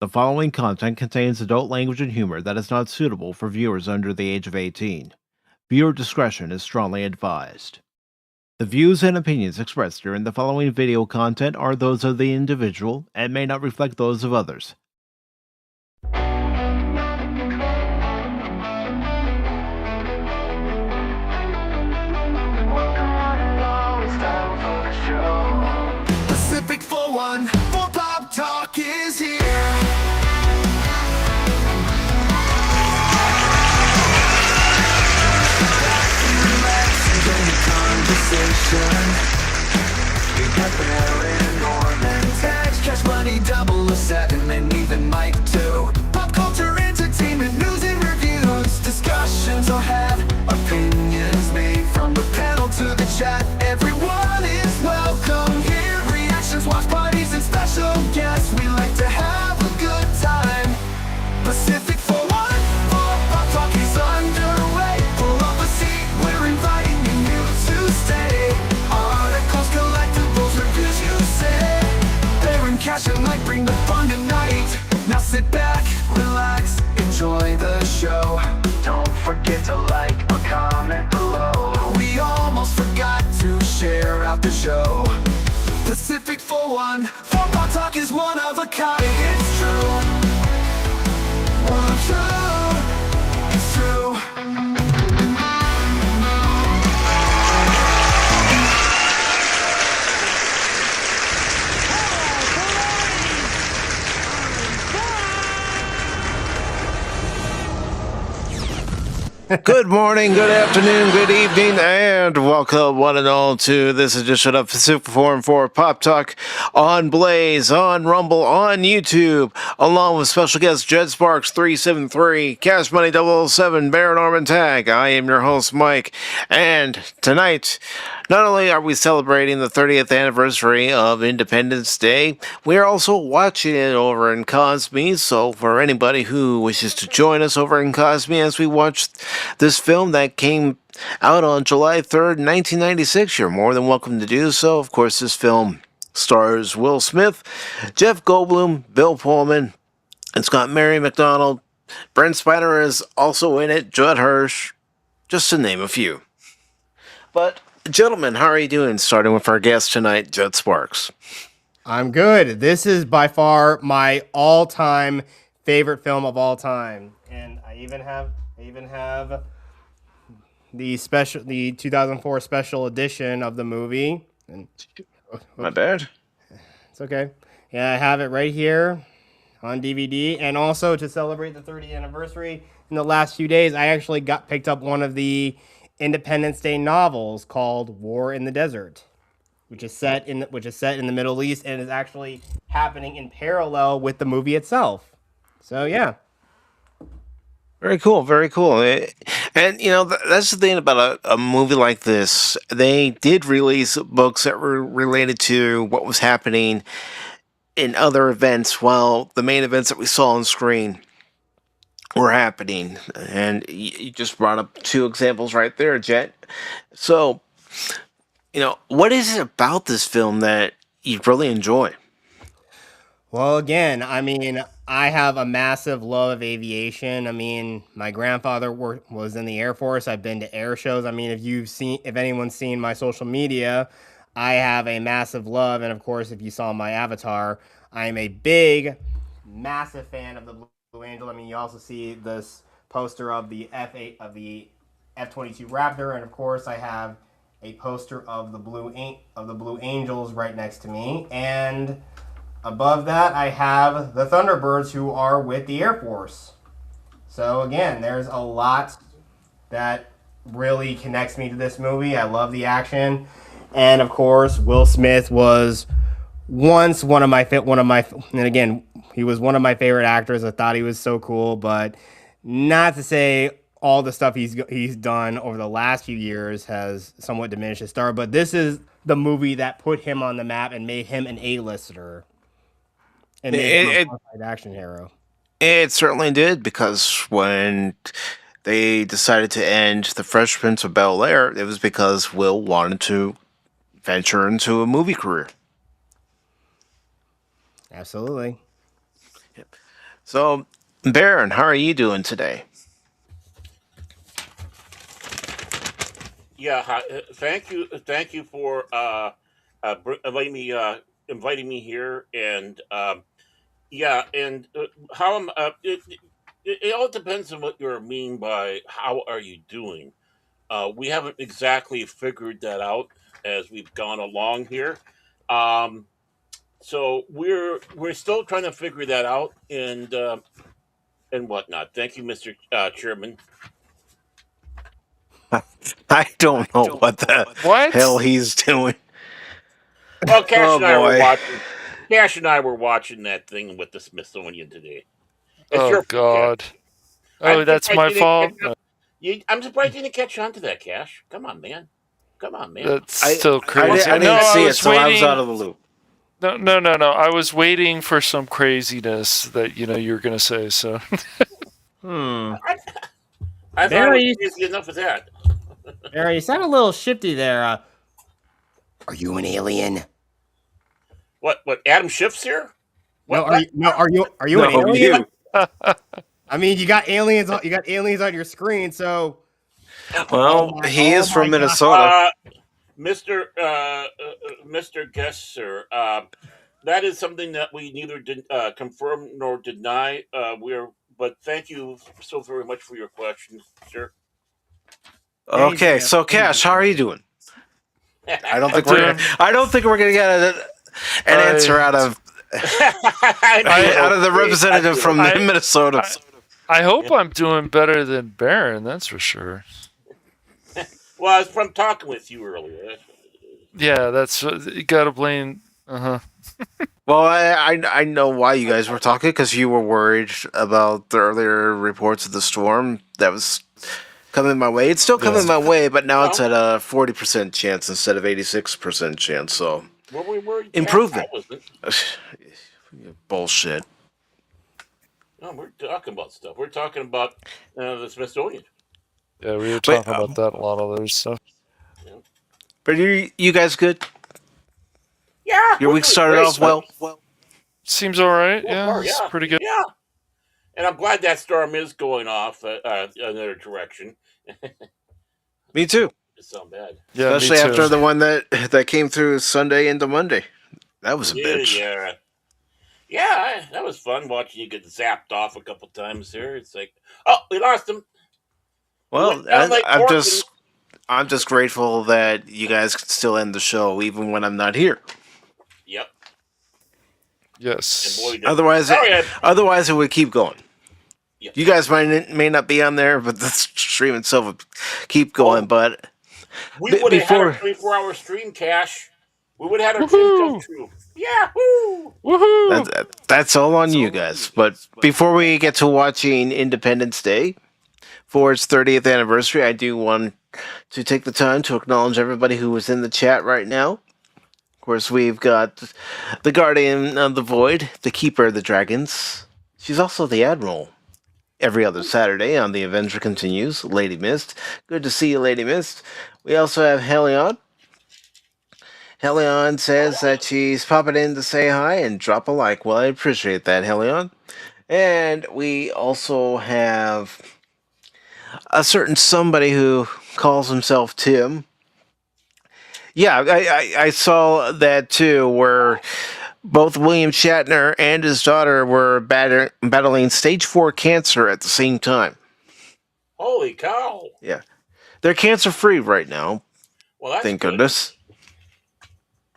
The following content contains adult language and humor that is not suitable for viewers under the age of 18. Viewer discretion is strongly advised. The views and opinions expressed during the following video content are those of the individual and may not reflect those of others. Pacific414 Pop Talk is here. Conversation. We got Baron, Orman Tagge, Cash Money 007, and even Mike too. Pop culture, entertainment, news and reviews. Discussions are had, opinions made from the panel to the chat. Everyone is welcome here. Reactions, watch parties, and special guests. We like to have a good time. Pacific414 Pop Talk is underway. Pull up a seat, we're inviting you to stay. Articles, collectibles, reviews, you say. Baron, Cash, and Mike bring the fun tonight. Now sit back, relax, enjoy the show. Don't forget to like or comment below. We almost forgot to share out the show. Pacific414 Pop Talk is one of a kind. It's true. It's true. Good morning, good afternoon, good evening, and welcome one and all to this edition of Pacific414 Pop Talk on Blaze, on Rumble, on YouTube, along with special guest Jetsparx 373, Cash Money 007, Baron Orman Tagge. I am your host, Mike, and tonight, not only are we celebrating the 30th anniversary of Independence Day, we are also watching it over in Kosmi, so for anybody who wishes to join us over in Kosmi as we watch this film that came out on July 3rd, 1996, you're more than welcome to do so. Of course, this film stars Will Smith, Jeff Goldblum, Bill Pullman, it's got Mary McDonald, Brent Spiner is also in it, Judd Hirsch, just to name a few. But, gentlemen, how are you doing? Starting with our guest tonight, Jetsparx. I'm good. This is by far my all-time favorite film of all time, and I even have the 2004 special edition of the movie. And My bad. it's okay. Yeah, I have it right here on DVD, and also to celebrate the 30th anniversary. In the last few days, I actually picked up one of the Independence Day novels called War in the Desert, which is set in the Middle East and is actually happening in parallel with the movie itself. So yeah. Very cool, very cool. And, you know, that's the thing about a movie like this. They did release books that were related to what was happening in other events, while the main events that we saw on screen were happening. And you just brought up two examples right there, Jet. So, you know, what is it about this film that you really enjoy? Well, again, I mean, I have a massive love of aviation. I mean, my grandfather was in the Air Force. I've been to air shows. I mean, if anyone's seen my social media, I have a massive love. And of course, if you saw my avatar, I am a big, massive fan of the Blue Angel. I mean, you also see this poster of the F8 of the F-22 Raptor, and of course, I have a poster of the Blue Angels right next to me, and above that, I have the Thunderbirds, who are with the Air Force. So again, there's a lot that really connects me to this movie. I love the action, and of course, Will Smith was once and again, he was one of my favorite actors. I thought he was so cool, but not to say all the stuff he's done over the last few years has somewhat diminished his star. But this is the movie that put him on the map and made him an A-lister. And It, an action hero. it certainly did, because when they decided to end The Fresh Prince of Bel-Air, it was because Will wanted to venture into a movie career. Absolutely. So, Baron, how are you doing today? Yeah, thank you for inviting me here, and yeah, and how am it all depends on what you mean by how are you doing. We haven't exactly figured that out as we've gone along here. Um, so we're still trying to figure that out and whatnot. Thank you, Mr. Chairman. I don't know what the hell What? he's doing. Well, Cash Oh and I were boy. watching. Cash and I were watching that thing with the Smithsonian today. It's Oh your fault, Cash. God. I'm Oh, that's surprised my you didn't catch fault. up. I'm surprised you didn't catch on to that, Cash. Come on, man. Come on, man. That's I still crazy. I No, didn't I see it, was so I was out waiting. of the loop. No. I was waiting for some craziness that you were gonna say. So Hmm. I, I thought it was Barry, easy enough of that. Barry, you sound a little shifty there. Are you an alien? What? Adam Schiff's here? No, What? What? are you an No, alien? you. I mean, you got aliens on your screen, so Well, he oh is my from god. Minnesota. Mr. Mr. Guest, sir. That is something that we neither confirm nor deny. But thank you so very much for your question, sir. Okay, so Cash, how are you doing? I don't I'm think we're gonna. doing. I don't think we're gonna get an answer I out of I the representative from I- Minnesota. I hope I'm doing better than Baron. That's for sure. Well, I was from talking with you earlier. Yeah, that's you gotta blame. Well, I know why you guys were talking, because you were worried about the earlier reports of the storm that was coming my way. It's still coming my way, but now it's No. at a 40% chance instead of 86% chance. So What were we worried? improvement. I wasn't. Bullshit. No, we're talking about stuff. We're talking about the Smithsonian. Yeah, we were But talking about that. A lot of other stuff. but you guys good? Yeah, Your we're week doing started great, off but- well. Seems all right. So Yeah, far, it's yeah, pretty good. Yeah, and I'm glad that storm is going off another direction. Me too. It's not bad. Yeah, me Especially too. after the one that came through Sunday into Monday. That was a bitch. Yeah. That was fun watching you get zapped off a couple times there. It's like, oh, we lost him. Well, Down like I'm just grateful that you guys can still end the show even when I'm not here. Yep. Yes. And boy, did- Otherwise, otherwise it would keep going. Yeah. You guys may not be on there, but the stream itself would keep going. But we would have had before- a 24-hour stream, Cash. We would have had our dream come true. Yahoo! Woohoo! that's all on you guys. But before we get to watching Independence Day for its 30th anniversary, I do want to take the time to acknowledge everybody who was in the chat right now. Of course, we've got the Guardian of the Void, the Keeper of the Dragons. She's also the Admiral. Every other Saturday on The Avenger Continues, Lady Mist. Good to see you, Lady Mist. We also have Helion. Helion says that she's popping in to say hi and drop a like. Well, I appreciate that, Helion. And we also have a certain somebody who calls himself Tim. Yeah, I saw that too, where both William Shatner and his daughter were battling stage 4 cancer at the same time. Holy cow! Yeah. They're cancer free right now. Well, that's Thank good. goodness.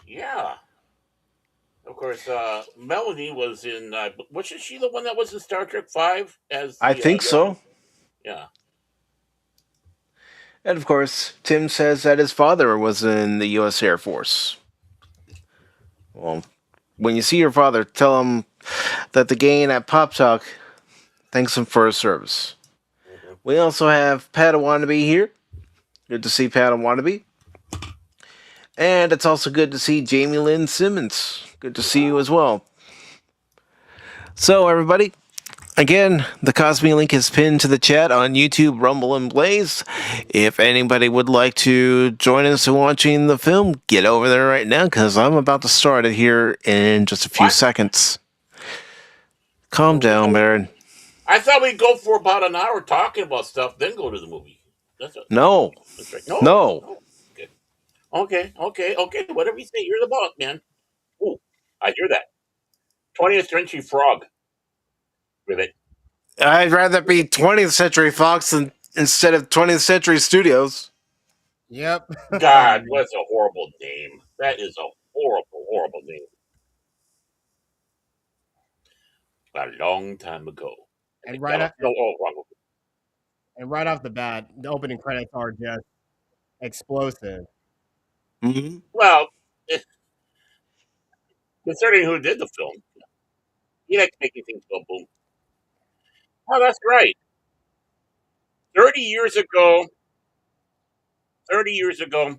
Yeah. Of course, Melanie was in. Wasn't she the one that was in Star Trek 5? I think so. Yeah. And of course, Tim says that his father was in the U.S. Air Force. Well, when you see your father, tell him that the gang at Pop Talk thanks him for his service. We also have Padawannabe here. Good to see Padawannabe. And it's also good to see Jamie Lynn Simmons. Good to see you as well. So, everybody, again, the Kosmi link is pinned to the chat on YouTube, Rumble, and Blaze. If anybody would like to join us in watching the film, get over there right now, because I'm about to start it here in just a few seconds. Calm down, Baron. I thought we'd go for about an hour talking about stuff, then go to the movie. No. That's right. No, No. no. Okay, okay. Whatever you say, you're the boss, man. Ooh, I hear that. 20th Century Frog with it. I'd rather be 20th Century Fox instead of 20th Century Studios. Yep. God, what's a horrible name? That is a horrible name. A long time ago. and No, right off, wrong. and right off the bat, the opening credits are just explosive. Mm-hmm. Well, considering who did the film, he likes making things go boom. Oh, that's right. 30 years ago, 30 years ago,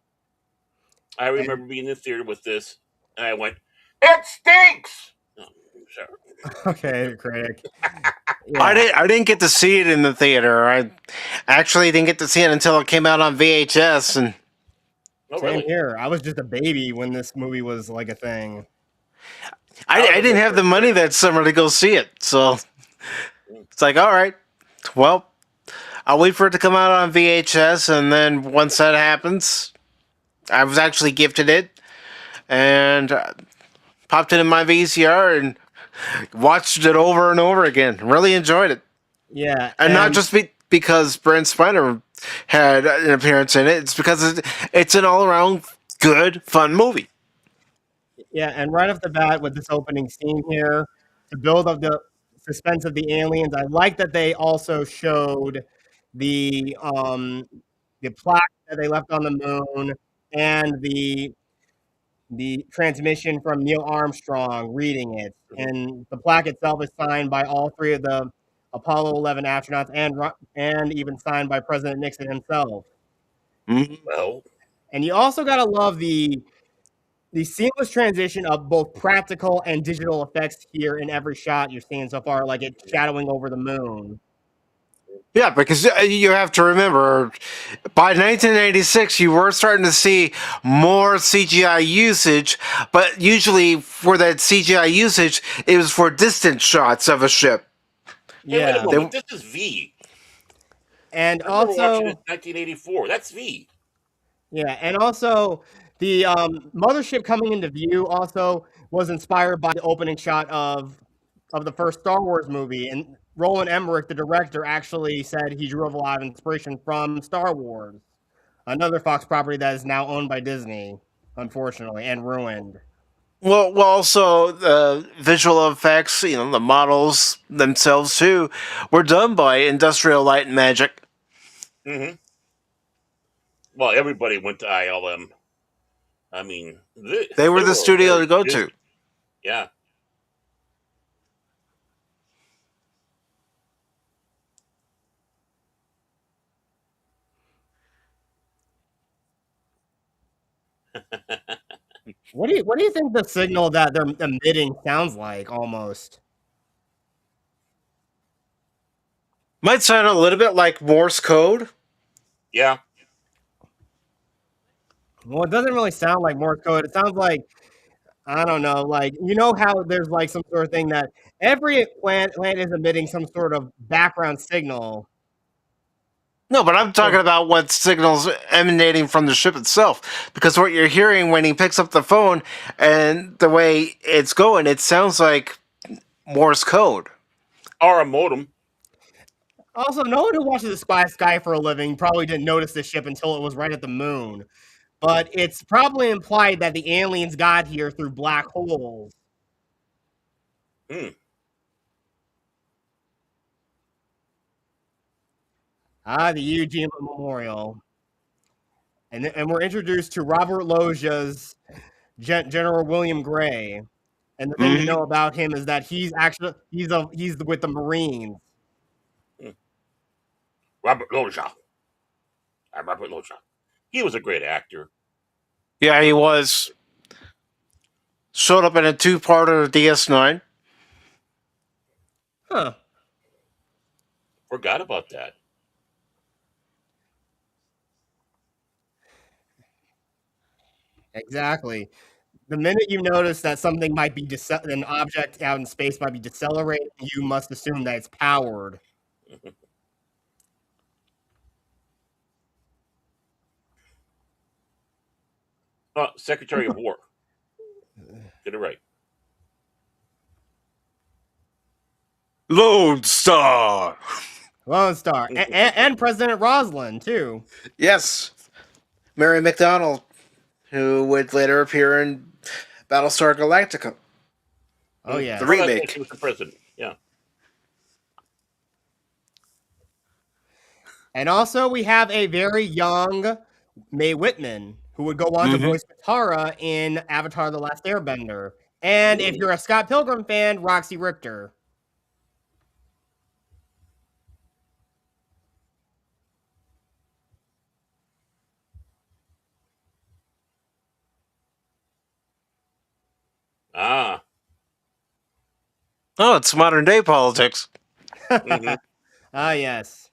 I And remember being in the theater with this, and I went, "It stinks." Oh, sorry. okay, critic. I Yeah, didn't get to see it in the theater. I actually didn't get to see it until it came out on VHS, and Oh, same really? here. I was just a baby when this movie was like a thing. I I was didn't in have the first money grade. that summer to go see it. So Mm. it's like, all right, well, I'll wait for it to come out on VHS, and then once that happens, I was actually gifted it and popped it in my VCR and watched it over and over again. Really enjoyed it, Yeah, and not just because Brent Spiner had an appearance in it. It's because it's an all-around good, fun movie. and right off the bat with this opening scene here, to build up the suspense of the aliens, I like that they also showed the um the plaque that they left on the moon and the transmission from Neil Armstrong reading it. Mhm. And the plaque itself is signed by all three of the Apollo 11 astronauts and even signed by President Nixon himself. Mm-hmm. Well, And you also got to love the seamless transition of both practical and digital effects here in every shot you're seeing so far, like it shadowing over the moon. Yeah, because you have to remember, by 1986, you were starting to see more CGI usage, but usually for that CGI usage, it was for distant shots of a ship. hey, wait a Yeah. moment. This is V. And I remember watching also, this in 1984. That's V. and also the mothership coming into view also was inspired by the opening shot of the first Star Wars movie. And Roland Emmerich, the director, actually said he drew a lot of inspiration from Star Wars, another Fox property that is now owned by Disney, unfortunately, and ruined. Well, also the visual effects, the models themselves too, were done by Industrial Light and Magic. Hmm. Well, everybody went to ILM. I mean, They were they the were studio very to go busy. to. Yeah. What do you think the signal that they're emitting sounds like almost? Might sound a little bit like Morse code. Yeah. Well, it doesn't really sound like Morse code. It sounds like, I don't know, like how there's like some sort of thing that every plant is emitting some sort of background signal. No, but I'm talking about what signals emanating from the ship itself. Because what you're hearing when he picks up the phone and the way it's going, it sounds like Morse code. Or a modem. Also, no one who watches the sky for a living probably didn't notice this ship until it was right at the moon. But it's probably implied that the aliens got here through black holes. Hmm. The Eugene Memorial. And we're introduced to Robert Loggia's General William Gray. And the thing to Mm-hmm. know about him is that he's with the Marines. Robert Loggia. Robert Loggia. He was a great actor. Yeah, he was. Showed up in a two-parter of DS9. Huh. Forgot about that. Exactly. The minute you notice that something might be an object out in space might be decelerating, you must assume that it's powered. Secretary of War. Get it right. Lone Star. Lone Star. And President Roslin, too. Yes. Mary McDonnell, who would later appear in Battlestar Galactica. Oh, yeah. The Well, that's when remake. she was the president. Yeah. And also, we have a very young Mae Whitman, who would go on to voice Katara in Avatar: The Last Airbender. And if you're a Scott Pilgrim fan, Roxy Richter. Ah. Oh, it's modern day politics. Mhm. Ah, yes.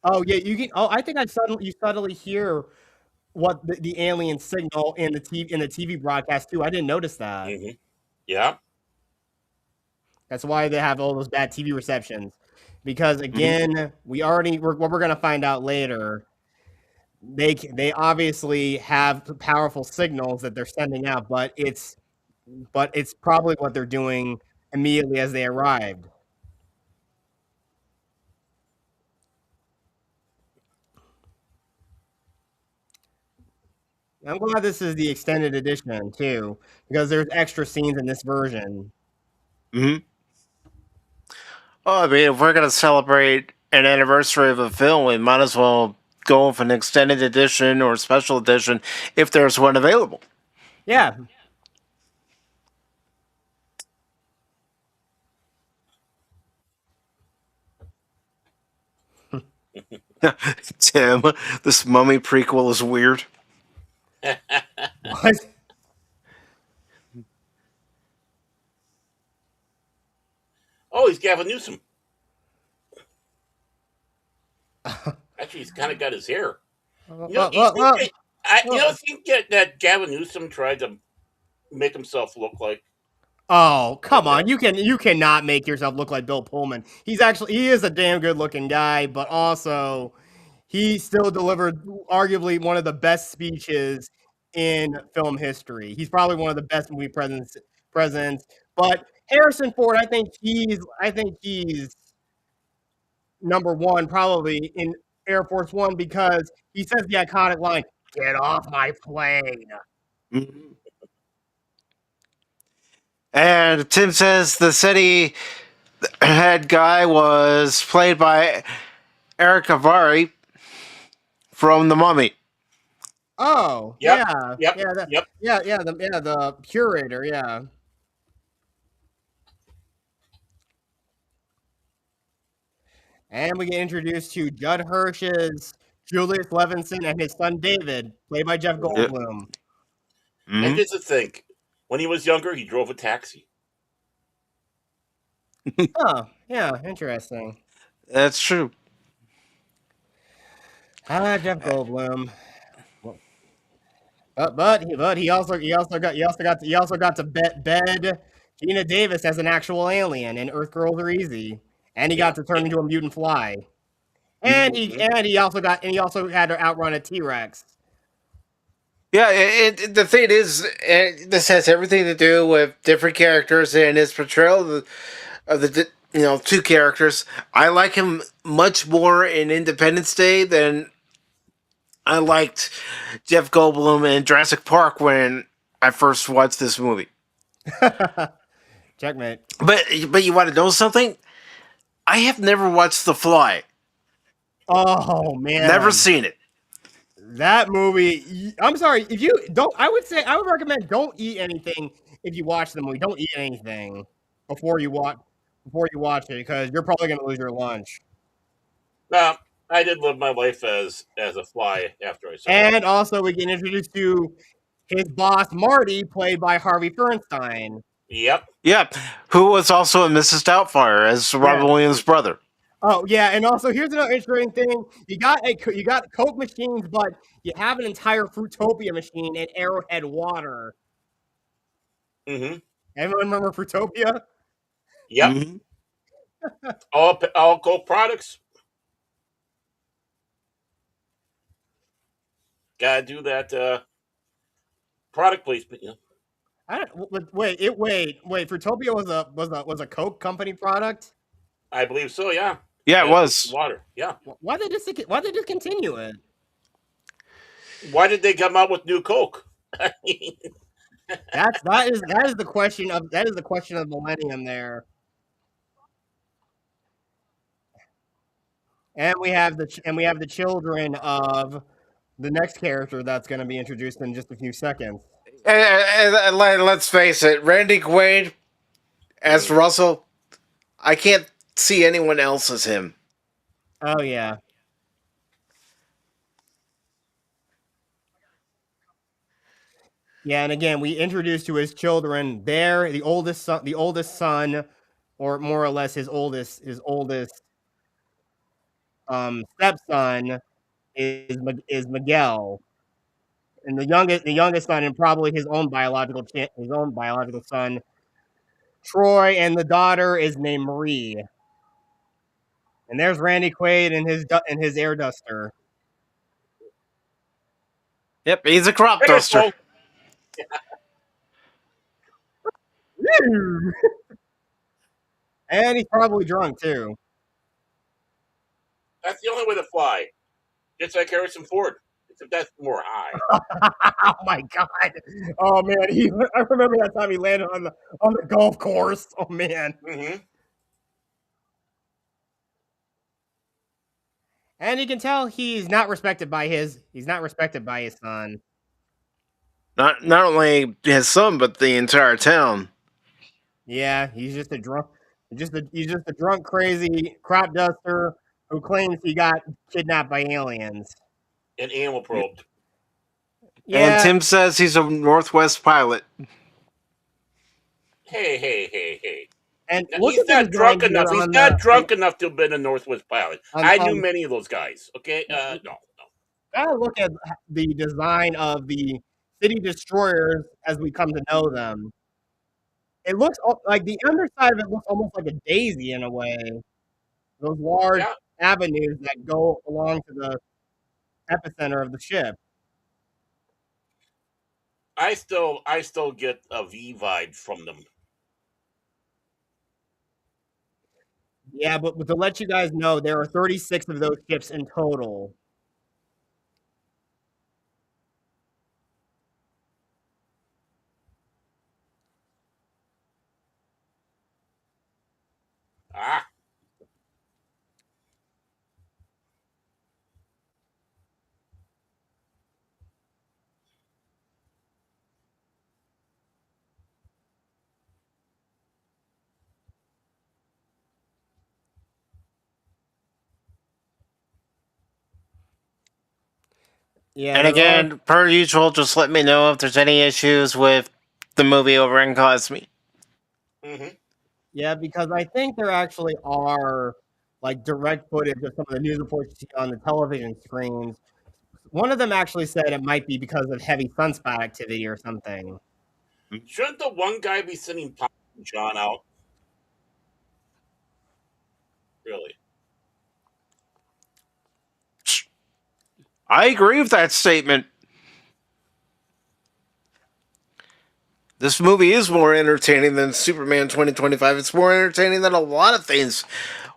Oh, yeah, you can. Oh, I think you subtly hear what the alien signal in the TV broadcast too. I didn't notice that. Mhm. Yeah. That's why they have all those bad TV receptions. Because again, what we're gonna find out later. They obviously have powerful signals that they're sending out, but it's probably what they're doing immediately as they arrived. I'm glad this is the extended edition too, because there's extra scenes in this version. Oh, I mean, if we're going to celebrate an anniversary of a film, we might as well go for an extended edition or special edition if there's one available. Yeah. Tim, this Mummy prequel is weird. What? Oh, he's Gavin Newsom. Actually, he's kind of got his hair. Think that Gavin Newsom tried to make himself look like? Oh, come on. You cannot make yourself look like Bill Pullman. He is a damn good looking guy, but also he still delivered arguably one of the best speeches in film history. He's probably one of the best movie presidents. But Harrison Ford, I think he's number one probably in Air Force One because he says the iconic line, "Get off my plane." And Tim says the city head guy was played by Eric Avari from The Mummy. Oh, Yep, yeah, yep. the curator, yeah. And we get introduced to Judd Hirsch's Julius Levinson and his son David, played by Jeff Goldblum. And just to think, when he was younger, he drove a taxi. Oh, yeah, interesting. That's true. Jeff Goldblum. But he also got to bed Gina Davis as an actual alien in Earth Girls Are Easy, and he got to turn into a mutant fly, and he also had to outrun a T-Rex. Yeah, the thing is, this has everything to do with different characters and his portrayal of the two characters. I like him much more in Independence Day than I liked Jeff Goldblum in Jurassic Park when I first watched this movie. Checkmate. But you want to know something? I have never watched The Fly. Oh man, Never seen it. That movie. I'm sorry if you don't. I would recommend don't eat anything if you watch the movie. Don't eat anything before you watch it because you're probably going to lose your lunch. Now, I did live my life as a fly after I saw it. And also, we get introduced to his boss Marty, played by Harvey Feinstein. Yep. Yeah, who was also in Mrs. Doubtfire as Robin Williams' brother. Oh yeah, and also here's another interesting thing: you got Coke machines, but you have an entire Fruitopia machine and Arrowhead water. Mm-hmm. Everyone remember Fruitopia? Yep. Mhm. All Coke products. Gotta do that product placement. You know? I don't, wait, Fruitopia was a Coke company product. I believe so. Yeah. Yeah, it With was. water. Yeah. Why they discontinue it? Why did they come out with new Coke? That is the question of the millennium there. And we have the children of the next character that's going to be introduced in just a few seconds. And let's face it, Randy Quaid as Russell, I can't see anyone else as him. Oh yeah. Yeah, and again, we introduced to his children. There, the oldest son, or more or less his oldest stepson is Miguel, and the youngest son, and probably his own biological son, Troy, and the daughter is named Marie. And there's Randy Quaid and his air duster. Yep, he's a crop There's duster. Paul. And he's probably drunk too. That's the only way to fly. Just like Harrison Ford. Except that's more high. Oh my god! Oh man, I remember that time he landed on the golf course. Oh man! Mm-hmm. And you can tell he's not respected by his son. Not only his son, but the entire town. Yeah, he's just a drunk, crazy crop duster who claims he got kidnapped by aliens. And animal probed. Yeah, And Tim says he's a Northwest pilot. Hey. and Now, look he's at the not drunk design enough. here He's on not the- drunk enough to have been a Northwest pilot. I knew on- many of those guys. Okay? No. Gotta look at the design of the city destroyers as we come to know them. It looks like the underside of it looks almost like a daisy in a way. Those large Yeah. avenues that go along to the epicenter of the ship. I still get a V vibe from them. Yeah, but to let you guys know, there are 36 of those ships in total. Ah. Yeah, And again, per usual, just let me know if there's any issues with the movie over in Kosmi. Mm-hmm. yeah, because I think there actually are like direct footage of some of the news reports you see on the television screens. One of them actually said it might be because of heavy sunspot activity or something. Shouldn't the one guy be sending John out? Really? I agree with that statement. This movie is more entertaining than Superman 2025. It's more entertaining than a lot of things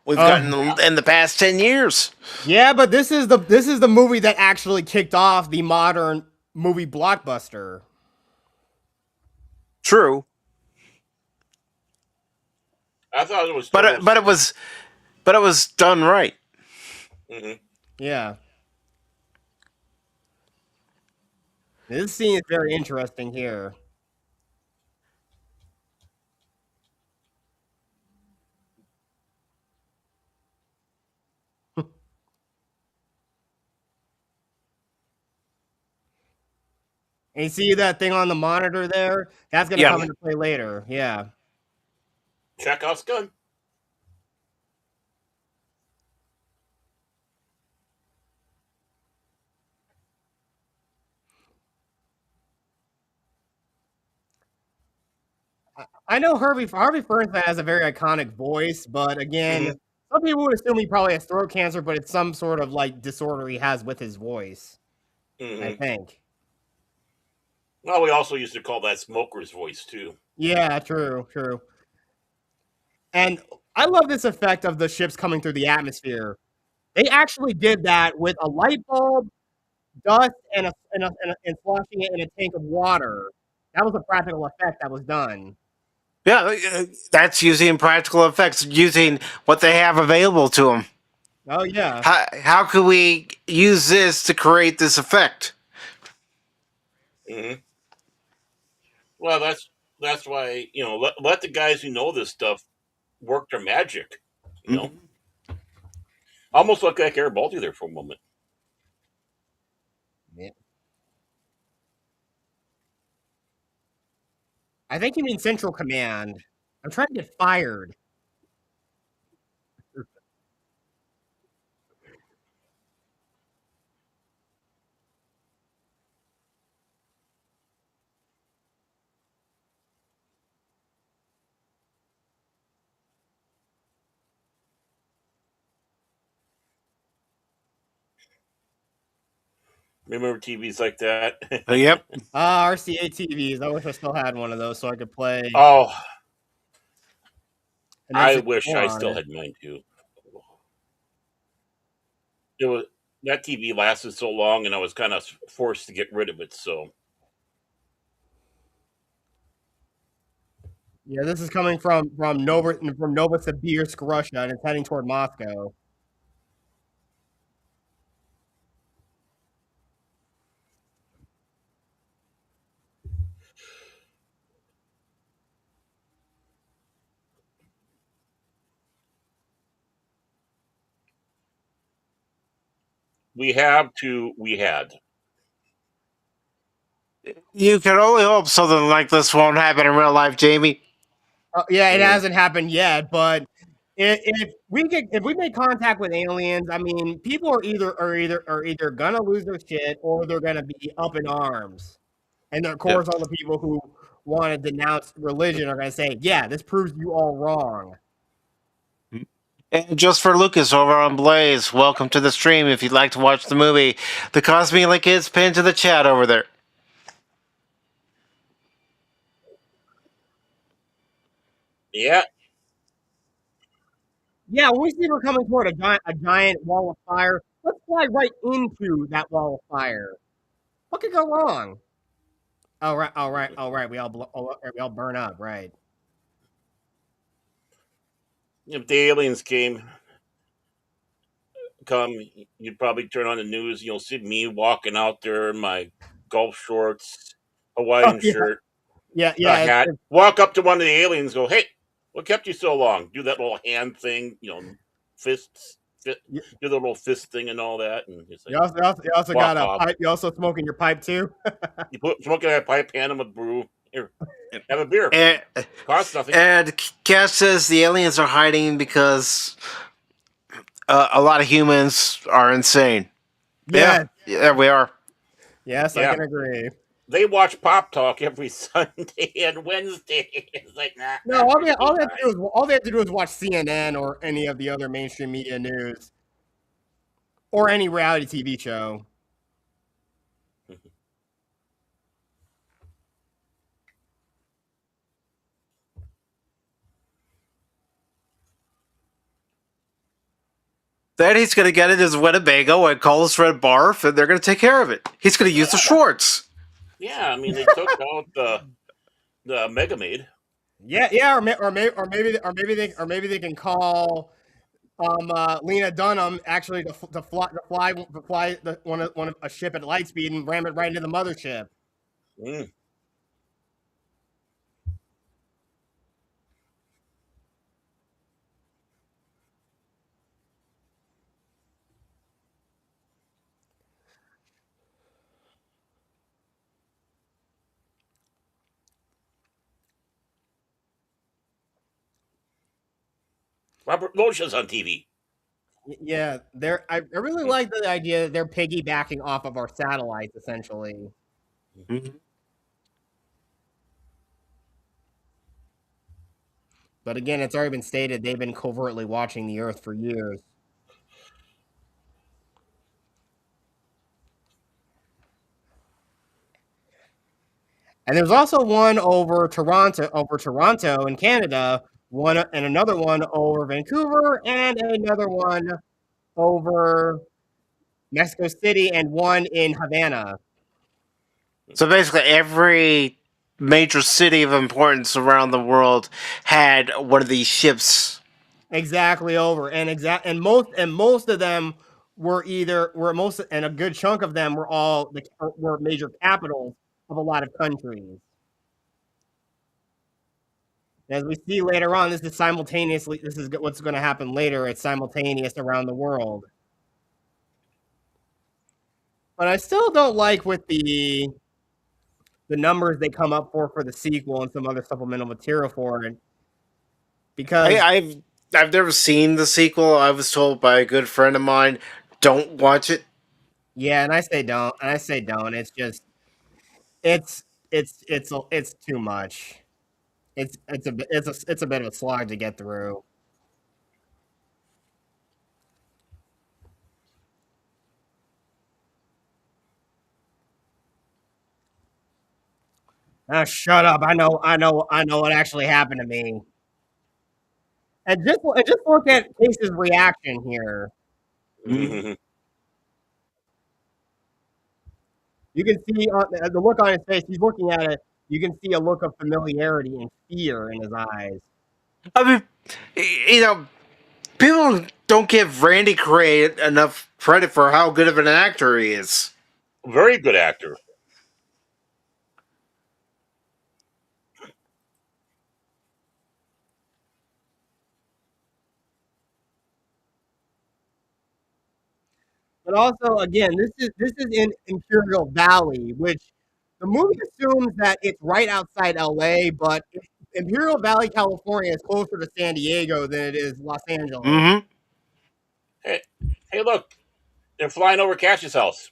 we've gotten in the past 10 years. Yeah, but this is the movie that actually kicked off the modern movie blockbuster. True. I thought it was. But it was done right. Mm-hmm. Yeah. This scene is very interesting here. And you see that thing on the monitor there? That's going to come into play later. Yeah. Chekhov's gun. I know Harvey Fernstein has a very iconic voice, but again, Hmm. some people would assume he probably has throat cancer, but it's some sort of like disorder he has with his voice. I Hmm. think. Well, we also used to call that smoker's voice too. Yeah, true, true. And I love this effect of the ships coming through the atmosphere. They actually did that with a light bulb, dust, and flushing it in a tank of water. That was a practical effect that was done. Yeah, that's using practical effects, using what they have available to them. Oh yeah, How could we use this to create this effect? Hmm. Well, that's why let the guys who know this stuff work their magic. You know, Mhm. almost look like Garibaldi there for a moment. yeah. I think you mean Central Command. I'm trying to get fired. Remember TVs like that? Yep. Ah, RCA TVs. I wish I still had one of those so I could play Oh, an I wish N64 I on still it. had mine too. It was that TV lasted so long, and I was kind of forced to get rid of it. So Yeah, this is coming from Novosibirsk, Russia, and it's heading toward Moscow. we had. You can only hope something like this won't happen in real life, Jamie. Yeah, it Mm. hasn't happened yet, but if we make contact with aliens, I mean, people are either gonna lose their shit or they're gonna be up in arms. And of Yep. course, all the people who want to denounce religion are gonna say, "Yeah, this proves you all wrong." And just for Lucas over on Blaze, welcome to the stream if you'd like to watch the movie. The Kosmi link is pinned to the chat over there. Yeah, Yeah, when we see we're coming toward a giant wall of fire, let's fly right into that wall of fire. What could go wrong? Oh right, all right, all right. We all burn up, right? if the aliens come, you'd probably turn on the news. You'll see me walking out there in my golf shorts, Oh Hawaiian yeah, shirt, yeah, a yeah. hat. Walk up to one of the aliens, go, "Hey, what kept you so long?" Do that little hand thing, fists, You, do the little fist thing and all that, and it's like you also got walk a off. pipe. You also smoking your pipe too. You put smoke in that pipe, hand him a brew. Here, have a beer. And, Costs nothing. and Cash says the aliens are hiding because a lot of humans are insane. Yeah, Yes, yeah, we are. yes, I Yeah, can agree. they watch Pop Talk every Sunday and Wednesday. It's like, nah, No, we're gonna be all they have to do is watch CNN or any of the other mainstream media news or any reality TV show. fine. Then he's going to get it as Winnebago and call us Red Barf, and they're going to take care of it. He's going to use the shorts. Yeah, I mean they took out the Mega Maid. Yeah, yeah, or maybe they can call Lena Dunham actually to fly one of a ship at light speed and ram it right into the mothership. Mm. Robert Moshe's on TV. Yeah, I really like the idea that they're piggybacking off of our satellites essentially. Mhm. But again, it's already been stated they've been covertly watching the Earth for years. And there's also one over Toronto in Canada, one and another one over Vancouver, and another one over Mexico City, and one in Havana. So basically, every major city of importance around the world had one of these ships. Exactly over, and most of them were and a good chunk of them were major capitals of a lot of countries. As we see later on, this is what's going to happen later. It's simultaneous around the world. But I still don't like with the numbers they come up for the sequel and some other supplemental material for it, because I've never seen the sequel. I was told by a good friend of mine, don't watch it. yeah, and I say don't. It's just it's too much. It's a bit of a slog to get through. Ah, shut up! I know what actually happened to me. And just look at Case's reaction here. Mm-hmm. You can see the look on his face. He's looking at it. You can see a look of familiarity and fear in his eyes. I mean, you know, people don't give Randy Quaid enough credit for how good of an actor he is. Very good actor. But also, again, this is in Imperial Valley, which the movie assumes that it's right outside LA, but Imperial Valley, California is closer to San Diego than it is Los Angeles. Mm-hmm. Hey, look, they're flying over Cash's house.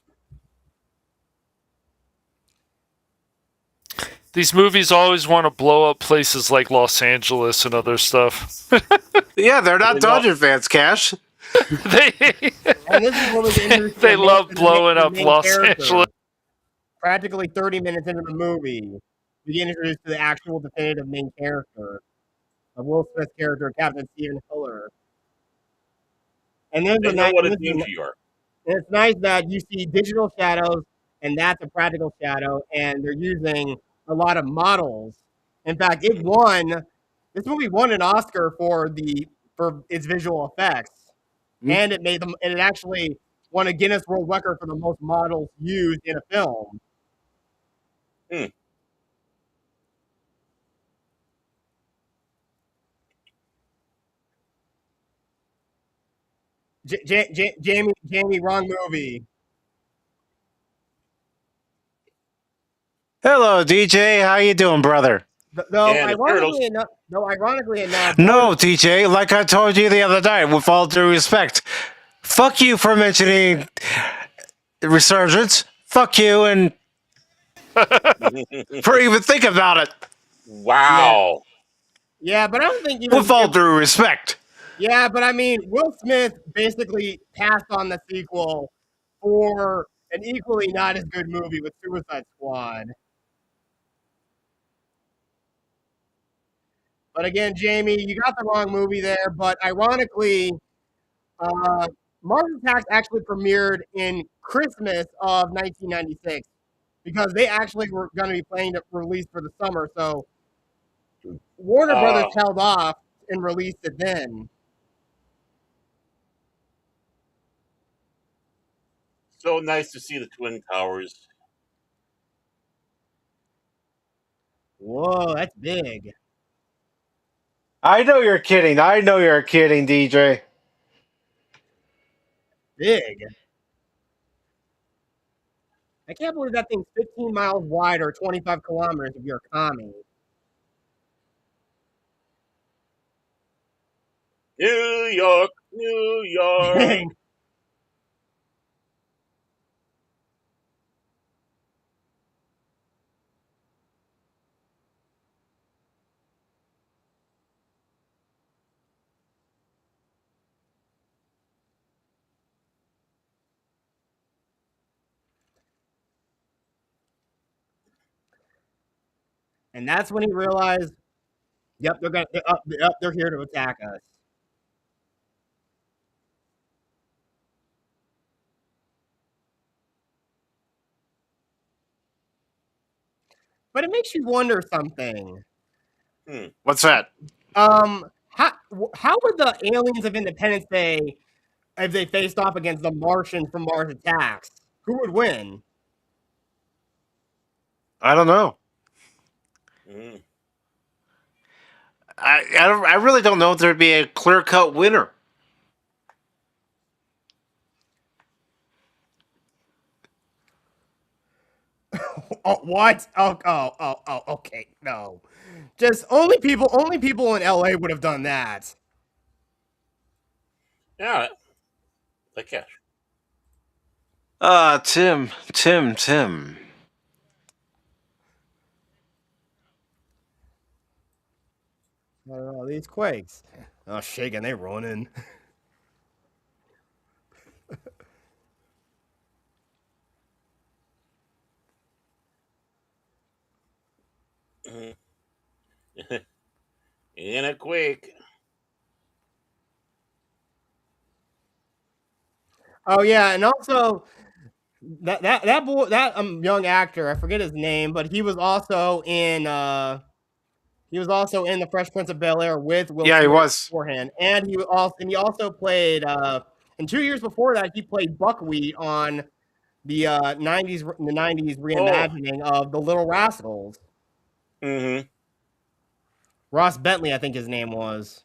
These movies always want to blow up places like Los Angeles and other stuff. Yeah, they're not Dodger fans, Cash. they And this is what was introduced they to love the blowing up main Los character. Angeles. Practically 30 minutes into the movie, we get introduced to the actual definitive main character of Will Smith's character, Captain Stephen Hiller. And there's They a know nice, what a and danger you are. it's nice that you see digital shadows, and that's a practical shadow, and they're using a lot of models. In fact, this movie won an Oscar for its visual effects, and it actually won a Guinness World Record for the most models used in a film. Hmm. Jamie, wrong movie. Hello, DJ. How you doing, brother? Though And the turtles. ironically enough, No, DJ. Like I told you the other night, with all due respect, fuck you for mentioning the Resurgence. Fuck you, and for even thinking about it. Wow. yeah, but I don't think With all due respect. yeah, but I mean, Will Smith basically passed on the sequel for an equally not as good movie with Suicide Squad. But again, Jamie, you got the wrong movie there. But ironically, Mars Attacks actually premiered in Christmas of 1996 because they actually were going to be planning to release for the summer. So Warner Brothers held off and released it then. So nice to see the Twin Towers. Whoa, that's big. I know you're kidding. I know you're kidding, DJ. Big. I can't believe that thing's 15 miles wide or 25 kilometers if you're a commie. New York, New York. And that's when he realized, yep, they're here to attack us. But it makes you wonder something. Hmm. What's that? How would the aliens of Independence Day, if they faced off against the Martians from Mars Attacks, who would win? I don't know. Hmm. I really don't know if there'd be a clear cut winner. Oh, what? Oh, okay, no. Just only people in LA would have done that. Yeah, I guess. Tim. I don't know, these quakes. Oh, shaking, they running. Mhm. In a quake. Oh yeah, and also that boy, that young actor, I forget his name, but he was also in the Fresh Prince of Bel Air with Will Yeah, he Smith was. beforehand, and he also played and 2 years before that he played Buckwheat on the '90s Oh. reimagining of the Little Rascals. Hmm. Ross Bentley, I think his name was.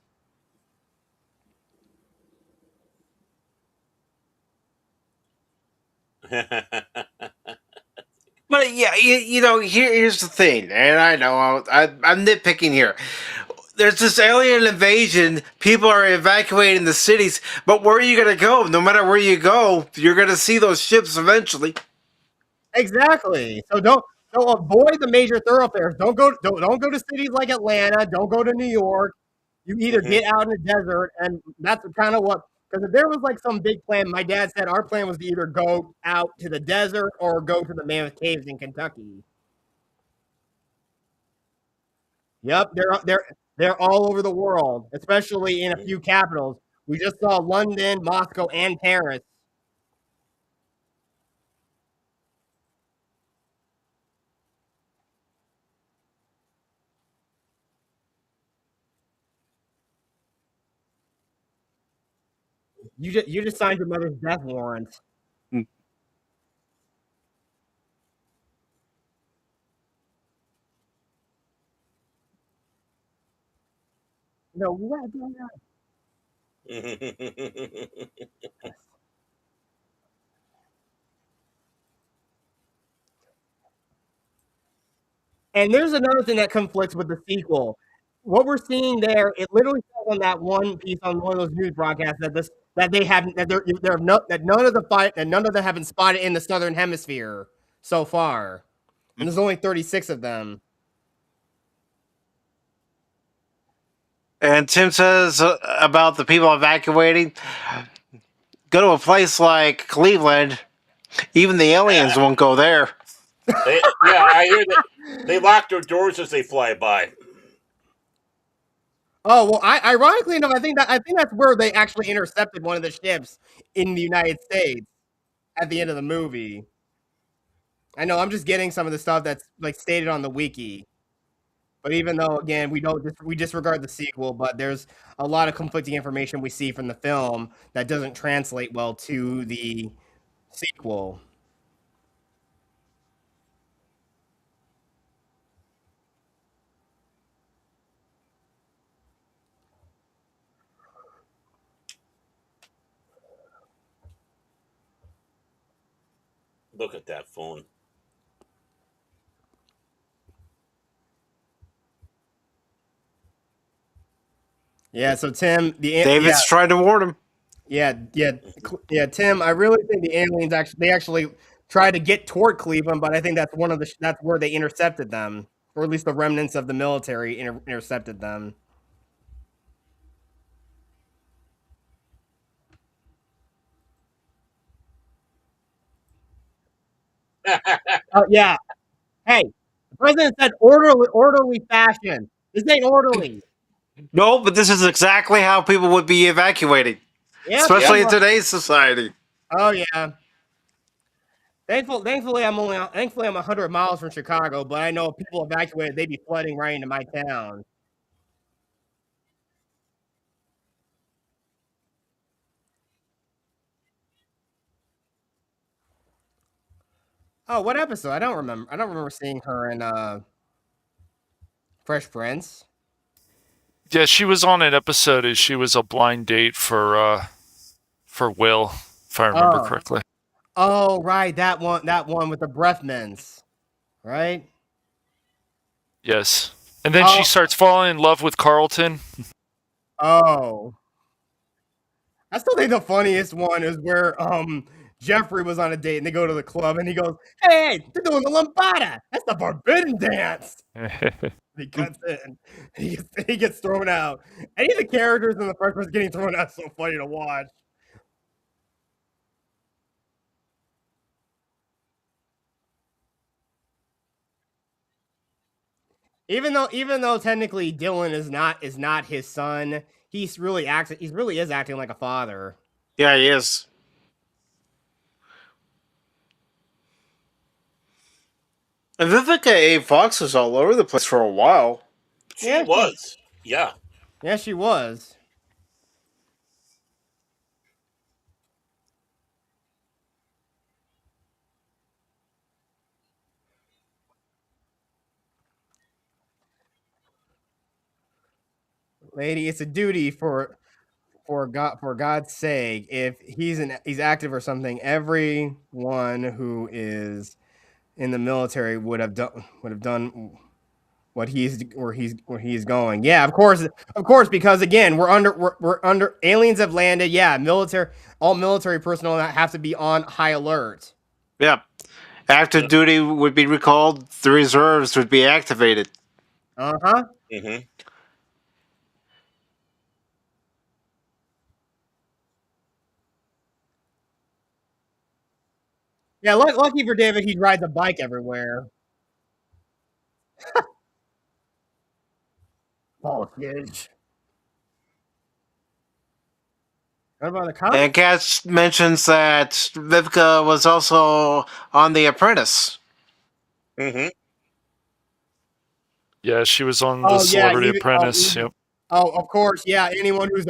But yeah, here's the thing, and I know I'm nitpicking here. There's this alien invasion. People are evacuating the cities, but where are you gonna go? No matter where you go, you're gonna see those ships eventually. Exactly. So avoid the major thoroughfares. Don't go to cities like Atlanta. Don't go to New York. You either Hmm. get out in the desert, and that's kind of what. Because if there was like some big plan, my dad said our plan was to either go out to the desert or go to the Mammoth Caves in Kentucky. Yep, they're all over the world, especially in a few capitals. We just saw London, Moscow, and Paris. You just signed your mother's death warrant. No, what? And there's another thing that conflicts with the sequel. What we're seeing there, it literally says on that one piece on one of those news broadcasts that they haven't that no, that none of the fight that none of them have been spotted in the southern hemisphere so far, and there's only 36 of them. And Tim says about the people evacuating, go to a place like Cleveland. Even the aliens won't go there. Yeah, I hear that they lock their doors as they fly by. Oh well, ironically enough, I think that's where they actually intercepted one of the ships in the United States at the end of the movie. I know I'm just getting some of the stuff that's like stated on the wiki. But even though, again, we disregard the sequel, but there's a lot of conflicting information we see from the film that doesn't translate well to the sequel. Look at that phone. Yeah. So Tim, David's trying to warn him. yeah, Tim. I really think the aliens actually tried to get toward Cleveland, but I think that's that's where they intercepted them, or at least the remnants of the military intercepted them. Oh yeah. Hey, The president said orderly fashion. This ain't orderly. No, but this is exactly how people would be evacuating, Yeah, especially pretty in much. today's society. Oh yeah. Thankfully, I'm 100 miles from Chicago, but I know if people evacuated, they'd be flooding right into my town. Oh, what episode? I don't remember. I don't remember seeing her in Fresh Prince. Yeah, she was on an episode as she was a blind date for Will, if I remember Oh. correctly. Oh, right, that one with the breath mints, right? Yes. And then she starts falling in love with Carlton. Oh. I still think the funniest one is where Jeffrey was on a date and they go to the club and he goes, "Hey, they're doing the lambada. That's the forbidden dance." He cuts in. He gets thrown out. Any of the characters in the first one getting thrown out is so funny to watch. Even though technically Dylan is not his son, he really is acting like a father. Yeah, he is. And Vivica A. Fox was all over the place for a while. She was. Yeah. Yeah, she was. Lady, it's a duty for God's sake, if he's active or something, everyone who is in the military would have done what he's going. Yeah, of course, because again, we're under aliens have landed. Yeah, all military personnel have to be on high alert. Yeah. Active duty would be recalled, the reserves would be activated. Uh-huh. Mm-hmm. Yeah, lucky for David, he rides a bike everywhere. Voltage. What about the cops? And Cass mentions that Vivica was also on The Apprentice. Mm-hmm. Yeah, she was on the Celebrity Apprentice. Yep. Oh, of course, yeah. Anyone who's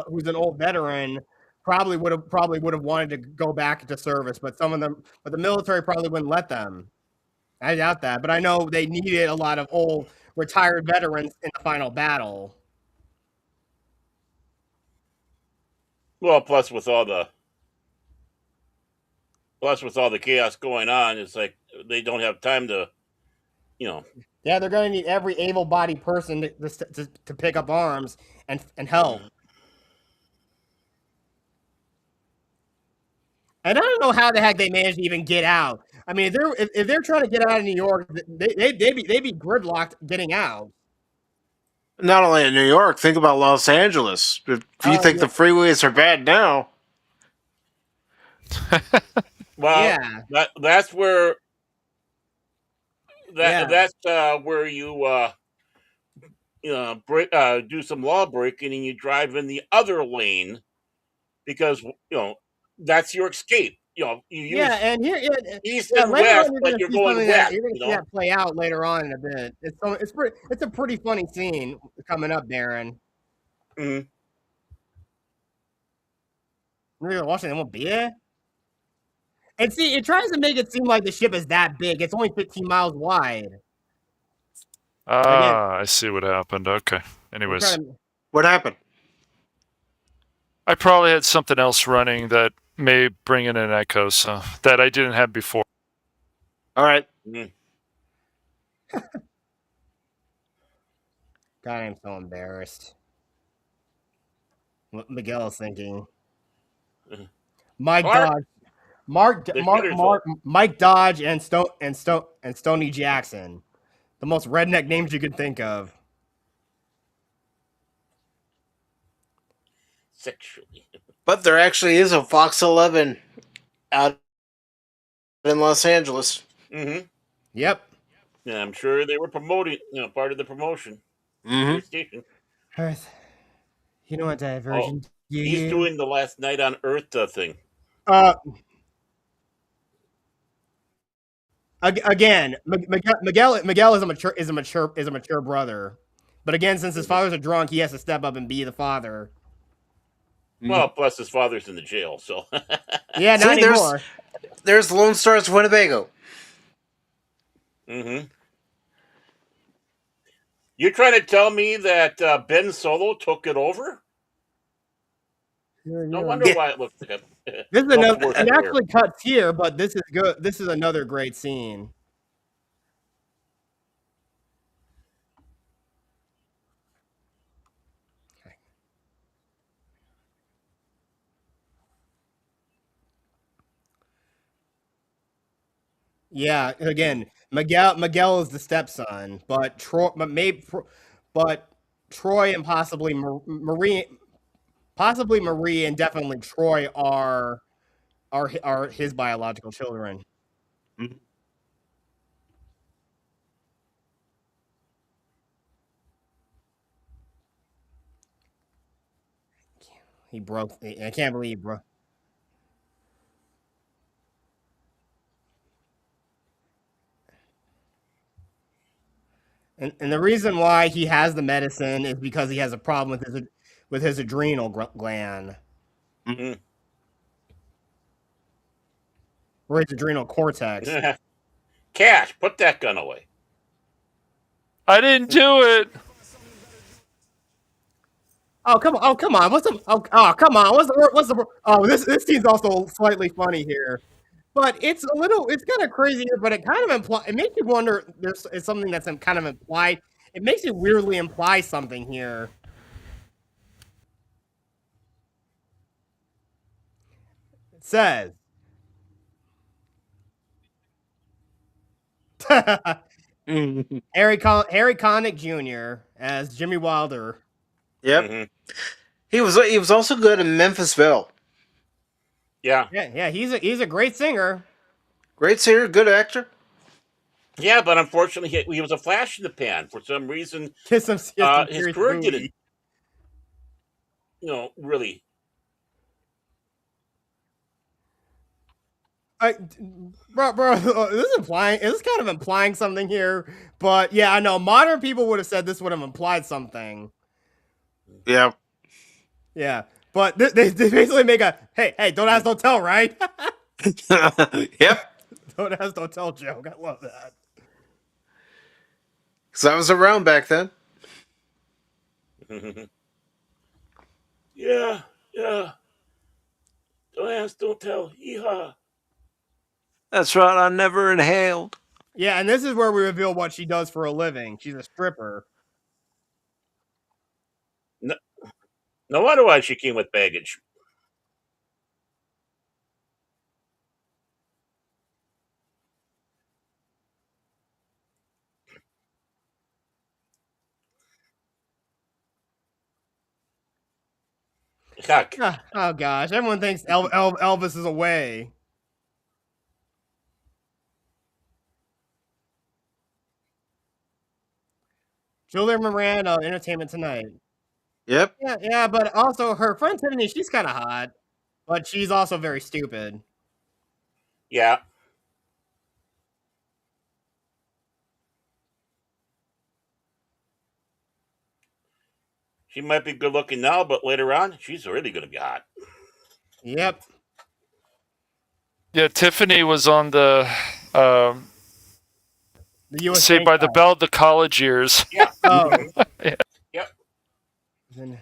who's an old veteran probably would have wanted to go back into service, but the military probably wouldn't let them. I doubt that, but I know they needed a lot of old retired veterans in the final battle. Well, plus with all the chaos going on, it's like they don't have time to, Yeah, they're going to need every able-bodied person to pick up arms and help. And I don't know how the heck they managed to even get out. I mean, if they're trying to get out of New York, they'd be gridlocked getting out. Not only in New York, think about Los Angeles. If you think the freeways are bad now. well, that's where that's where you do some law breaking and you drive in the other lane because that's your escape. You use and here east and west, but you're going west. You're going to see that play out later on in a bit. It's a pretty funny scene coming up, Darren. Mm-hmm. Really watching them won't be there. And see, it tries to make it seem like the ship is that big. It's only 15 miles wide. I see what happened. Okay. Anyways. What happened? I probably had something else running that may bring in an echo, so that I didn't have before. All right. God, I'm so embarrassed. What Miguel's thinking. Mike Dodge, Mike Dodge, and Stoney Jackson, the most redneck names you could think of. Sexually, but there actually is a Fox 11 out in Los Angeles. Mm-hmm. Yep. Yeah, I'm sure they were promoting, part of the promotion for Mm-hmm. your station. Earth, you know what Oh, divergent do he's you? doing the last night on Earth thing. Uh, again, Miguel is a mature brother, but again, since his Mhm. father's a drunk, he has to step up and be the father. Well, plus his father's in the jail, so. Yeah, not See, anymore. there's Lone Stars Winnebago. hmm You're trying to tell me that Ben Solo took it over? No wonder Yeah. why it looks like This is much another. worse It there. actually cuts here, but this is good. This is another great scene. Yeah, again, Miguel is the stepson, but but Troy and possibly Marie, and definitely Troy are his biological children. Mhm. He broke. I can't believe he broke. And the reason why he has the medicine is because he has a problem with his adrenal gland Mm. or his adrenal cortex. Cash, put that gun away. I didn't do it. Oh come on! Oh come on! Come on! Oh, this scene's also slightly funny here, but it's kind of crazy here. But it kind of it makes you wonder. It's something that's kind of implied. It makes you weirdly imply something here. It says Mhm. Harry Connick Jr. as Jimmy Wilder. Yep. hmm He was also good in Memphis Belle. Yeah. Yeah, he's a great singer. Great singer, good actor. Yeah, but unfortunately, he was a flash in the pan. For some reason, Kiss some his serious career didn't, booty. really. I, bro, this is kind of implying something here. But yeah, I know modern people would have said this would have implied something. Yeah. Yeah, but they basically make a hey, don't ask, don't tell, right? Yep. Don't ask, don't tell joke. I love that. Because I was around back then. Yeah, yeah. Don't ask, don't tell. Yeehaw. That's right. I never inhaled. Yeah, and this is where we reveal what she does for a living. She's a stripper. No, no wonder why she came with baggage. Heck, Oh gosh, everyone thinks Elvis is away. Julia Miranda, Entertainment Tonight. Yep. Yeah, but also her friend Tiffany, she's kind of hot, but she's also very stupid. yeah. She might be good looking now, but later on, she's really going to be hot. Yep. Yeah, Tiffany was on the The U.S. Saved Bank by the Bell, the college years. Yeah. Oh, Yep. then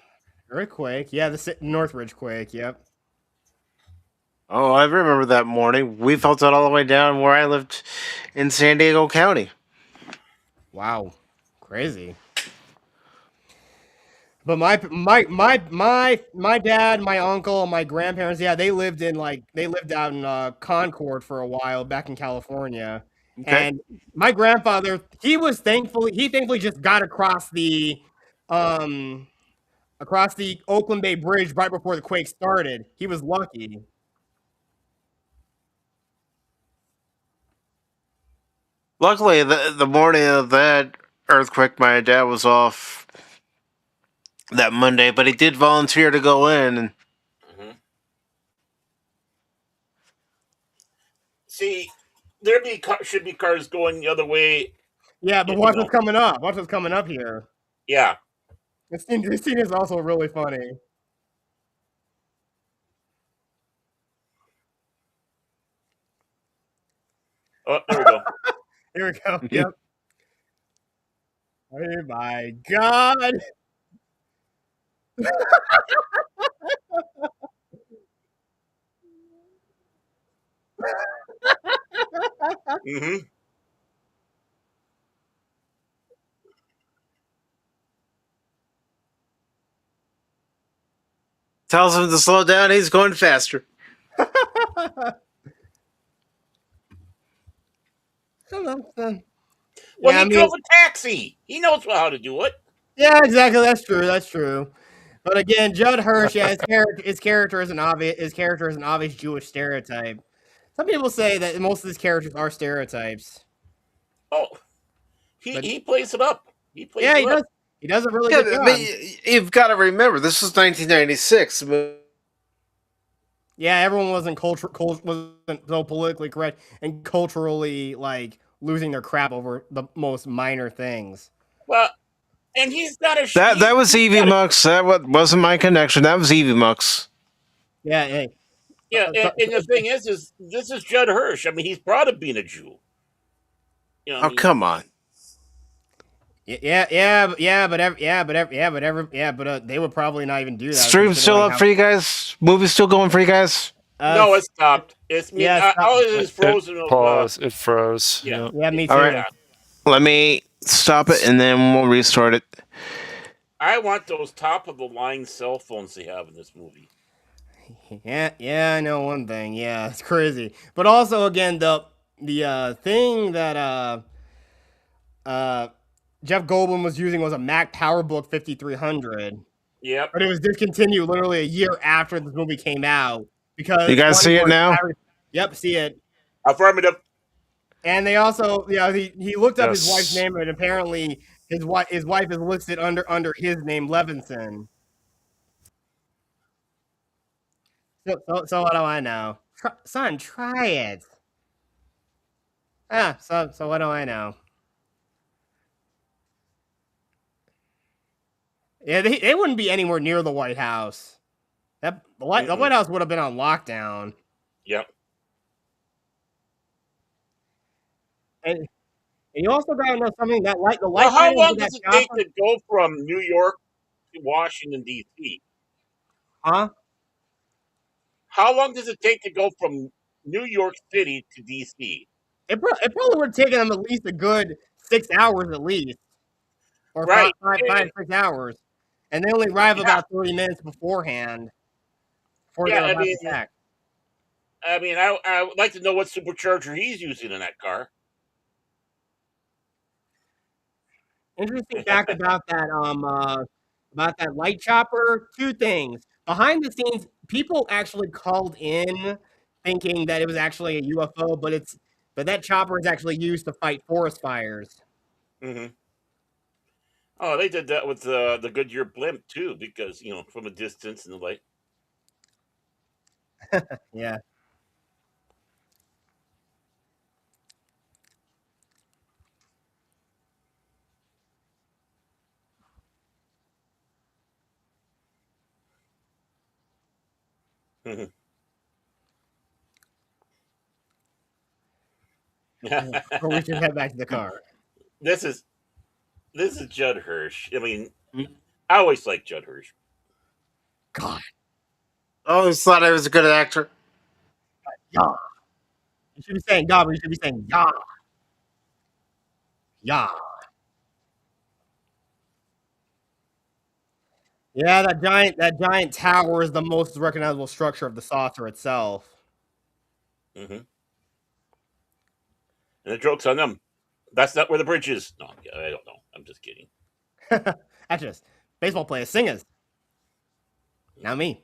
earthquake. Yeah, the Northridge quake. Yep. Oh, I remember that morning. We felt it all the way down where I lived in San Diego County. Wow, crazy. But my dad, my uncle, my grandparents, yeah, they lived out in Concord for a while back in California. Okay. And my grandfather, he thankfully just got um across the Oakland Bay Bridge right before the quake started. He was lucky. Luckily, the morning of that earthquake, my dad was off that Monday, but he did volunteer to go in. And Hmm. See, should be cars going the other way. Yeah, but You watch what's know, coming up. Watch what's coming up here. yeah. This scene is also really funny. Oh, there we go. Here we go. Yep. Oh my god. Hmm. tells him to slow down. He's going faster. Well, Yeah, I he mean, drove a taxi. He knows how to do it. yeah, exactly. That's true. That's true. But again, Judd Hirsch, yeah, his character is an obvious Jewish stereotype. Some people say that most of his characters are stereotypes, Oh, but he plays it up. He plays yeah, it up. he does a really Yeah, good but job. you've got to remember, this is 1996. Yeah, everyone wasn't wasn't so politically correct and culturally like losing their crap over the most minor things. Well, and he's got a That was he's Evie got a, Mux. Wasn't my connection. That was Evie Mux. Yeah, hey, yeah. And the thing is this is Judd Hirsch. I mean, he's proud of being a Jew. You know, I Oh, mean, come on. but they would probably not even do that. Stream's still up for you guys? Movie's still going for you guys? no, it stopped. It's yeah, all it is frozen. It paused. It froze. Yeah. Yeah, me too. All right. Let me stop it and then we'll restart it. I want those top of the line cell phones they have in this movie. Yeah, I know one thing. Yeah, it's crazy. But also, again, the thing that Jeff Goldblum was using was a Mac PowerBook 5300, Yep. but it was discontinued literally a year after this movie came out because You guys see it now? Yep, see it. Affirmative. And they also, he looked up his Yes. wife's name, and apparently his wife is listed under his name, Levinson. So what do I know? Son, try it. So what do I know? Yeah, they wouldn't be anywhere near the White House. The White House would have been on lockdown. Yep. And you also got to know something that the light. Well, how long does it take to go from New York to Washington D.C.? Huh? How long does it take to go from New York City to D.C.? It probably would have taken them at least a good 6 hours at least, or Right. 6 hours, and they only arrive about 30 minutes beforehand. Before they're about to attack. I mean, I would like to know what supercharger he's using in that car. Interesting fact about that light chopper. Two things. Behind the scenes, people actually called in thinking that it was actually a UFO, but that chopper is actually used to fight forest fires. Mm-hmm. Oh, they did that with the Goodyear blimp too, because from a distance and the like. Yeah. Or we should head back to the car. This is Judd Hirsch. I mean, I always liked Judd Hirsch. God. I always thought I was a good actor. Yeah. You should be saying God, but you should be saying yeah. Yeah. Yeah, that giant tower is the most recognizable structure of the saucer itself. Mm-hmm. And the joke's on them. That's not where the bridge is. No, I don't know. I'm just kidding. That's just baseball players, singers. Not me.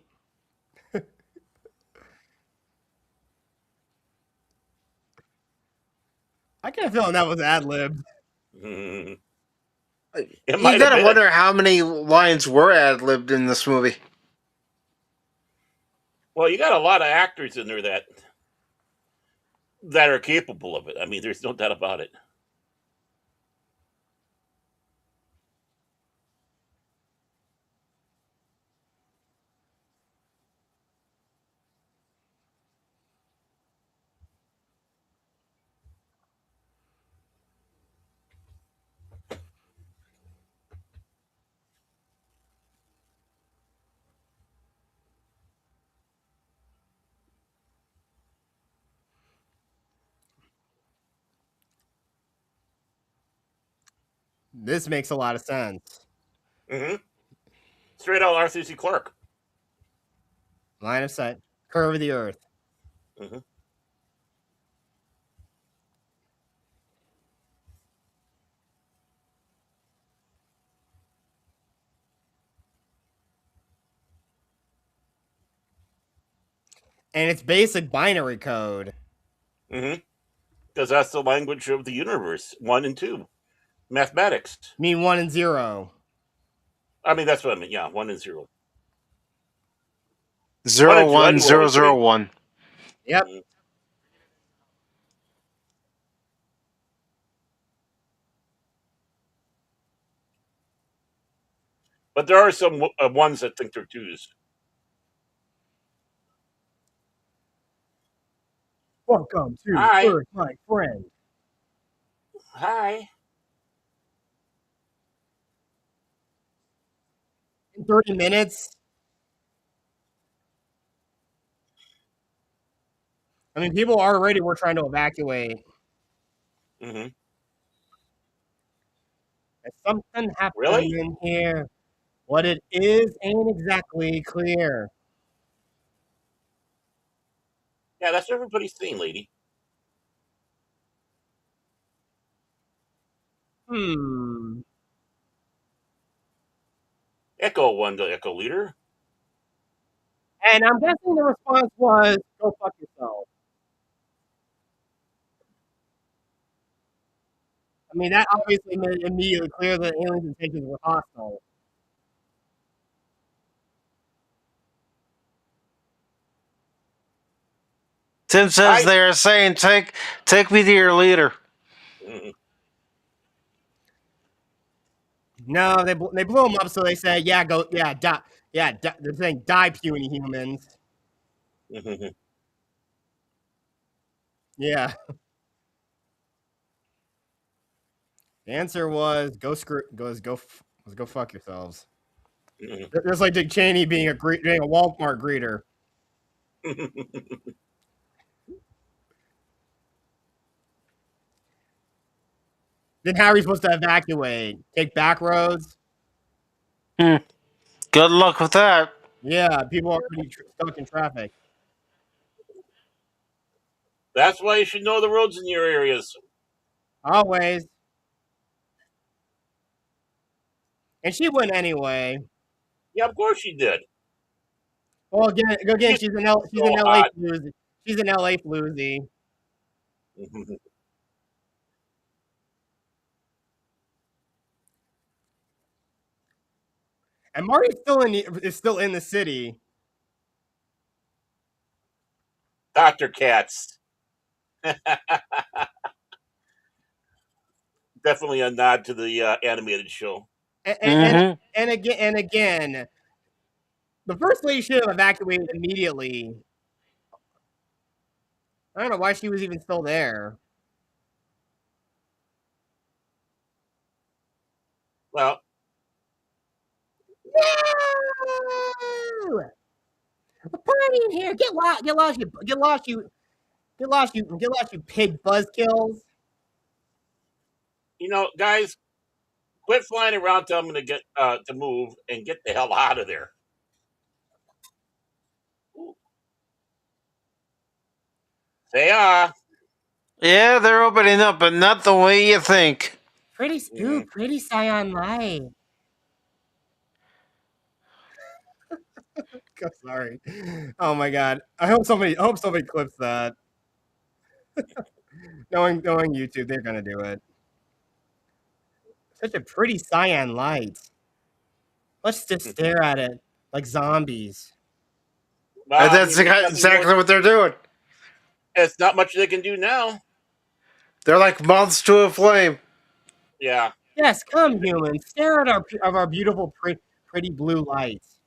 I get a feeling that was ad libbed. It You might have gotta been. wonder how many lines were ad libbed in this movie. Well, you got a lot of actors in there that are capable of it. I mean, there's no doubt about it. This makes a lot of sense. Hmm. Straight out Arthur C. Clarke. Line of sight, curve of the earth. Hmm. And it's basic binary code. Hmm. Because that's the language of the universe. 1 and 2, mathematics. I mean 1 and 0. I mean, that's what I mean. Yeah, 1 and 0. 1 Zero and 2. I one knew what I zero was zero saying. one. Yep. Mhm. But there are some ones that think they're 2s. Welcome to Hi. Earth, my friend. Hi. In 30 minutes. I mean, people already were trying to evacuate. Hmm. There's something Really? happening here. What it is ain't exactly clear. Yeah, that's what everybody's saying, lady. Hmm. Echo 1 to Echo Leader. And I'm guessing the response was, go fuck yourself. I mean, that obviously made it immediately clear that aliens intentions were hostile. Tim says Hi. they are saying, take me to your leader. Mhm. No, they blew them up, so they said, yeah, go, yeah, die. Yeah, they're saying, die, puny humans. Mhm. Yeah. The answer was, go fuck yourselves. Mhm. Just like Dick Cheney being a Walmart greeter. Then how are we supposed to evacuate? Take back roads? Hmm. Good luck with that. Yeah, people are already stuck in traffic. That's why you should know the roads in your areas. Always. And she went anyway. Yeah, of course you did. Well, again, She's she's so an LA hot. floozy. She's an LA floozy. Mhm. And Marty's is still in the city. Dr. Katz. Definitely a nod to the animated show. And and, and, Mm-hmm. and again, the first lady should have evacuated immediately. I don't know why she was even still there. Well, No! A party in here. Get lost, you pig buzzkills. guys, quit flying around. Tell them to get to move and get the hell out of there. Say Yeah, they're opening up, but not the way you think. Mhm. Pretty cyan light. Sorry. Oh my god. I hope somebody clips that. knowing YouTube, they're gonna do it. Such a pretty cyan light. Let's just stare at it like zombies. Well, And I that's mean, there's nothing exactly more. what they're doing. It's not much they can do now. They're like moths to a flame. Yeah. Yes, come humans, stare at our beautiful, pretty blue lights.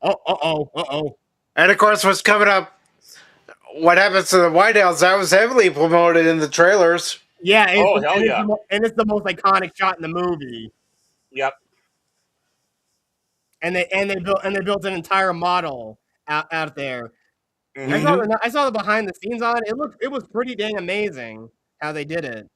Oh. And of course, what's coming up? What happens to the White House? That was heavily promoted in the trailers. Yeah, Oh, hell yeah. it's the most iconic shot in the movie. Yep. And they built an entire model out there. Mhm. I saw the behind the scenes on it. It was pretty dang amazing how they did it.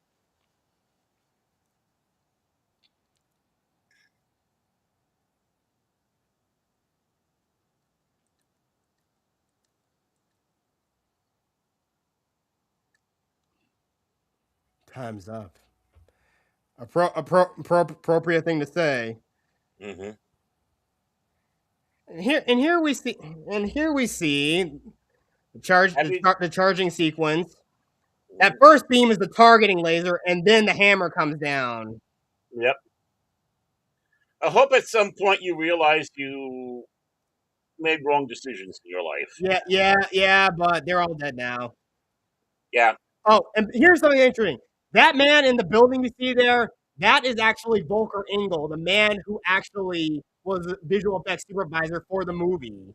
Time's up. Appropriate thing to say. Mhm. And here we see the charging sequence. That first beam is the targeting laser, and then the hammer comes down. Yep. I hope at some point you realize you made wrong decisions in your life. Yeah, but they're all dead now. Yeah. Oh, and here's something interesting. That man in the building you see there, that is actually Volker Engel, the man who actually was the visual effects supervisor for the movie.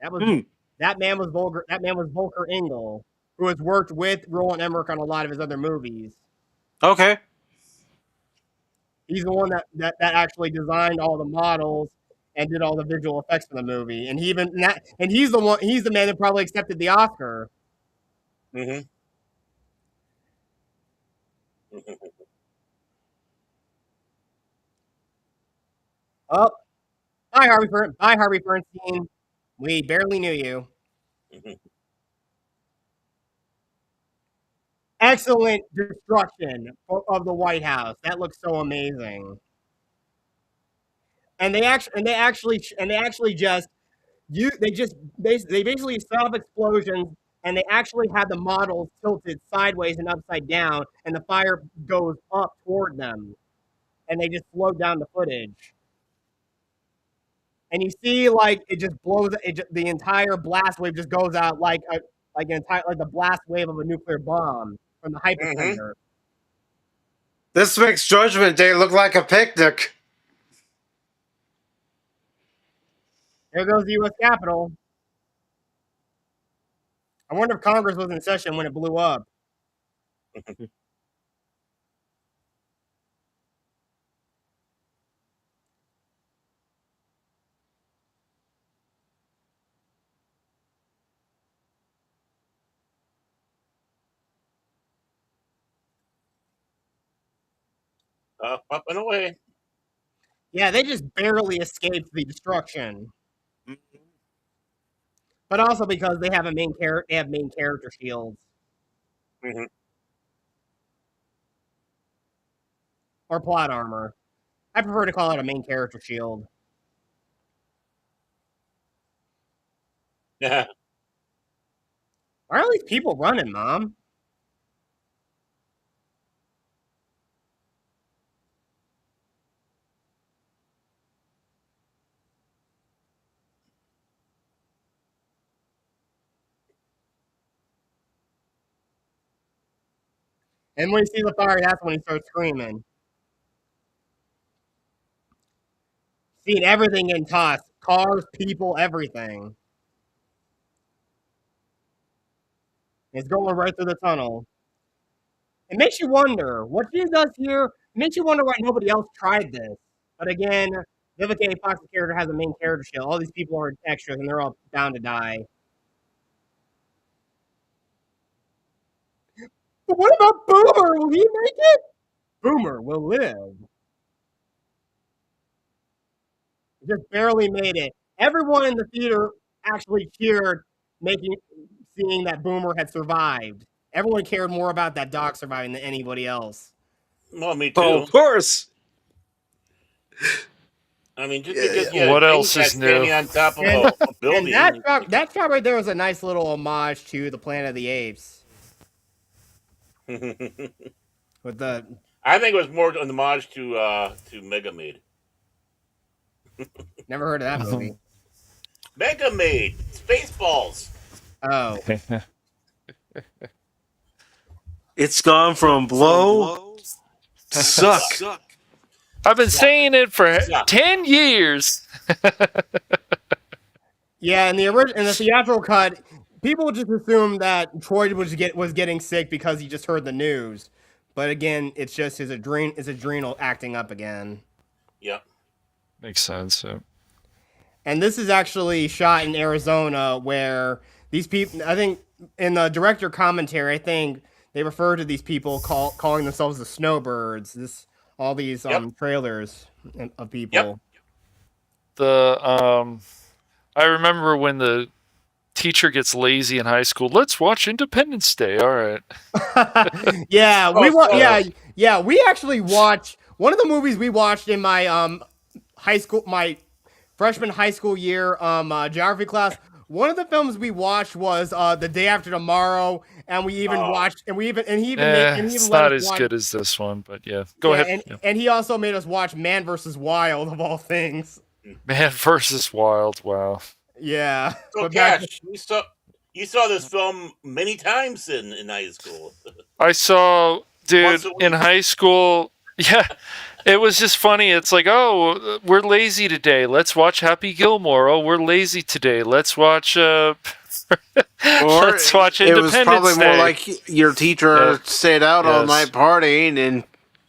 That was that man was Volker Engel, who has worked with Roland Emmerich on a lot of his other movies. Okay. He's the one that actually designed all the models and did all the visual effects for the movie. And he's the man that probably accepted the Oscar. Mhm. Oh, bye Harvey Bernstein. We barely knew you. Excellent destruction of the White House. That looks so amazing. And they actually just they basically set off explosions, and they actually had the models tilted sideways and upside down, and the fire goes up toward them, and they just slowed down the footage. And you see, like, it just blows. The entire blast wave just goes out like the blast wave of a nuclear bomb from the Mhm. hypersender. This makes Judgment Day look like a picnic. There goes the U.S. Capitol. I wonder if Congress was in session when it blew up. Up and away. Yeah, they just barely escaped the destruction. But also because they have main character shields Mhm. or plot armor. I prefer to call it a main character shield. Yeah. Why are all these people running, Mom? And when you see the fire, that's when he starts screaming. Seeing everything in tossed. Cars, people, everything. It's going right through the tunnel. It makes you wonder what she does here. It makes you wonder why nobody else tried this. But again, Vivica A. Fox's character has a main character shield. All these people are extras, and they're all bound to die. But what about Boomer? Will he make it? Boomer will live. Just barely made it. Everyone in the theater actually cheered, seeing that Boomer had survived. Everyone cared more about that dog surviving than anybody else. Well, me Oh, too. of course. I mean, just because you What had else is standing new? on top of And, a building. and that shot right there was a nice little homage to the Planet of the Apes with the. I think it was more an homage to Mega Maid. Never heard of that movie. Mega Maid, Spaceballs. Oh, It's gone from blow to suck. I've been saying it for Suck. 10 years. yeah. In the theatrical cut, people just assumed that Troy was getting sick because he just heard the news. But again, it's just his adrenal acting up again. Yep. Makes sense. Yeah. And this is actually shot in Arizona, where these people, I think, in the director commentary, I think they refer to these people calling themselves the snowbirds. All these trailers of people. Yep. I remember when the teacher gets lazy in high school. Let's watch Independence Day. All right. Yeah, we actually watched one of the movies we watched in my my freshman high school year geography class. One of the films we watched was The Day After Tomorrow, and we even watched and he even It's not as good as this one, but yeah. Go ahead. And he also made us watch Man vs. Wild, of all things. Man versus Wild. Wow. Yeah. So, But back- Cash, you saw this film many times in high school. I saw, dude, Once a week. in high school. Yeah. It was just funny. It's like, oh, we're lazy today. Let's watch Happy Gilmore. Oh, we're lazy today. Let's watch. Let's watch Independence It was probably Day. more like your teacher stayed out all night partying and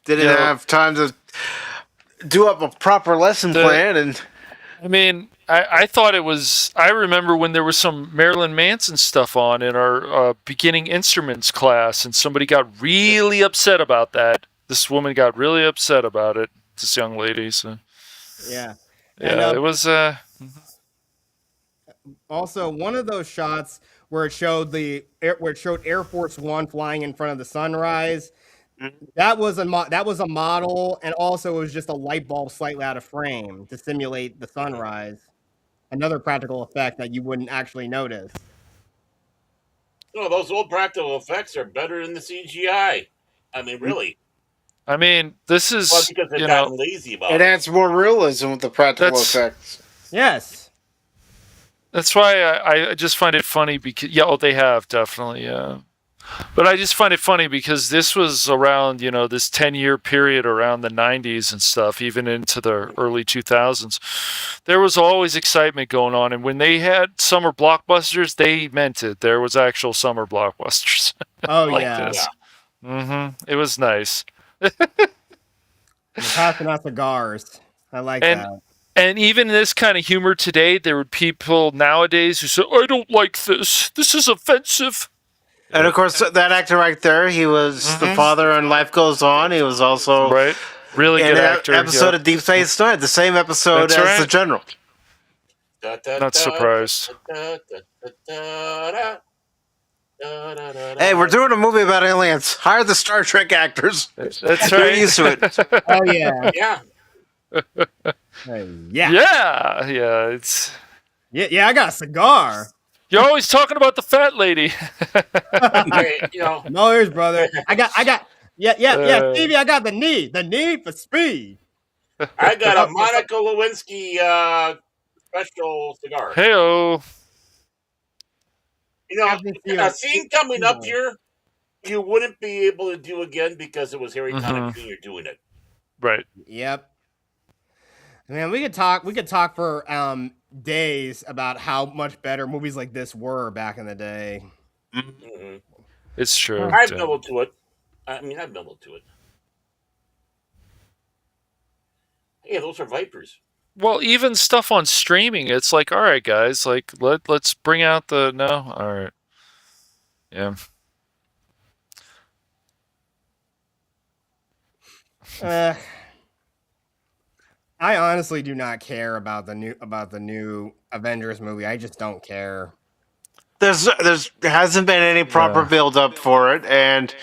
didn't have time to do up a proper lesson plan. And I mean, I thought it was. I remember when there was some Marilyn Manson stuff on in our beginning instruments class, and somebody got really upset about that. This woman got really upset about it. This young lady. So yeah. yeah, And, it was. Also, one of those shots where it showed Air Force One flying in front of the sunrise. That was a model, and also it was just a light bulb slightly out of frame to simulate the sunrise. Another practical effect that you wouldn't actually notice. No, those old practical effects are better than the CGI. I mean, really. I mean, this is Well, because they've gotten lazy about it adds more realism with the practical effects. Yes. That's why I just find it funny because they have definitely, yeah. But I just find it funny because this was around, this 10-year period around the 90s and stuff, even into the early 2000s. There was always excitement going on. And when they had summer blockbusters, they meant it. There was actual summer blockbusters. Oh, like yeah. this. It was nice. Passing out cigars. I like that. And even this kind of humor today, there were people nowadays who say, I don't like this. This is offensive. And of course, that actor right there, he was the father in Life Goes On. He was also really good actor. Episode of Deep Space Nine, the same episode as the General. Not surprised. Hey, we're doing a movie about aliens. Hire the Star Trek actors. That's right. Get used to it. Oh yeah. Yeah. Yeah. It's. Yeah. I got a cigar. You're always talking about the fat lady. Hey, No worries, brother. I got. Stevie, I got the need for speed. I got a Monica Lewinsky special cigar. Heyo. A scene coming up here, you wouldn't be able to do again because it was Harry Connick Jr. doing it. Right. Yep. Man, we could talk for days about how much better movies like this were back in the day. Mm-hmm. It's true. I've melted to it. I've melted to it. Hey, those are Vipers. Well, even stuff on streaming, it's like, all right, guys, like let's bring out the all right, yeah. I honestly do not care about the new Avengers movie. I just don't care. There hasn't been any proper build up for it, and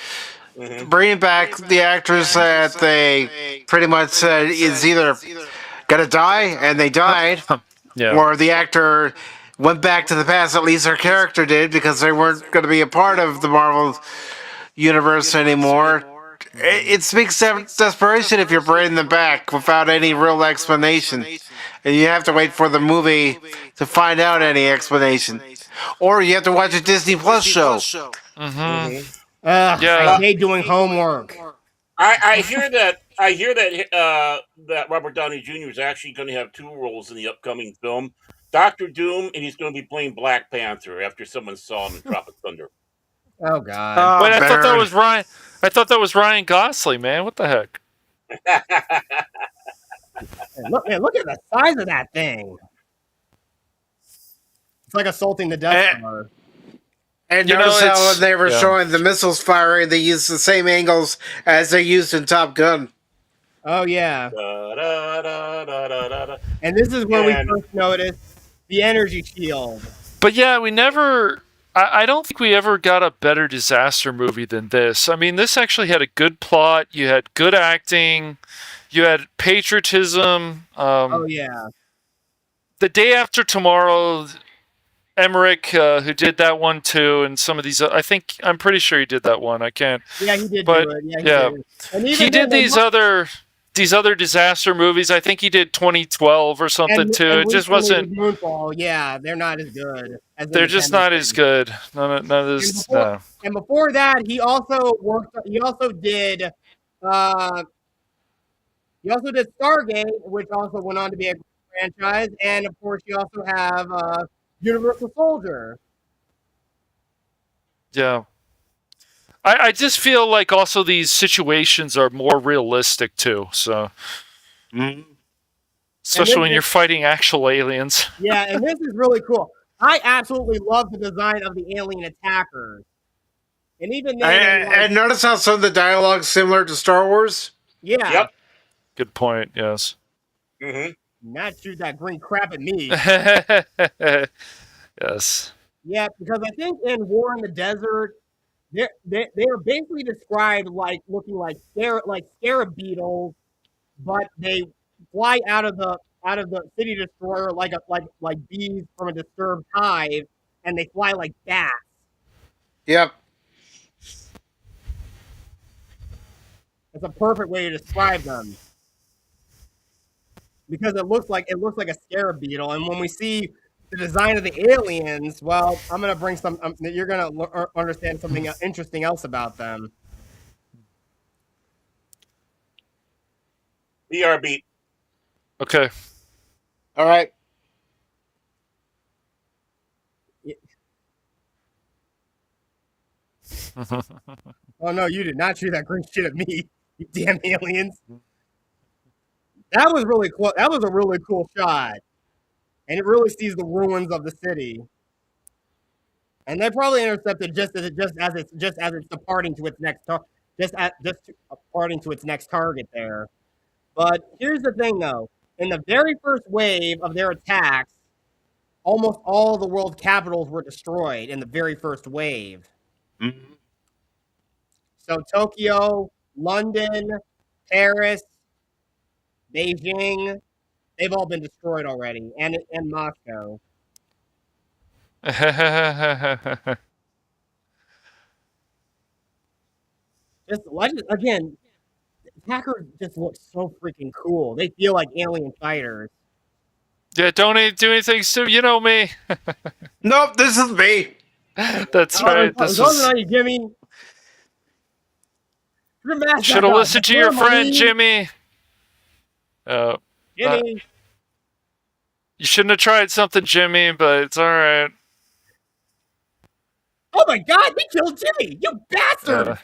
bringing back the actors that they pretty much said is either gonna die, and they died, Yeah. or the actor went back to the past. At least their character did, because they weren't going to be a part of the Marvel universe anymore. It speaks desperation if you're bringing them back without any real explanation, and you have to wait for the movie to find out any explanation, or you have to watch a Disney Plus show. Mm-hmm. I hate doing homework. I hear that. That Robert Downey Jr. is actually going to have 2 roles in the upcoming film: Doctor Doom, and he's going to be playing Black Panther after someone saw him in Tropic Thunder. Oh God! Wait, I thought that was Ryan. I thought that was Ryan Gosling, man. What the heck? Look at the size of that thing. It's like assaulting the Death Star. And notice how when they were showing the missiles firing, they used the same angles as they used in Top Gun. Oh yeah. And this is where we first noticed the energy shield. But yeah, we never. I don't think we ever got a better disaster movie than this. I mean, this actually had a good plot. You had good acting. You had patriotism. Oh yeah. The Day After Tomorrow, Emmerich, who did that one too, and some of these. I'm pretty sure he did that one. I can't. Yeah, he did do it. Yeah, he did these other disaster movies. I think he did 2012 or something too. It just wasn't. Moonfall. Yeah, they're not as good. They're just not as good. None of this. And before that, he also worked. He also did. He also did Stargate, which also went on to be a franchise, and of course, you also have Universal Soldier. Yeah. I just feel like also these situations are more realistic too. So, especially when you're fighting actual aliens. Yeah, and this is really cool. I absolutely love the design of the alien attackers, and even then, and notice how some of the dialogue's similar to Star Wars. Yeah. Yep. Good point. Yes. Mm-hmm. Not shoot that green crap at me. Yes. Yeah, because I think in War in the Desert, they are basically described like looking like scarab beetles, but they fly out of the city destroyer like bees from a disturbed hive, and they fly like bats. Yep. It's a perfect way to describe them, because it looks like a scarab beetle. And when we see the design of the aliens, well, I'm gonna bring some. You're gonna understand something interesting else about them. BRB. Okay. All right. Oh no, you did not shoot that green shit at me, you damn aliens. That was really cool. That was a really cool shot, and it really sees the ruins of the city. And they probably intercepted just as it's departing to its next departing to its next target there. But here's the thing, though: in the very first wave of their attacks, almost all the world capitals were destroyed in the very first wave. Mm-hmm. So Tokyo, London, Paris, Beijing, they've all been destroyed already, and Moscow. Just again, attackers just look so freaking cool. They feel like alien fighters. Yeah, don't do anything stupid. You know me. Nope, this is me. That's right. Those are you, Jimmy. Should have listened to your friend, Jimmy. Jimmy. You shouldn't have tried something, Jimmy, but it's all right. Oh my God! We killed Jimmy! You bastard!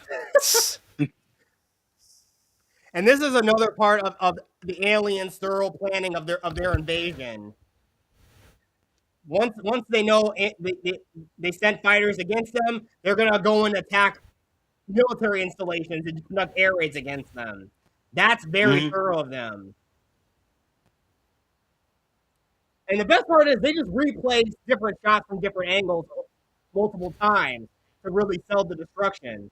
And this is another part of the aliens' thorough planning of their invasion. Once they know they sent fighters against them, they're gonna go and attack military installations and conduct air raids against them. That's very thorough of them. And the best part is they just replay different shots from different angles multiple times to really sell the destruction.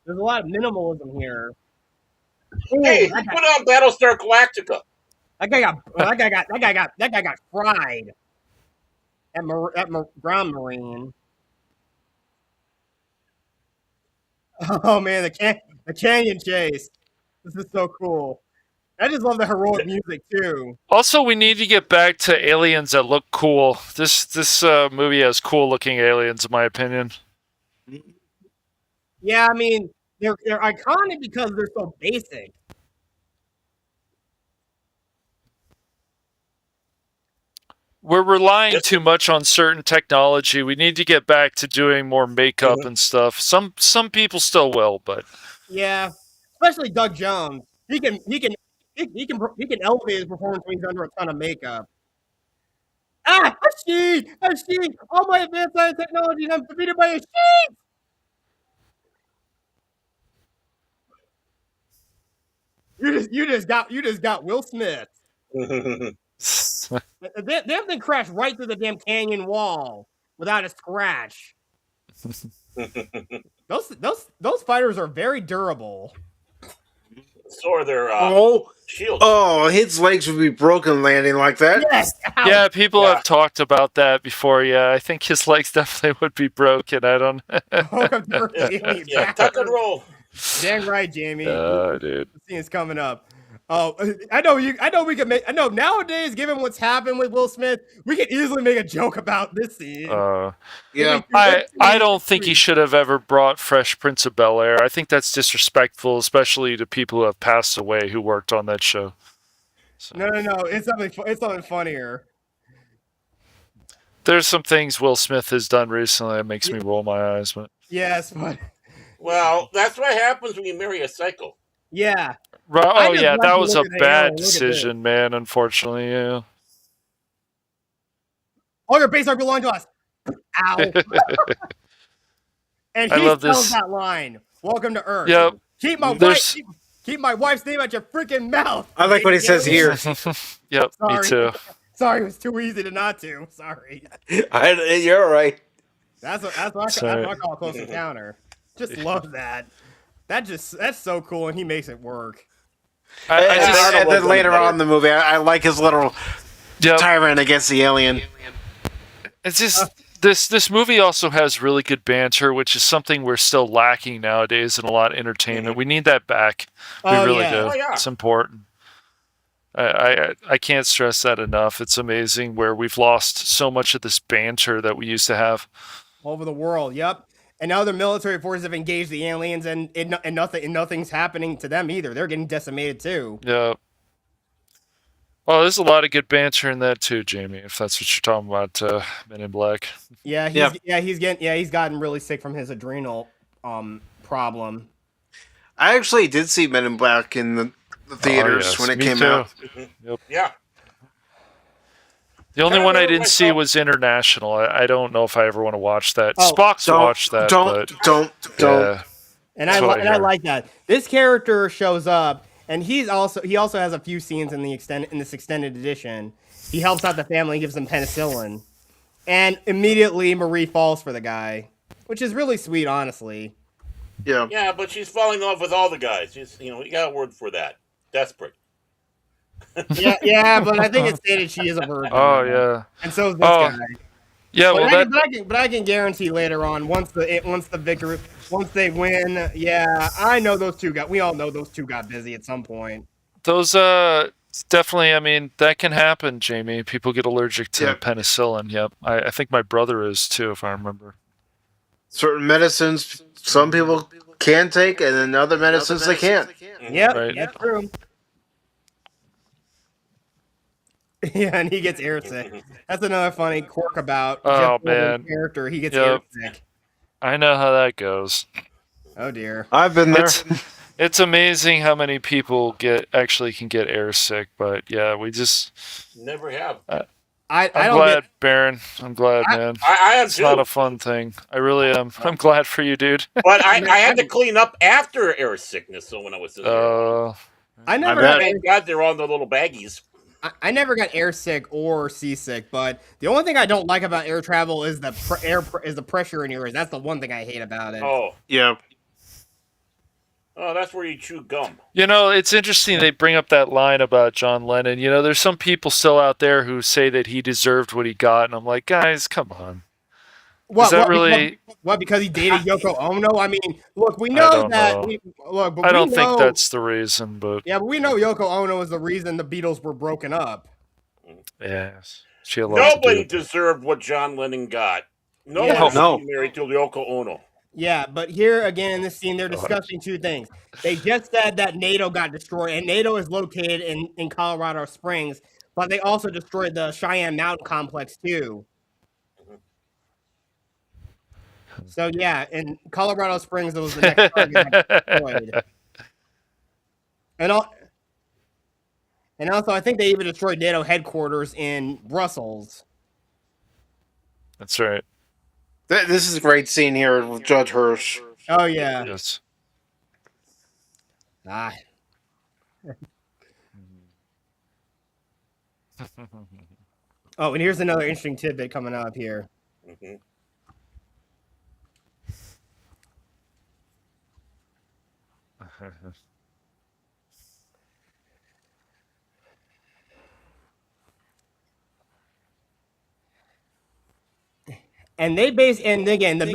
There's a lot of minimalism here. Hey, put on Battlestar Galactica. That guy got fried at Ground Marine. Oh man, the canyon chase. This is so cool. I just love the heroic music too. Also, we need to get back to aliens that look cool. This movie has cool looking aliens, in my opinion. Yeah, I mean they're iconic because they're so basic. We're relying too much on certain technology. We need to get back to doing more makeup and stuff. Some people still will, but yeah, especially Doug Jones. He can elevate his performance when he's under a ton of makeup. I see. All my advanced science technology, and I'm defeated by a sheep. You just got Will Smith. That thing crashed right through the damn canyon wall without a scratch. Those fighters are very durable. So are their shields. Oh, his legs would be broken landing like that. Yes. yeah, people have talked about that before. Yeah, I think his legs definitely would be broken. I don't. Yeah, tuck and roll. Dang right, Jamie. Dude. The scene's coming up. Oh, I know we can make. I know nowadays, given what's happened with Will Smith, we can easily make a joke about this scene. Yeah. I don't think he should have ever brought Fresh Prince of Bel-Air. I think that's disrespectful, especially to people who have passed away who worked on that show. So. No. It's something funnier. There's some things Will Smith has done recently that makes me roll my eyes, but Yes, but Well, that's what happens when you marry a psycho. yeah. oh yeah, like that to was look a at the bad arrow, look at decision, man. Unfortunately, yeah. All your base are belong to us. Ow. And I he love tells this. that line. Welcome to Earth. Yep. Keep my wife's name out your freaking mouth. I like what he says here. Yep, me Sorry. too. Sorry, it was too easy to not to. Sorry. You're all right. That's what I call a close encounter. Just love that. That's so cool, and he makes it work. And then later on in the movie, I like his little tyrant against the alien. It's just this movie also has really good banter, which is something we're still lacking nowadays in a lot of entertainment. We need that back. We really do. Oh, yeah. It's important. I can't stress that enough. It's amazing where we've lost so much of this banter that we used to have. All over the world, yep. And now the military forces have engaged the aliens, and nothing's happening to them either. They're getting decimated too. Yeah. Well, there's a lot of good banter in that too, Jamie. If that's what you're talking about, Men in Black. Yeah, he's gotten really sick from his adrenal problem. I actually did see Men in Black in the theaters when it came out. Yep. Yeah. The only I one I remember didn't see myself- was International. I don't know if I ever want to watch that. Oh, Spock's watched that. Don't. Yeah. And I like that. This character shows up, and he also has a few scenes in this extended edition. He helps out the family, gives them penicillin, and immediately Marie falls for the guy, which is really sweet, honestly. Yeah. Yeah, but she's falling in love with all the guys. You got a word for that. Desperate. Yeah, but I think it's stated she is a virgin. Oh yeah. And so is this guy. Yeah. But I can guarantee later on, once they win, yeah, I know those two we all know those two got busy at some point. Those definitely. I mean, that can happen, Jamie. People get allergic to penicillin. Yep. I think my brother is too, if I remember. Certain medicines, some people can take, and then other medicines they can't. Yep, Right. that's true. Yeah, and he gets airsick. That's another funny quirk about Jeff Goldblum's character. He gets airsick. I know how that goes. Oh dear. I've been there. It's amazing how many people can get airsick, but yeah, we just Never have. I'm glad, Baron. I'm glad, man. I am It's too. not a fun thing. I really am. I'm glad for you, dude. But I had to clean up after air sickness. So when I was in there, I never thank God they're on the little baggies. I never got airsick or seasick, but the only thing I don't like about air travel is the pressure in your ears. That's the one thing I hate about it. Oh, Yeah. Oh, that's where you chew gum. You know, it's interesting they bring up that line about John Lennon. You know, there's some people still out there who say that he deserved what he got, and I'm like, guys, come on. Is that really? What? Because he dated Yoko Ono? I mean, look, we I know don't that. know. But I we don't think know. that's the reason, but Yeah, but we know Yoko Ono is the reason the Beatles were broken up. yes, she had a lot to Nobody do. deserved what John Lennon got. No Yeah. one should No. be married to Yoko Ono. Yeah, but here again in this scene, they're discussing two things. They just said that NATO got destroyed, and NATO is located in Colorado Springs, but they also destroyed the Cheyenne Mountain Complex too. So yeah, in Colorado Springs, it was the next target that destroyed. And also, I think they even destroyed NATO headquarters in Brussels. That's right. This is a great scene here with Judge Hirsch. Oh yeah. Yes. Ah. Oh, and here's another interesting tidbit coming up here. Mm-hmm. And again, the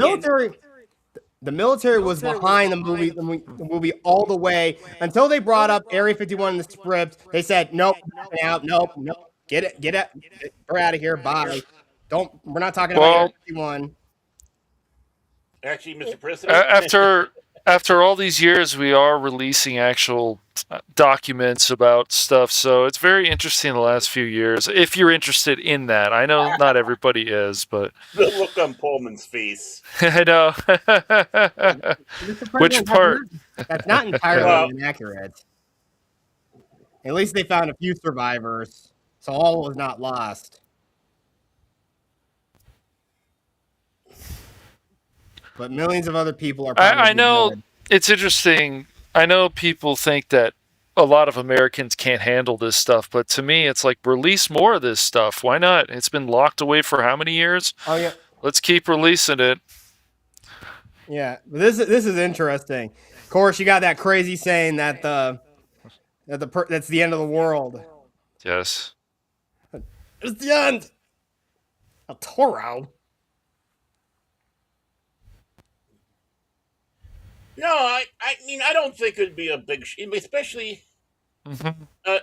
military was behind the movie all the way until they brought up Area 51 in the script. They said, nope, out, nope, get it, we're out of here, bye. We're not talking about Area 51. Actually, Mr. President, After all these years, we are releasing actual documents about stuff, so it's very interesting the last few years. If you're interested in that, I know not everybody is, but the look on Pullman's face. I know. Which part? That's not entirely inaccurate. At least they found a few survivors, so all was not lost. But millions of other people are. I know dead. It's interesting. I know people think that a lot of Americans can't handle this stuff, but to me, it's like, release more of this stuff. Why not? It's been locked away for how many years? Oh yeah. Let's keep releasing it. Yeah, this is interesting. Of course, you got that crazy saying that that's the end of the world. Yes. It's the end. A Toro. No, I mean, I don't think it'd be a big, especially,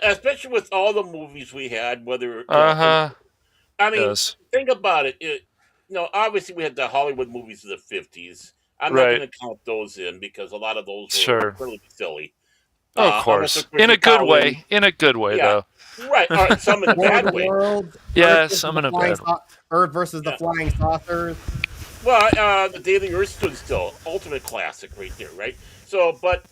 especially with all the movies we had. Whether I mean, Yes. think about it. Obviously we had the Hollywood movies of the '50s. I'm not Right. going to count those in because a lot of those were Sure. really silly. Of course. unless it's In a Richard good Powell. way. In a good way, Yeah. though. Right, all right, some in a War of bad the way. Worlds. Yeah, Earth versus some the in a flying bad way. Earth versus the Yeah. flying saucers. Well, The Day the Earth Stood Still, ultimate classic right there, right? So, but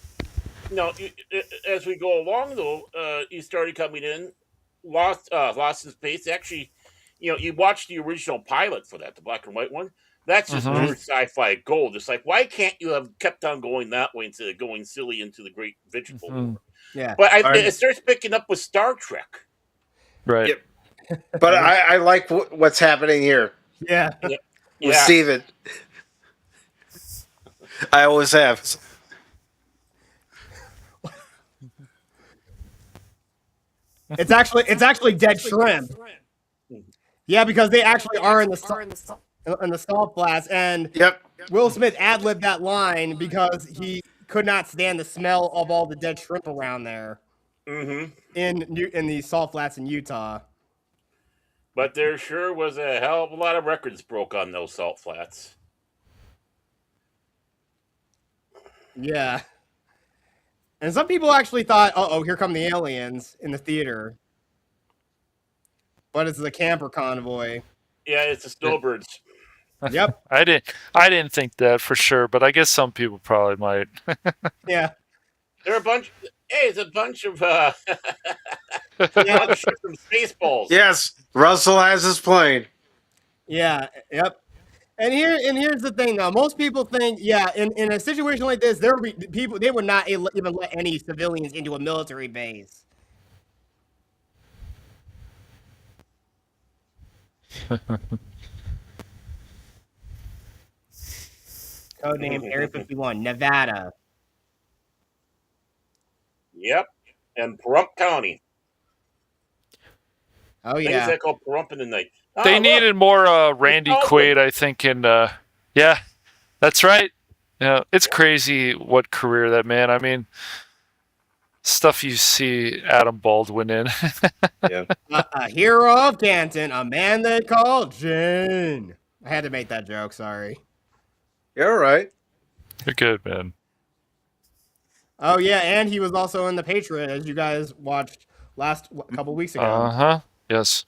as we go along, though, you started coming in, Lost in Space. Actually, you watch the original pilot for that, the black and white one. That's just pure sci-fi gold. It's like, why can't you have kept on going that way instead of going silly into the Great Vegetable War? Yeah. But it starts picking up with Star Trek. Right. Yep. But I like what's happening here Yeah. with Yeah. Steven. I always have. It's actually dead shrimp. Yeah, because they actually are in the salt flats, and Yep. Will Smith ad-libbed that line because he could not stand the smell of all the dead shrimp around there Mm-hmm. in the salt flats in Utah. But there sure was a hell of a lot of records broke on those salt flats. Yeah. And some people actually thought, "Uh-oh, here come the aliens" in the theater. But it's the camper convoy. Yeah, it's the snowbirds. Yep. I didn't think that for sure, but I guess some people probably might. Yeah. They're a bunch. Hey, it's a bunch of Yeah. from Spaceballs. Yes. Russell has his plane. Yeah. Yep. And here's the thing, though. Most people think, in a situation like this, there would be people. They would not even let any civilians into a military base. Codename Area 51, Nevada. Yep. And Pahrump County. Oh Things yeah. that go Pahrump in the night. They Look, needed more Randy Oakland. Quaid, I think, and yeah, that's right. Yeah, it's crazy what career that man. I mean, stuff you see Adam Baldwin in. Yeah. A hero of Canton, a man they call Jane. I had to make that joke. Sorry. You're all right. You're good, man. Oh yeah, and he was also in The Patriot, as you guys watched a couple weeks ago. Uh-huh. Yes.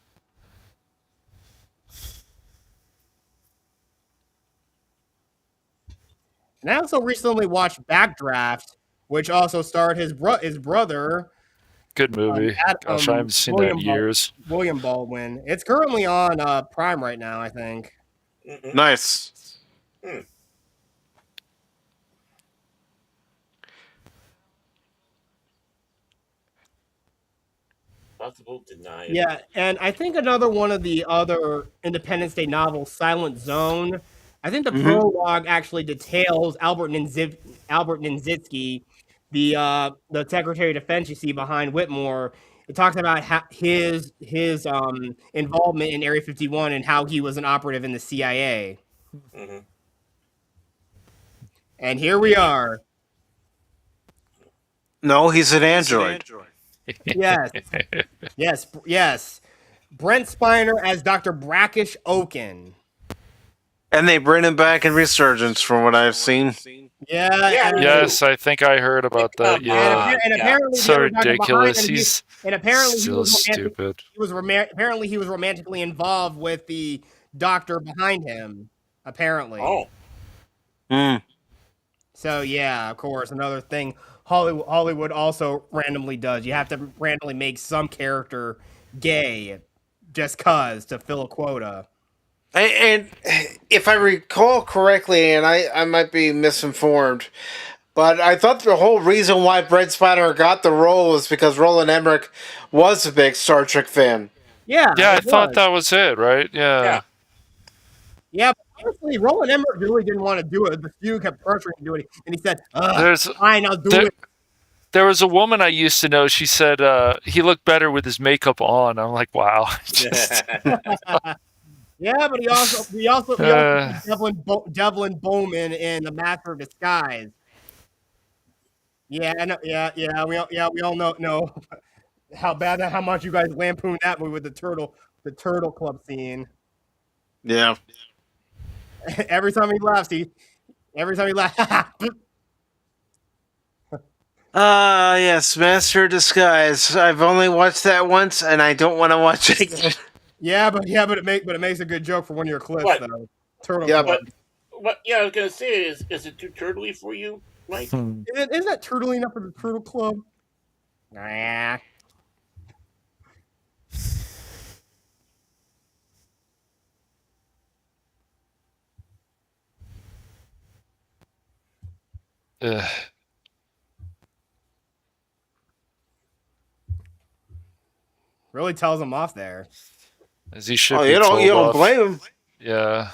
And I also recently watched Backdraft, which also starred his brother, Good movie. Gosh, I haven't seen that in years. William Baldwin. It's currently on Prime right now, I think. Nice. Possible denied. Yeah, and I think another one of the other Independence Day novels, Silent Zone. I think the prologue actually details Albert Ninzitsky, the Secretary of Defense you see behind Whitmore. It talks about his involvement in Area 51 and how he was an operative in the CIA. Mm-hmm. And here we are. No, he's an android. Yes. Brent Spiner as Dr. Brackish Oaken. And they bring him back in Resurgence, from what I've seen. Yeah. Yes, I think I heard about that. Yeah. And apparently So they were talking ridiculous. behind him. He's apparently still stupid. Apparently he was romantically involved with the doctor behind him. Apparently. Oh. So yeah, of course, another thing Hollywood also randomly does. You have to randomly make some character gay just cause to fill a quota. And if I recall correctly, and I might be misinformed, but I thought the whole reason why Brent Spiner got the role was because Roland Emmerich was a big Star Trek fan. Yeah. Yeah, I thought that was it, right? Yeah. Yeah, but honestly, Roland Emmerich really didn't want to do it. The few kept pressuring him to do it, and he said, fine, I'll do it. There was a woman I used to know. She said he looked better with his makeup on. I'm like, wow. Yeah, but he also Devlin Bowman in The Master of Disguise. Yeah, we all know how much you guys lampooned that movie with the turtle club scene. Yeah. Every time he laughs. Yes, Master of Disguise. I've only watched that once, and I don't want to watch it again. But it makes a good joke for one of your clips, though. Turtle Yeah, club. But I was gonna say, is it too turtly for you, Mike? Isn't that turtly enough for the Turtle Club? Nah. Really tells him off there. As he should be you told don't off. blame him. Yeah.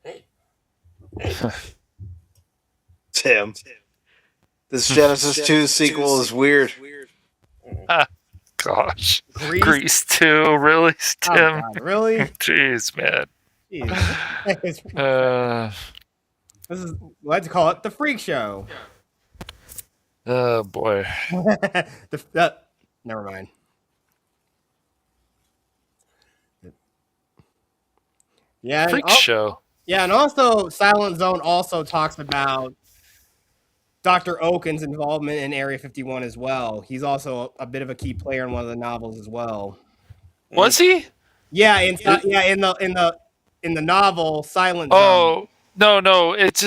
Hey. Tim. This Genesis 2 sequel is weird. Gosh. Grease 2, really, Tim? Oh, God, really? Jeez, man. Jeez. Let's call it the Freak Show. Oh, boy. Never mind. Yeah. Freak Show. Yeah, and also Silent Zone also talks about Dr. Oaken's involvement in Area 51 as well. He's also a bit of a key player in one of the novels as well. Was he? Yeah, in the novel Silent Zone. Oh, no, it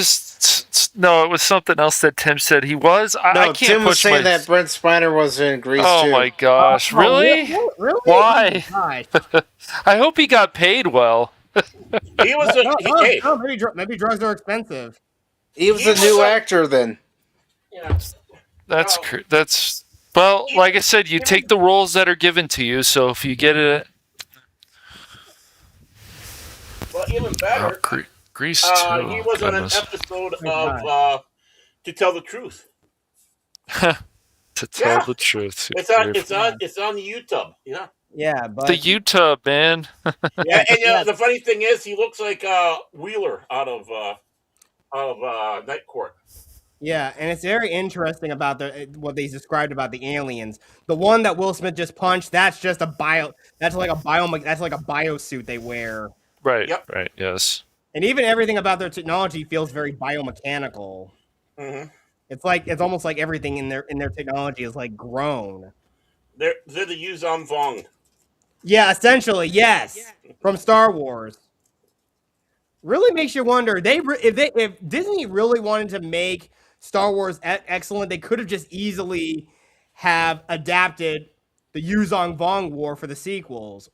was something else that Tim said he was. I can't Tim was push saying my... that Brent Spiner was in Grease Oh too. my gosh, really? Really? Why? Oh, I hope he got paid well. He was maybe drugs are expensive. He was a new actor then. Yeah. That's Oh. that's well, like I said, you take the roles that are given to you. So if you get it, Well, even better, Grease too. he Oh, was on an goodness. episode My of God. To Tell the Truth. To tell Yeah, the truth, it's on YouTube. Yeah, Yeah, the but Utah man. yeah, and yeah, the funny thing is, he looks like Wheeler out of Night Court. yeah, and it's very interesting about the what they described about the aliens. The one that Will Smith just punched, that's just a bio. That's like a biosuit they wear, Right, Yep. right, yes. and even everything about their technology feels very biomechanical. Hmm. It's almost like everything in their technology is like grown. They're the Yuzong Vong. Yeah, essentially, yes, from Star Wars. Really makes you wonder. If Disney really wanted to make Star Wars excellent, they could have just easily have adapted the Yuzong Vong War for the sequels.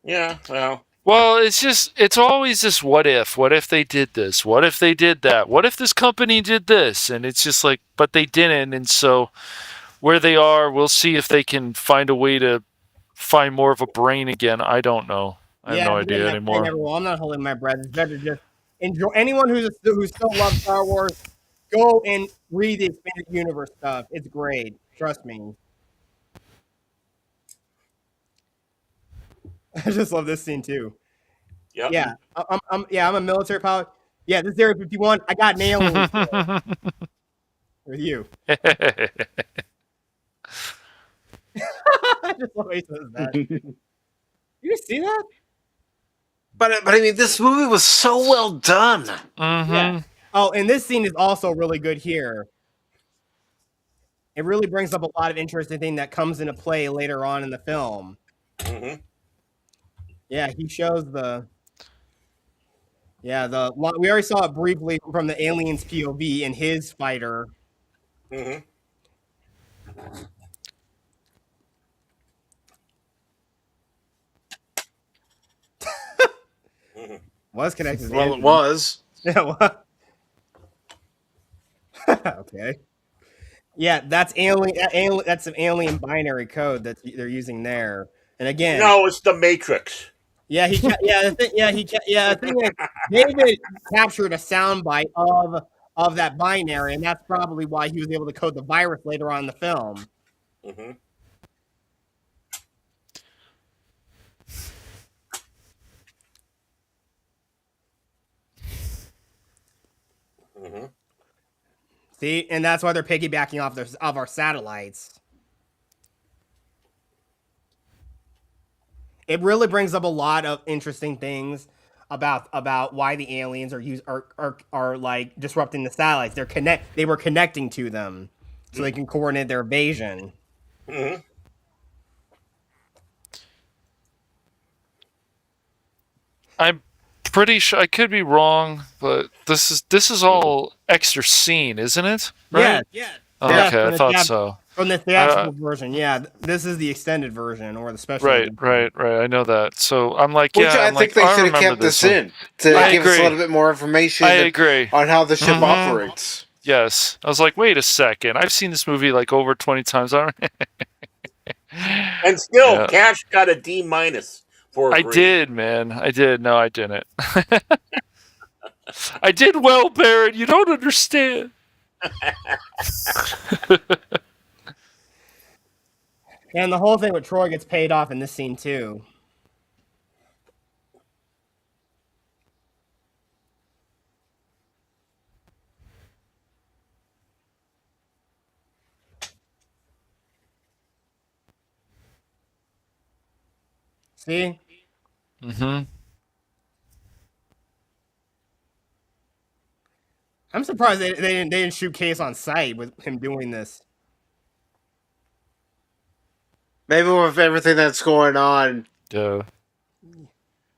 Yeah, well, Well, it's always this what if? What if they did this? What if they did that? What if this company did this? And it's just like, but they didn't. And so where they are, we'll see if they can find a way to find more of a brain again. I don't know. I have no idea They anymore. never will. I'm not holding my breath. It's better to just enjoy. Anyone who still loves Star Wars, go and read the expanded universe stuff. It's great. Trust me. I just love this scene too. yep. Yeah, I'm a military pilot. Yeah, this is Area 51. I got an alien with you. I just love how he says that. You see that? But I mean, this movie was so well done. Yeah. Oh, and this scene is also really good here. It really brings up a lot of interesting thing that comes into play later on in the film. Hmm. Yeah, he shows the. Yeah, we already saw it briefly from the alien's POV in his fighter. Hmm. Was connected. To the Well, it engine. was. Yeah. What? Okay. Yeah, that's alien. That's some alien binary code that they're using there. And again, No, it's the Matrix. yeah, the thing is, David captured a soundbite of that binary, and that's probably why he was able to code the virus later on in the film. Hmm. Hmm. See, and that's why they're piggybacking off our satellites. It really brings up a lot of interesting things about why the aliens are like disrupting the satellites. They were connecting to them so they can coordinate their evasion. Hmm. I'm pretty sure I could be wrong, but this is all extra scene, isn't it? Right? Yeah. Oh, Yeah, okay, I thought so. From the theatrical version, yeah. This is the extended version or the special. Right, edition. right. I know that. So I'm like, Which yeah. I I'm think like, they I should have remember kept this one. in to I give us a agree. little bit more information I agree. on how the ship Mhm. operates. Yes, I was like, wait a second. I've seen this movie like over 20 times. And still, Yeah. Cash got a D- for a I grade. did, man. I did. No, I didn't. I did well, Baron. You don't understand. And the whole thing with Troy gets paid off in this scene too. See? Mm-hmm. I'm surprised they didn't shoot Case on sight with him doing this. Maybe with everything that's going on, Yeah.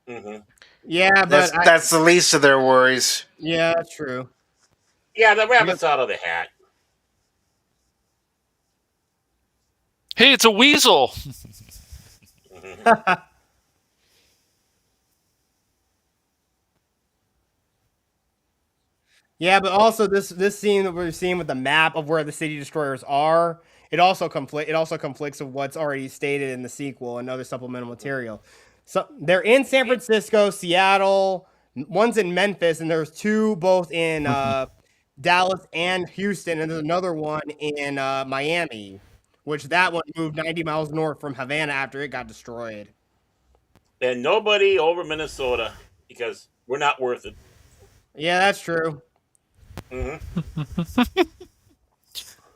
Hmm. Yeah, but that's the least of their worries. yeah, that's true. Yeah, the rabbit's out of the hat. Hey, it's a weasel. Yeah, but also this scene that we're seeing with the map of where the city destroyers are, it also conflicts with what's already stated in the sequel and other supplemental material. So they're in San Francisco, Seattle, one's in Memphis, and there's two both in Dallas and Houston, and there's another one in Miami, which that one moved 90 miles north from Havana after it got destroyed. And nobody over Minnesota because we're not worth it. Yeah, that's true.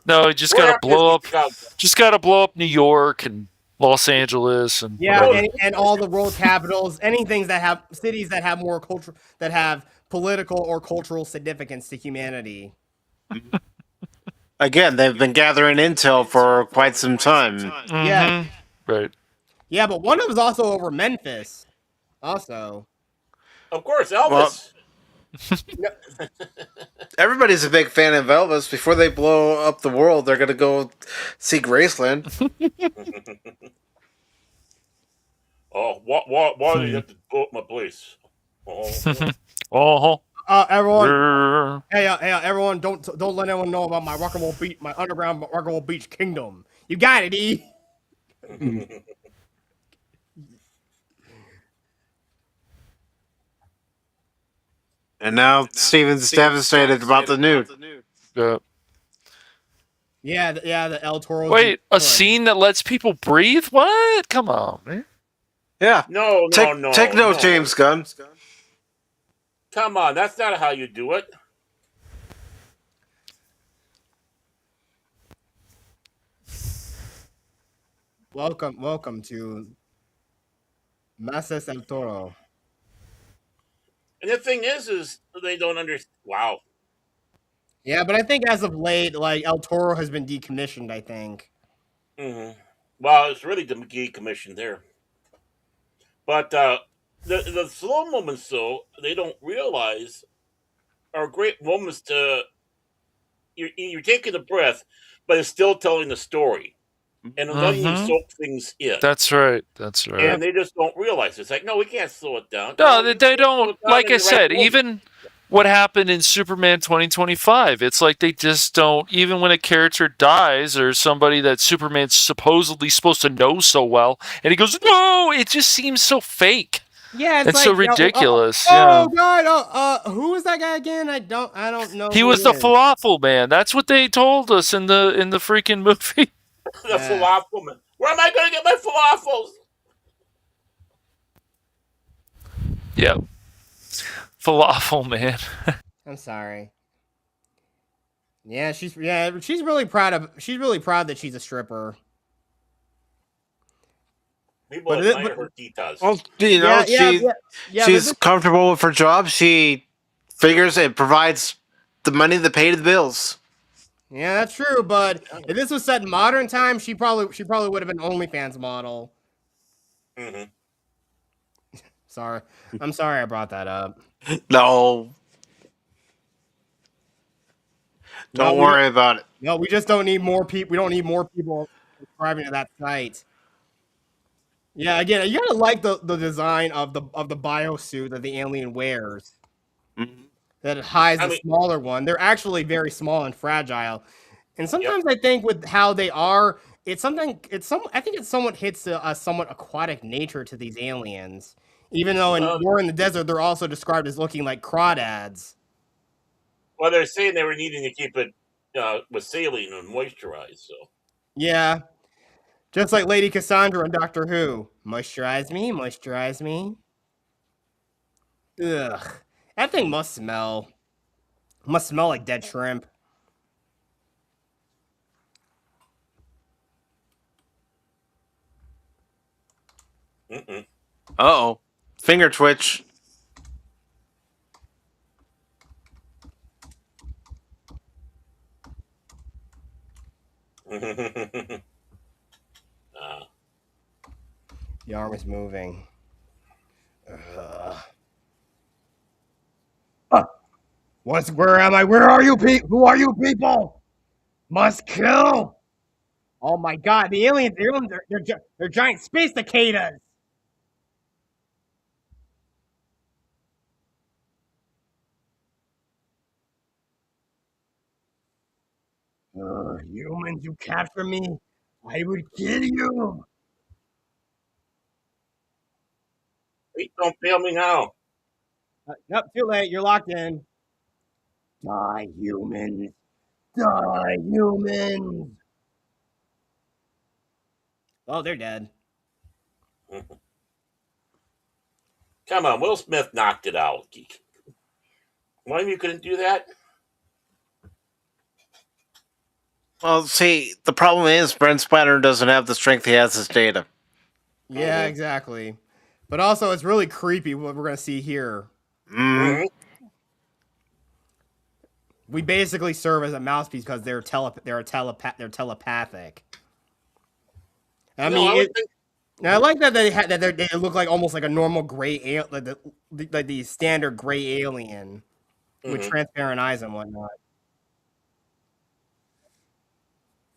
No, you just We're gotta happy to blow see up. Chicago. Just gotta blow up New York and Los Angeles and Yeah, whatever. and all the world capitals, anything that have cities that have more culture, that have political or cultural significance to humanity. Again, they've been gathering intel for quite some time. Yeah, Right. yeah, but one of them is also over Memphis. Also, Of course, Elvis. Everybody's a big fan of Elvis. Before they blow up the world, they're going to go see Graceland. Oh, why do you have to blow up my place? Oh. everyone, hey, everyone, don't let anyone know about my rock and roll beach, my underground rock and roll beach kingdom. You got it, E. And now Steven's devastated about the nuke. Yeah. Yeah, the El Toro. Wait, a scene that lets people breathe? What? Come on, man. Yeah. No, Take note, no. James Gunn. Come on, that's not how you do it. Welcome to Masas El Toro. And the thing is they don't understand. Wow. Yeah, but I think as of late, like El Toro has been decommissioned. I think. Well, it's really the McGee Commission there. But the slow moments, though, they don't realize are great moments to. You're taking a breath, but it's still telling the story. And letting you soak things in. That's right. And they just don't realize it. It's like, no, we can't slow it down. No, they don't. Like I said, even what happened in Superman 2025, it's like they just don't. Even when a character dies or somebody that Superman's supposedly supposed to know so well, and he goes, "No," it just seems so fake. Yeah, it's like, so ridiculous. Oh God! Who was that guy again? I don't know. He was the falafel man. That's what they told us in the freaking movie. The falafel man. Where am I going to get my falafels? Yeah. Falafel man. I'm sorry. Yeah, she's really proud that she's a stripper. People admire her titas. Well, you know, she's comfortable with her job. She figures it provides the money to pay the bills. Yeah, that's true. But if this was set in modern times, she probably would have been an OnlyFans model. Sorry, I'm sorry I brought that up. No, don't worry about it. No, we just don't need more people. We don't need more people subscribing to that site. Yeah, again, you gotta like the design of the biosuit that the alien wears. That it hides the smaller one. They're actually very small and fragile. And sometimes I think with how they are, I think it somewhat hits a somewhat aquatic nature to these aliens. Even though in War in the Desert, they're also described as looking like crawdads. Well, they're saying they were needing to keep it with saline and moisturized. So yeah, just like Lady Cassandra in Doctor Who, moisturize me. Ugh, that thing must smell like dead shrimp. Uh-oh. Finger twitch. The arm is moving. Where am I? Where are you people? Who are you people? Must kill. Oh my God, the aliens they're giant space cicadas. Humans, you capture me, I would kill you. Please don't fail me now. Nope, too late. You're locked in. Die, humans. Die, humans. Oh, they're dead. Come on, Will Smith knocked it out. One of you couldn't do that? Well, see, the problem is Brent Spiner doesn't have the strength he has as Data. Yeah, exactly. But also, it's really creepy what we're gonna see here. Mm. We basically serve as a mouthpiece because they're telepathic. I No, mean, I would think. I like that they look like almost like a normal gray like the standard gray alien with Mhm. transparent eyes and whatnot.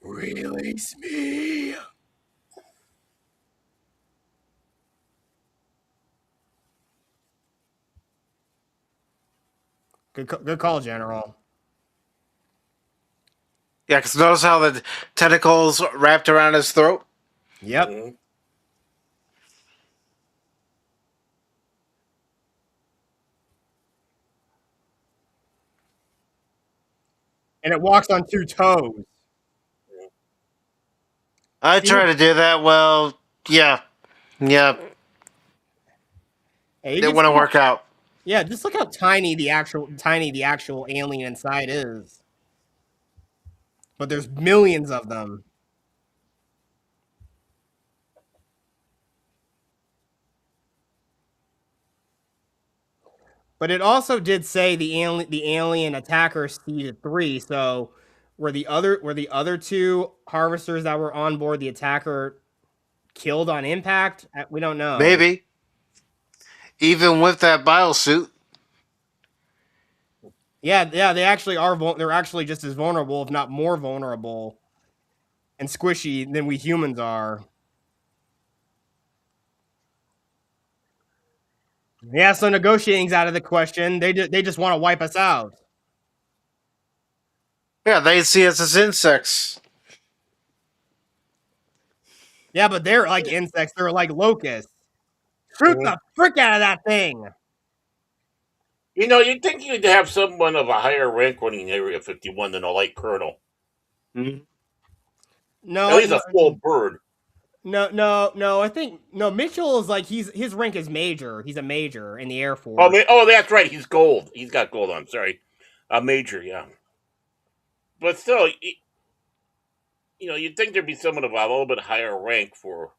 Release me. Good call, General. Yeah, because notice how the tentacles wrapped around his throat? Yep. Mhm. And it walks on two toes. I See, tried to do that. Well, yeah. Yeah. hey, you It can wouldn't see work out. yeah, just look how tiny the actual alien inside is. But there's millions of them. But it also did say the alien attacker seeded 3. So were the other two harvesters that were on board the attacker killed on impact? We don't know. Maybe. Even with that biosuit. Yeah, they actually are. They're actually just as vulnerable, if not more vulnerable, and squishy than we humans are. Yeah, so negotiating's out of the question. They just want to wipe us out. Yeah, they see us as insects. Yeah, but they're like insects. They're like locusts. Shoot the frick out of that thing. You know, you'd think you'd have someone of a higher rank running Area 51 than a light colonel. Mm-hmm. No, At least a full bird. no. I think no. Mitchell is like his rank is major. He's a major in the Air Force. Oh, that's right. He's gold. He's got gold on. Sorry, a major. Yeah, but still, you'd think there'd be someone of a little bit higher rank for.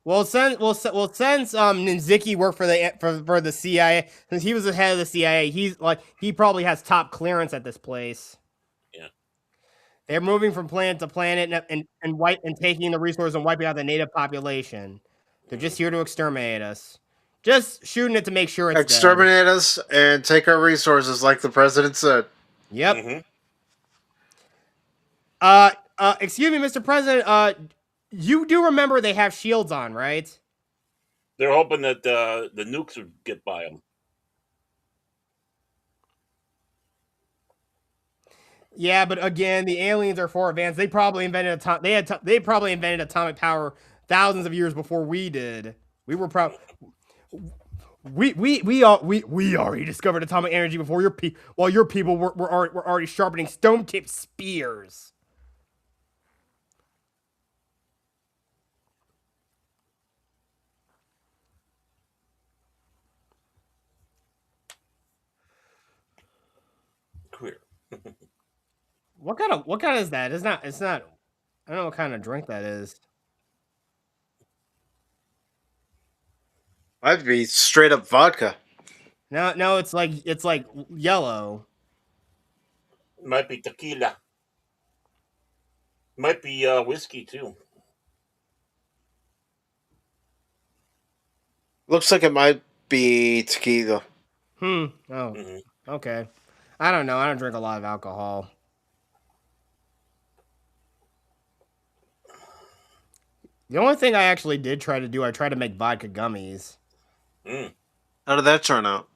Since Nziki worked for the CIA, since he was the head of the CIA, he probably has top clearance at this place. Yeah. They're moving from planet to planet and taking the resources and wiping out the native population. They're just here to exterminate us. Just shooting it to make sure it's Exterminate us and take our resources, like the president said. Yep. Mm-hmm. Excuse me, Mr. President. You do remember they have shields on, right? They're hoping that the nukes would get by them. Yeah, but again, the aliens are far advanced. They probably invented they probably invented atomic power thousands of years before we did. We were we already discovered atomic energy before while your people were already sharpening stone-tipped spears. Queer. What kind is that? It's not I don't know what kind of drink that is. Might be straight up vodka. No, it's like yellow. Might be tequila. Might be whiskey too. Looks like it might be tequila. Oh. Mm-hmm. Okay. I don't know. I don't drink a lot of alcohol. The only thing I actually did try to do, I tried to make vodka gummies. Mm. How did that turn out?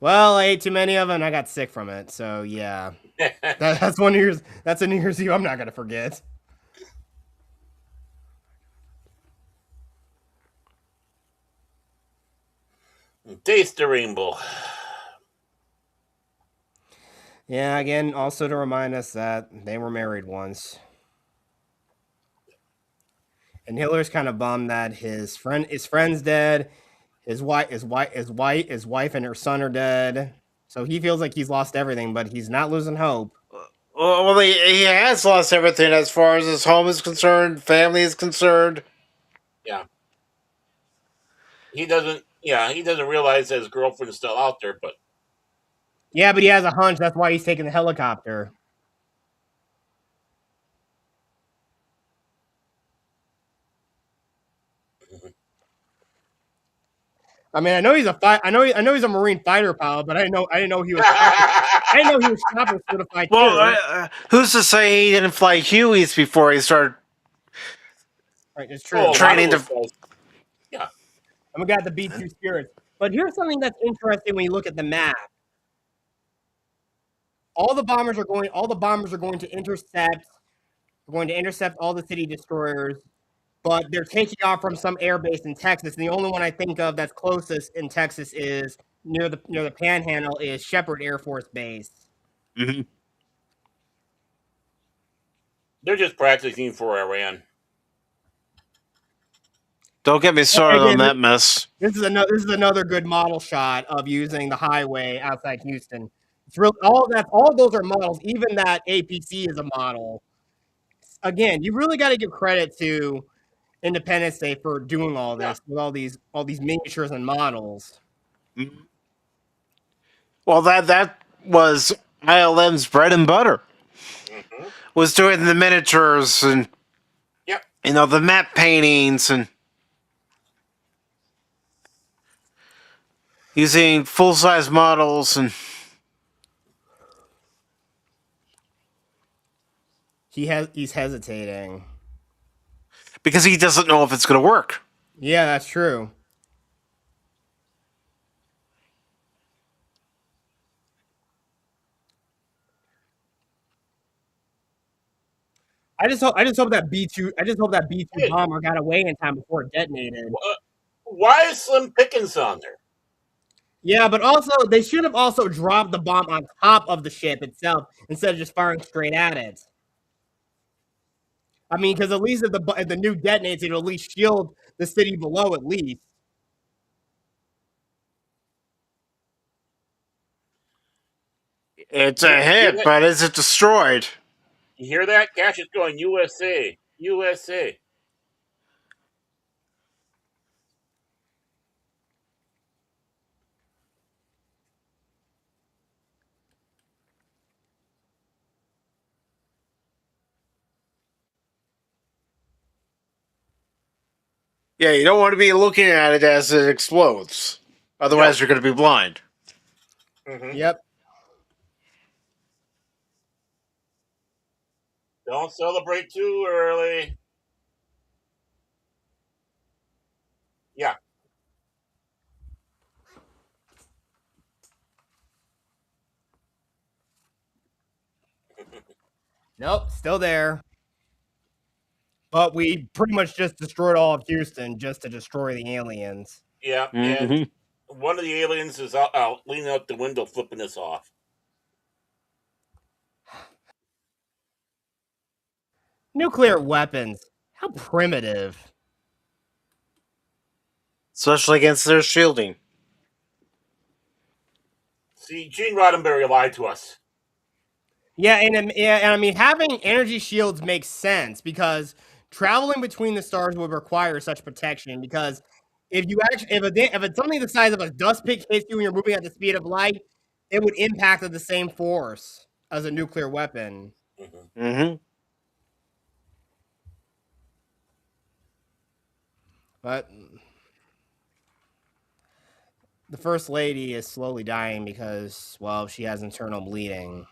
Well, I ate too many of them and I got sick from it. So yeah, that's one New Year's. That's a New Year's Eve I'm not gonna forget. Taste the rainbow. Yeah, again, also to remind us that they were married once. And Hitler's kind of bummed that his friend's dead, his wife and her son are dead. So he feels like he's lost everything, but he's not losing hope. Well, he has lost everything as far as his home is concerned, family is concerned. Yeah. He doesn't realize that his girlfriend's still out there, but Yeah, but he has a hunch. That's why he's taking the helicopter. I mean, I know he's I know he's a Marine fighter pilot, but I didn't know he was. I didn't know he was chopper certified too. Well, who's to say he didn't fly Hueys before he started Right, it's true. training to? Yeah. And we got the B-2 Spirits. But here's something that's interesting when you look at the map. All the bombers are going to intercept. We're going to intercept all the city destroyers, but they're taking off from some air base in Texas. And the only one I think of that's closest in Texas is near the Panhandle is Shepherd Air Force Base. Mm-hmm. They're just practicing for Iran. Don't get me started on that mess. This is another good model shot of using the highway outside Houston. It's real. All of those are models. Even that APC is a model. Again, you really got to give credit to Independence Day for doing all this with all these miniatures and models. Mm-hmm. Well, that was ILM's bread and butter. Mm-hmm. Was doing the miniatures and the map paintings and using full-size models and he's hesitating because he doesn't know if it's going to work. Yeah, that's true. I just hope that B2 bomber got away in time before it detonated. Why is Slim Pickens on there? Yeah, but also they should have also dropped the bomb on top of the ship itself instead of just firing straight at it. I mean, because at least if the nuke detonates, it'll at least shield the city below at least. It's a hit, but is it destroyed? You hear that? Cash is going USA. USA. Yeah, you don't want to be looking at it as it explodes. Otherwise, you're going to be blind. Mm-hmm. Yep. Don't celebrate too early. Yeah. Nope, still there. But we pretty much just destroyed all of Houston just to destroy the aliens. Yeah, and one of the aliens is out leaning out the window flipping us off. Nuclear weapons. How primitive. Especially against their shielding. See, Gene Roddenberry lied to us. Yeah, and I mean, having energy shields makes sense because traveling between the stars would require such protection. Because if it's something the size of a dust pit hits you and you're moving at the speed of light, it would impact at the same force as a nuclear weapon. Mm-hmm. But the First Lady is slowly dying because, well, she has internal bleeding.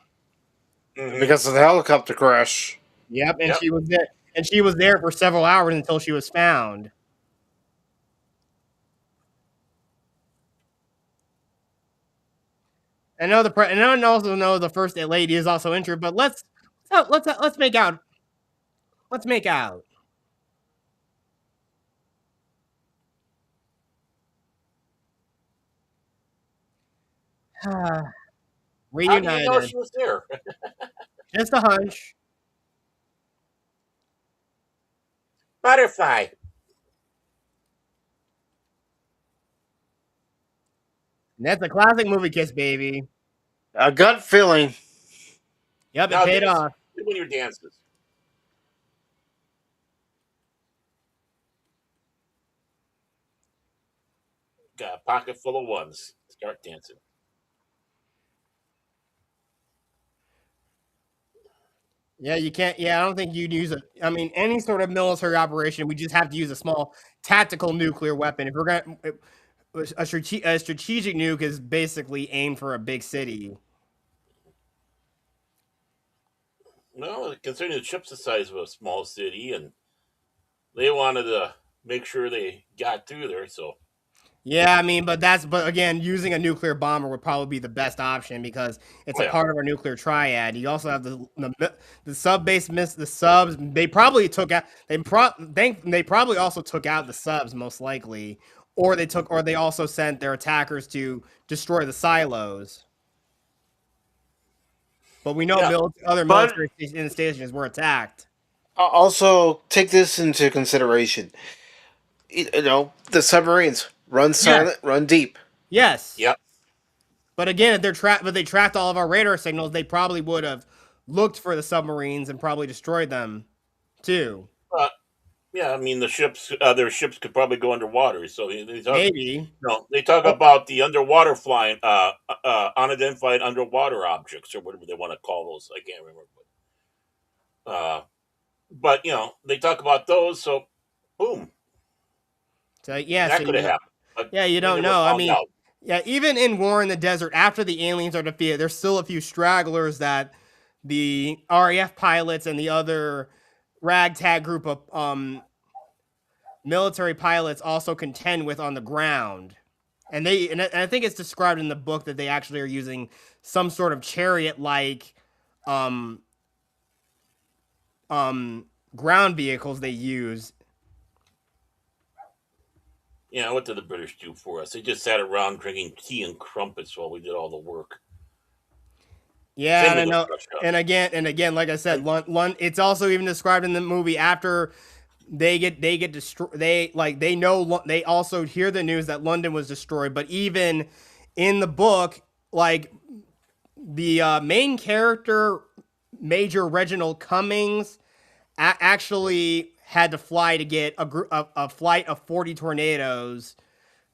Mm-hmm. Because of the helicopter crash. Yep, and she was there. And she was there for several hours until she was found. and I also know the first lady is also injured. But let's make out. Let's make out. How do you know Reunited. she was there? Just a hunch. Butterfly. And that's a classic movie kiss, baby. A gut feeling. Yep, it Now paid dance. off. When your dances. Got a pocket full of ones. Start dancing. Yeah, you can't. Yeah, I don't think you'd use a. I mean, any sort of military operation, we just have to use a small tactical nuclear weapon. If we're gonna, a strategic nuke is basically aimed for a big city. Well, considering the ship's the size of a small city, and they wanted to make sure they got through there, so Yeah, I mean, but again, using a nuclear bomber would probably be the best option because it's oh a yeah. part of our nuclear triad. You also have the sub base miss the subs. They probably took out. They probably also took out the subs most likely, or they also sent their attackers to destroy the silos. But we know Yeah. other But- military stations were attacked. Also, take this into consideration. You know, the submarines run silent, run deep. Yes. Yep. But again, if they tracked all of our radar signals, they probably would have looked for the submarines and probably destroyed them too. Yeah, I mean their ships could probably go underwater. So they talk, Maybe. no, they talk about the underwater flying, unidentified underwater objects or whatever they want to call those. I can't remember. But they talk about those. So, boom, So yeah, that so could have happened. But yeah, you they don't never know. I found mean, out. yeah, even in War in the Desert, after the aliens are defeated, there's still a few stragglers that the RAF pilots and the other ragtag group of military pilots also contend with on the ground. And I think it's described in the book that they actually are using some sort of chariot-like ground vehicles they use. Yeah, what did the British do for us? They just sat around drinking tea and crumpets while we did all the work. Yeah, Same and I with know. Russia. And again, like I said, it's also even described in the movie after they get destroyed. They also hear the news that London was destroyed. But even in the book, like the main character, Major Reginald Cummings, actually had to fly to get a flight of 40 Tornadoes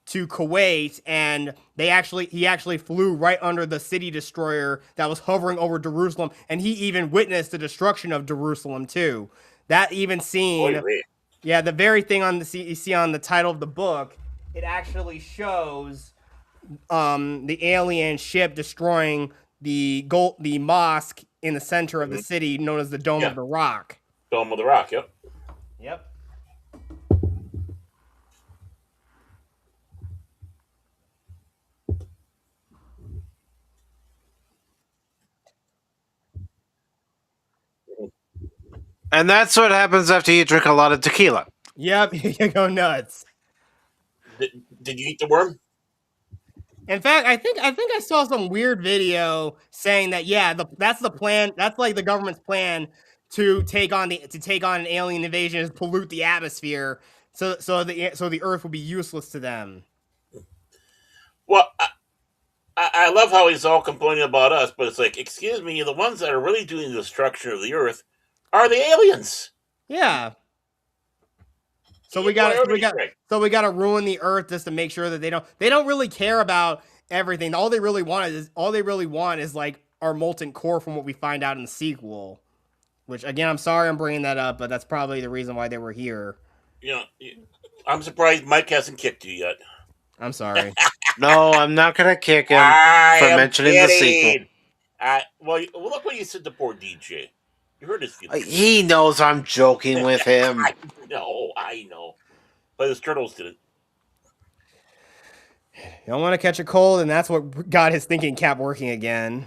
to Kuwait, and he actually flew right under the city destroyer that was hovering over Jerusalem, and he even witnessed the destruction of Jerusalem too. That even scene, Oy vey. yeah, the very thing you see on the title of the book, it actually shows the alien ship destroying the mosque in the center of the city, known as the Dome Yeah. of the Rock. Dome of the Rock. Yep. Yep. And that's what happens after you drink a lot of tequila. Yep, you go nuts. Did you eat the worm? In fact, I think I saw some weird video saying that that's the plan. That's like the government's plan to take on an alien invasion is pollute the atmosphere, so the Earth will be useless to them. Well, I love how he's all complaining about us, but it's like, excuse me, the ones that are really doing the destruction of the Earth are the aliens. Yeah. So we got to ruin the Earth just to make sure that they don't really care about everything. All they really want is like our molten core from what we find out in the sequel. Which again, I'm sorry I'm bringing that up, but that's probably the reason why they were here. I'm surprised Mike hasn't kicked you yet. I'm sorry. No, I'm not gonna kick him I for am mentioning the kidding. sequel. Well, look what you said to poor DJ. You heard his feelings. He knows I'm joking with him. I know. But his turtles didn't. You don't want to catch a cold, and that's what got his thinking cap working again.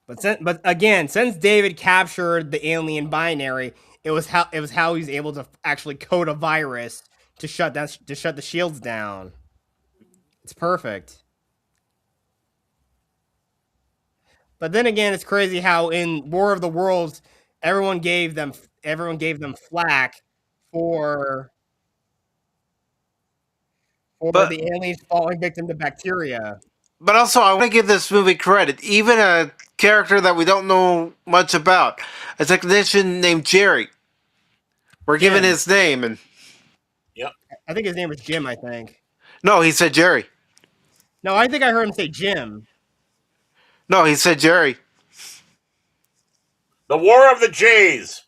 But again, since David captured the alien binary, it was how he was able to actually code a virus to shut the shields down. It's perfect. But then again, it's crazy how in War of the Worlds, everyone gave them flack for But the aliens falling victim to bacteria. but also, I want to give this movie credit. Even a character that we don't know much about, a technician named Jerry. We're given Jim. his name, and Yep. I think his name was Jim, I think. no, he said Jerry. No, I think I heard him say Jim. No, he said Jerry. The War of the Jays.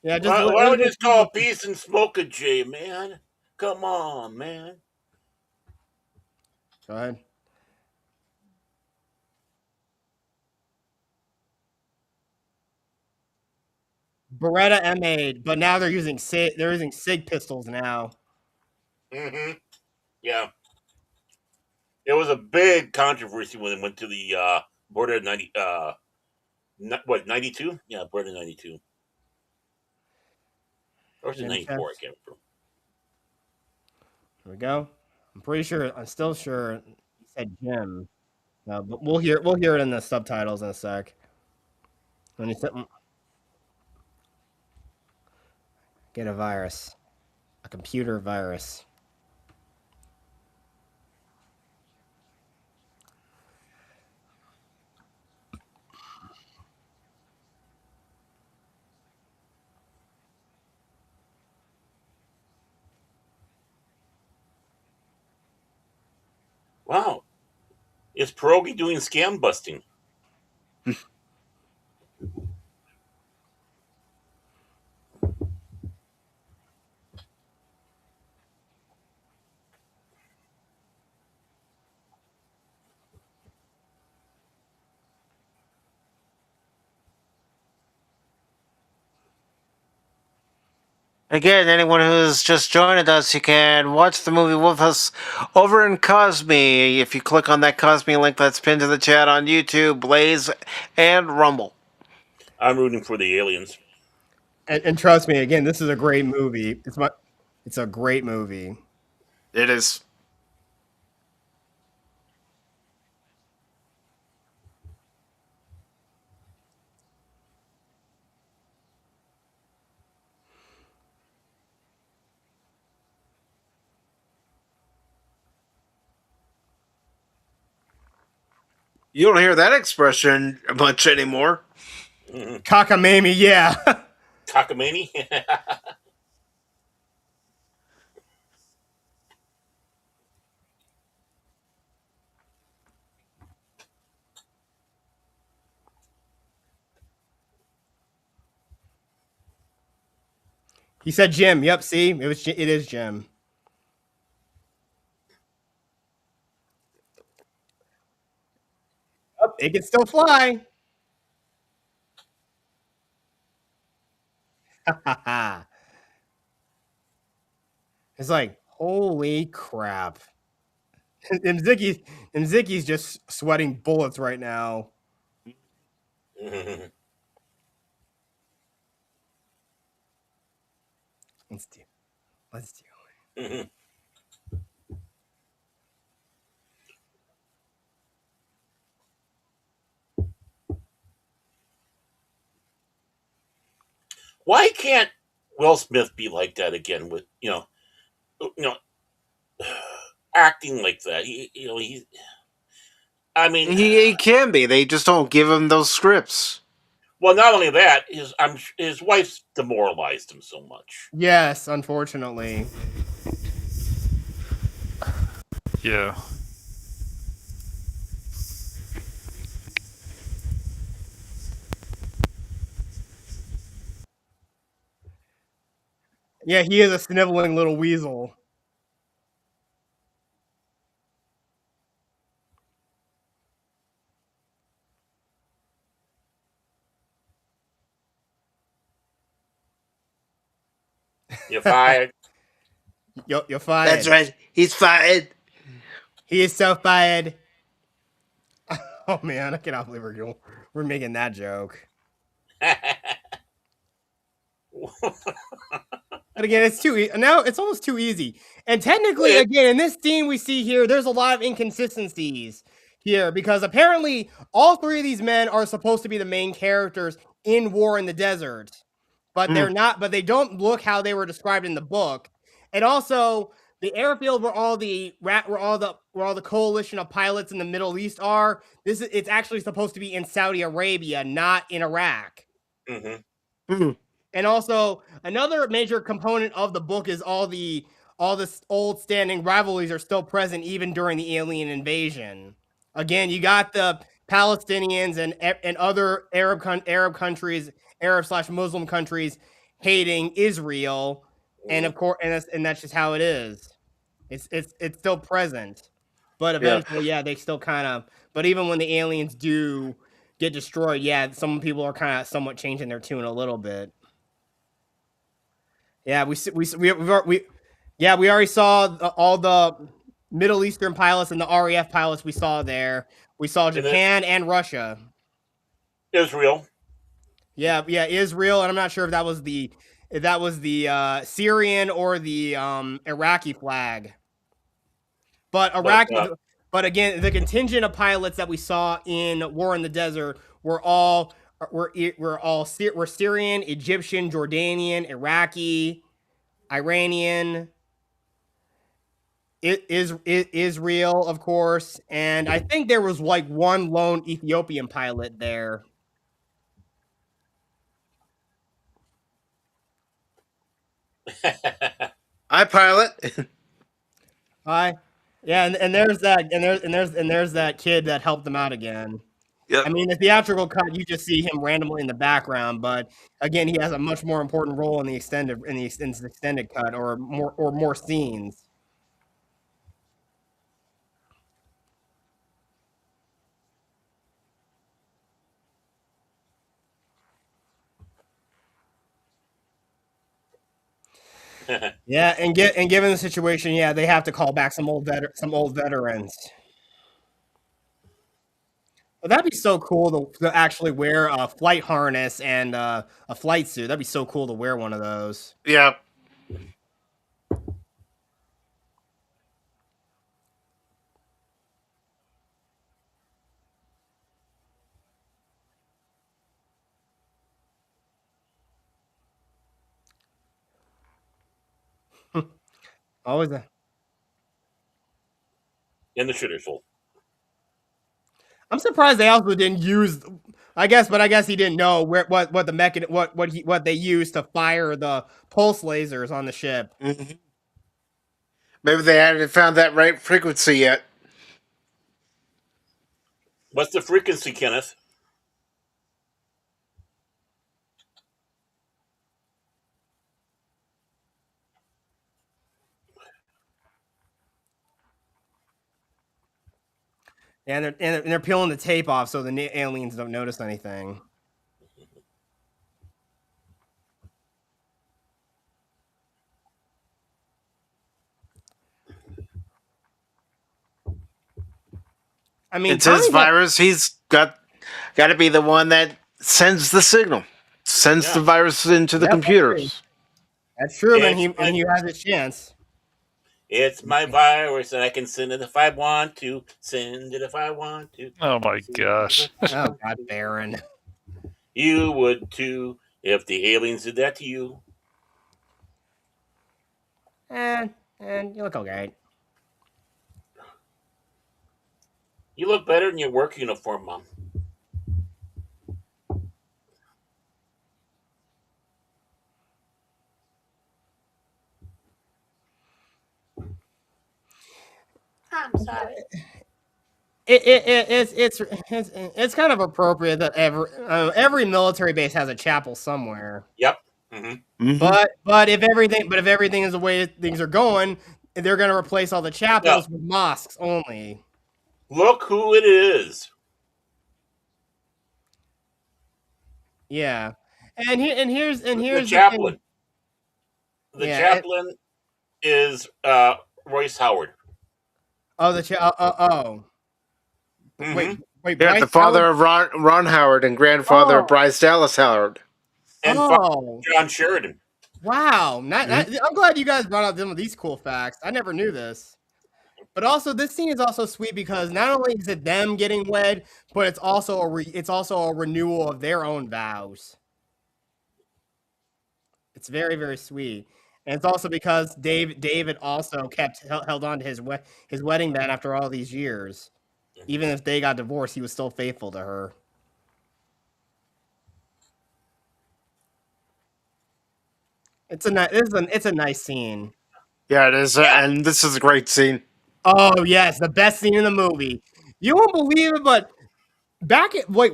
Yeah, Why don't we just call Peace and Smoke a J, man? Come on, man. Go ahead. Beretta M8, but now they're using SIG pistols now. Mm-hmm. Yeah. It was a big controversy when it went to the border of 92? Yeah, border 92. Or was it Jim 94? I chest. can't remember. Here we go. I'm still sure he said Jim. No, but we'll hear it in the subtitles in a sec. When he said get a virus. A computer virus. Wow. Is Pierogi doing scam busting? Again, anyone who's just joined us, you can watch the movie with us over in Kosmi. If you click on that Kosmi link that's pinned to the chat on YouTube, Blaze, and Rumble. I'm rooting for the aliens. And trust me, again, this is a great movie. It's a great movie. It is. You don't hear that expression much anymore. Cockamamie, yeah. Cockamamie? He said Jim. Yep, see? It is Jim. Oh, it can still fly. It's like, holy crap. And Zicky's just sweating bullets right now. Let's do it. Why can't Will Smith be like that again with acting like that? He. I mean, He can be. They just don't give him those scripts. well, not only that, his wife's demoralized him so much. Yes, unfortunately. Yeah. Yeah, he is a sniveling little weasel. You're fired. You're fired. That's right. He's fired. He is so fired. Oh man, I cannot believe we're making that joke. But again, it's now it's almost too easy. And technically, again, in this scene we see here, there's a lot of inconsistencies here because apparently all three of these men are supposed to be the main characters in War in the Desert, but they're not. But they don't look how they were described in the book. And also, the airfield where all the coalition of pilots in the Middle East are. It's actually supposed to be in Saudi Arabia, not in Iraq. Mm-hmm. And also, another major component of the book is all the old standing rivalries are still present even during the alien invasion. Again, you got the Palestinians and other Arab countries, Arab/Muslim countries hating Israel, and of course, and that's just how it is. It's still present, but eventually, they still kind of. But even when the aliens do get destroyed, some people are kind of somewhat changing their tune a little bit. Yeah, we already saw all the Middle Eastern pilots and the RAF pilots we saw there. We saw Japan and Russia. Israel. Yeah, Israel, and I'm not sure if that was the Syrian or the Iraqi flag. But but again, the contingent of pilots that we saw in War in the Desert were Syrian, Egyptian, Jordanian, Iraqi, Iranian, Israel, of course, and I think there was like one lone Ethiopian pilot there. I pilot. And there's that kid that helped them out again. Yep. I mean, the theatrical cut, you just see him randomly in the background, but again, he has a much more important role in the extended cut or more scenes. Yeah, and given the situation, they have to call back some old veterans. Well, that'd be so cool to actually wear a flight harness and a flight suit. That'd be so cool to wear one of those. Yeah. Always In the shooter's full. I'm surprised they also didn't use. I guess he didn't know what they used to fire the pulse lasers on the ship. Mm-hmm. Maybe they hadn't found that right frequency yet. What's the frequency, Kenneth? And they're peeling the tape off so the aliens don't notice anything. I mean, it's his virus. He's got to be the one that sends the signal, the virus into the computers. That's true, and he has a chance. It's my virus, and I can send it if I want to. Send it if I want to. Oh my gosh! Oh God, Baron. You would too if the aliens did that to you. And you look okay. You look better in your work uniform, Mom. I'm sorry. It's kind of appropriate that every military base has a chapel somewhere. Yep. Mm-hmm. Mm-hmm. But if everything is the way things are going, they're going to replace all the chapels with mosques only. Look who it is. Yeah, and here's the chaplain. The Yeah. chaplain is Royce Howard. Oh, oh. Mm-hmm. Wait, Yeah, the Bryce father Howard. of Ron Howard and grandfather of Oh, Bryce Dallas Howard. And Father oh, John Sheridan. wow. Mhm. I'm glad you guys brought up some of these cool facts. I never knew this. But also, this scene is also sweet because not only is it them getting wed, but it's also a renewal of their own vows. It's very, very sweet, and it's also because David also held on to his wedding band after all these years. Even if they got divorced, he was still faithful to her. It's a nice scene. Yeah, it is, Yeah. and this is a great scene. Oh yes, the best scene in the movie. You won't believe it, but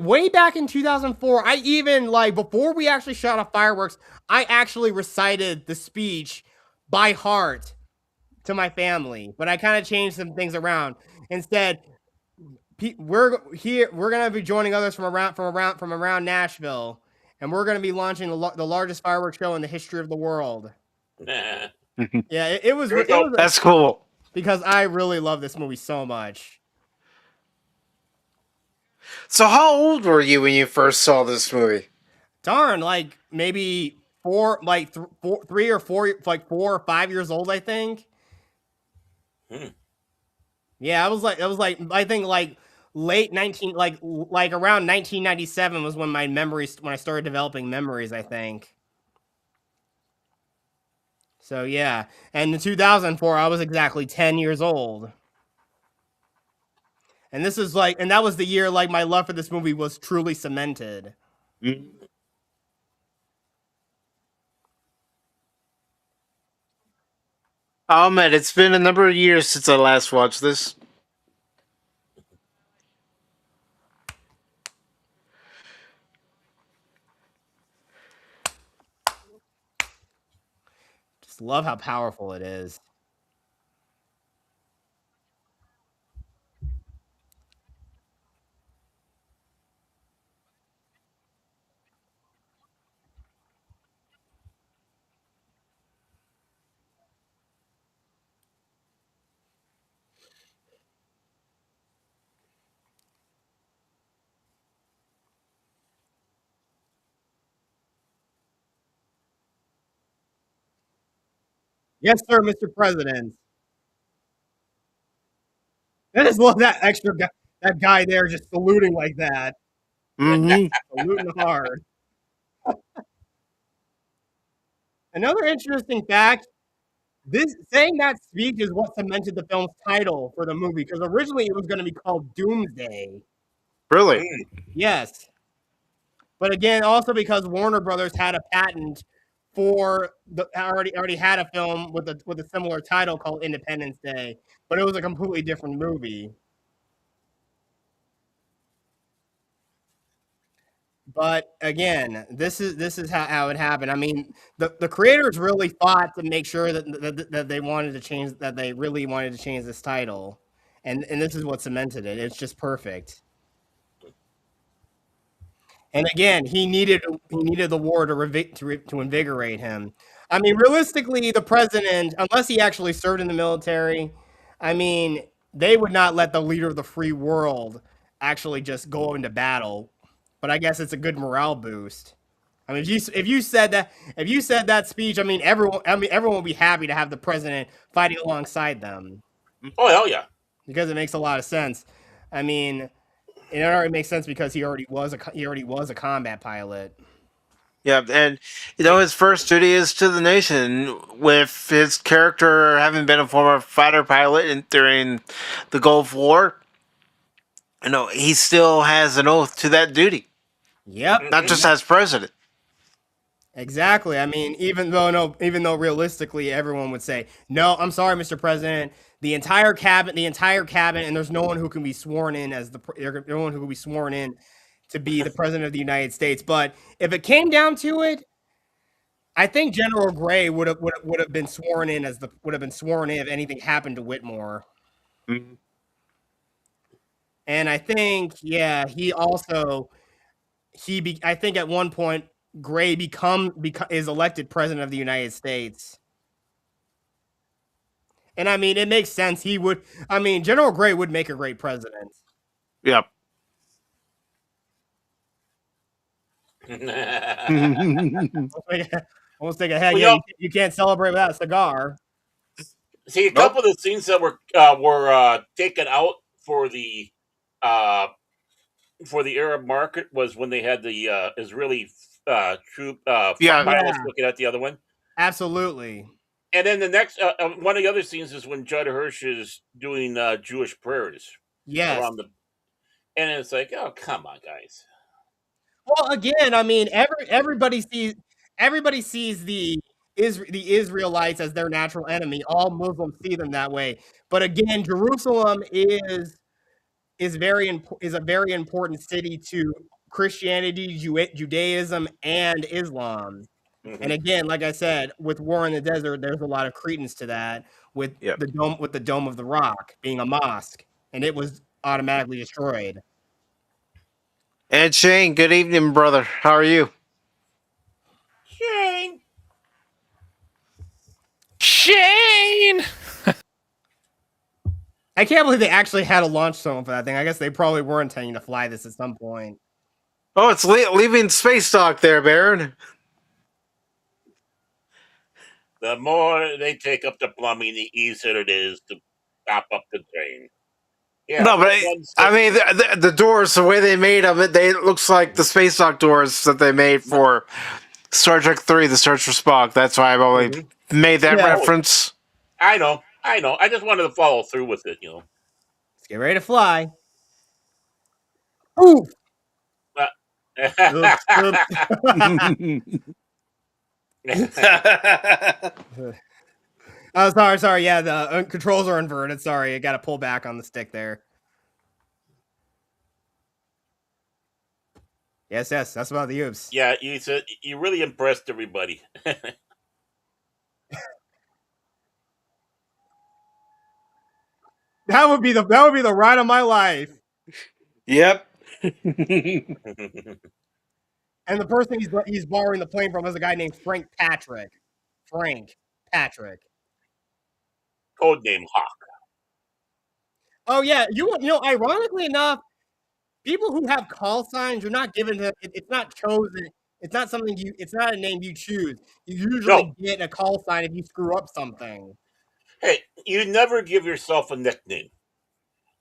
way back in 2004, I even before we actually shot off fireworks, I actually recited the speech by heart to my family, but I kind of changed some things around. Instead, we're gonna be joining others from around Nashville, and we're gonna be launching the largest fireworks show in the history of the world. Nah. Yeah, it was Here we go. That's cool. because I really love this movie so much. So, how old were you when you first saw this movie? Darn, maybe four, 3 or 4, 4 or 5 years old, I think. Hmm. Yeah, I think late 19 around 1997 was when I started developing memories, I think. So yeah, and in 2004 I was exactly 10 years old. And that was the year my love for this movie was truly cemented. Mhm. Oh man, it's been a number of years since I last watched this. Just love how powerful it is. Yes, sir, Mr. President. I just love that extra guy, that guy there just saluting like that, Hmm. saluting hard. Another interesting fact: this saying that speech is what cemented the film's title for the movie because originally it was going to be called Doomsday. Really? Hmm. Yes, but again, also because Warner Brothers had a patent for already had a film with a similar title called Independence Day, but it was a completely different movie. But again, this is how it happened. I mean, the creators really fought to make sure that they wanted to change that they really wanted to change this title, and this is what cemented it. It's just perfect. And again, he needed the war to invigorate him. I mean, realistically, the president, unless he actually served in the military, I mean, they would not let the leader of the free world actually just go into battle. But I guess it's a good morale boost. I mean, if you said that speech, everyone would be happy to have the president fighting alongside them Oh hell yeah. because it makes a lot of sense. I mean, it already makes sense because he already was a combat pilot. Yeah, and his first duty is to the nation. With his character having been a former fighter pilot during the Gulf War, he still has an oath to that duty, Yep, not just as president. exactly. I mean, even though realistically everyone would say, "No, I'm sorry, Mr. President, the entire cabinet, and there's no one who can be sworn in no one who can be sworn in to be the president of the United States." But if it came down to it, I think General Gray would have been sworn in if anything happened to Whitmore. Mhm. And I think, yeah, I think at one point Gray is elected president of the United States. And I mean, it makes sense. He would. I mean, General Gray would make a great president. Yep. Almost think ahead. Well, Yeah, you can't celebrate without a cigar. see, a couple of the scenes that were taken out uh, for the Arab market was when they had the Israeli troop Yeah. pilots Yeah. looking at the other one. Absolutely. And then the next one of the other scenes is when Judd Hirsch is doing Jewish prayers Yes. around the, and it's like, oh come on, guys. Well, again, I mean, everybody sees the Israelites as their natural enemy. All Muslims see them that way. But again, Jerusalem is a very important city to Christianity, Judaism, and Islam. Mhm. And again, like I said, with War in the Desert, there's a lot of credence to that with Yep. the Dome of the Rock being a mosque, and it was automatically destroyed. And Shane, good evening, brother. How are you? Shane. Shane. I can't believe they actually had a launch zone for that thing. I guess they probably were intending to fly this at some point. Oh, it's leaving space dock there, Baron. The more they take up the plumbing, the easier it is to stop up the drain. Yeah, No, but I mean the doors, the way they made them, it looks like the space dock doors that they made for Star Trek 3, The Search for Spock. That's why I've always made that reference. I know. I just wanted to follow through with it, Let's get ready to fly. Oof. Oh, sorry. Yeah, the controls are inverted. Sorry, I got to pull back on the stick there. Yes, that's about the oops. Yeah, you really impressed everybody. That would be the ride of my life. Yep. And the person he's borrowing the plane from is a guy named Frank Patrick. Codename Hawk. Oh yeah, you know, ironically enough, people who have call signs, you're not given to. It's not chosen. It's not something you. It's not a name you choose. You usually get a call sign if you screw up something. Hey, you never give yourself a nickname.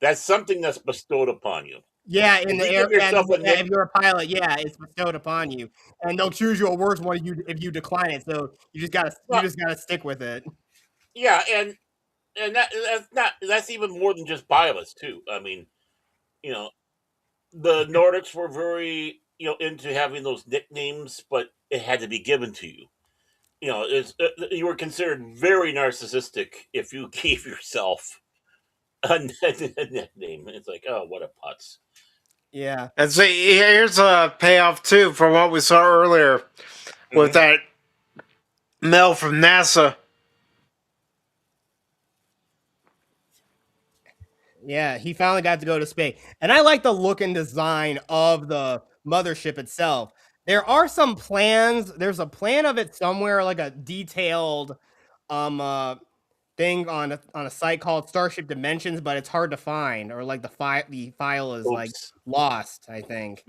That's something that's bestowed upon you. Yeah, in the air. If you're a pilot, yeah, it's bestowed upon you, and they'll choose you a worse one if you decline it. So you just gotta stick with it. Yeah, and that's even more than just pilots too. I mean, the Nordics were very into having those nicknames, but it had to be given to you. You were considered very narcissistic if you gave yourself a nickname. It's like, oh, what a putz. Yeah. And see, here's a payoff too from what we saw earlier with that Mel from NASA. Yeah, he finally got to go to space. And I like the look and design of the mothership itself. There are some plans. There's a plan of it somewhere, like a detailed thing on a site called Starship Dimensions, but it's hard to find, or like the file is like lost, I think.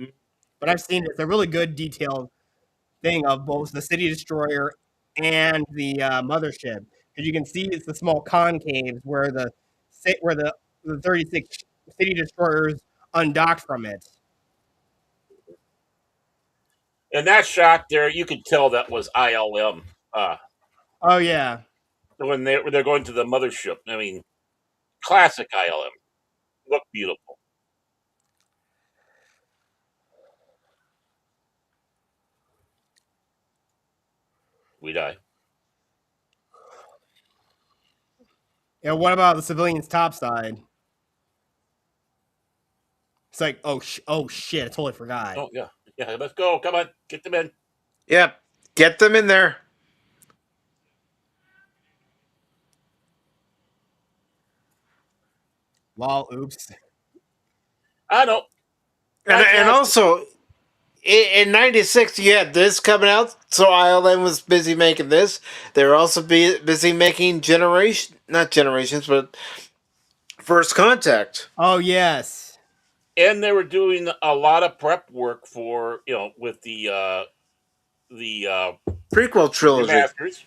But I've seen it. It's a really good detailed thing of both the city destroyer and the mothership, because you can see it's the small concaves where the 36 city destroyers undocked from it. And that shot there, you could tell that was ILM. Oh yeah. When they're going to the mothership. I mean, classic ILM. Look beautiful. We die. Yeah, what about the civilians' topside? It's like, oh shit, I totally forgot. Oh yeah, let's go. Come on, get them in. Yep, get them in there. Lol, oops. I know. And also, in '96, you had this coming out, so ILM was busy making this. They were also busy making Generation not Generations, but First Contact. Oh yes. And they were doing a lot of prep work for with the Prequel trilogy. remasters.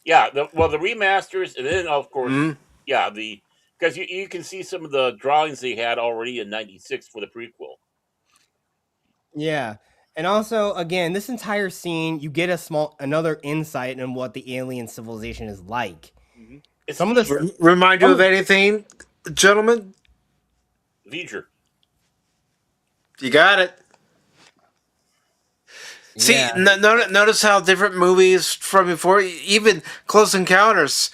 Yeah, the remasters, and then of course, Mm-hmm. yeah, the because you can see some of the drawings they had already in '96 for the prequel. Yeah. And also, again, this entire scene, you get another insight in what the alien civilization is like. Mm-hmm. It's Some of the V'ger. Remind you of anything, gentlemen? V'ger. You got it. See, Yeah. notice how different movies from before, even Close Encounters,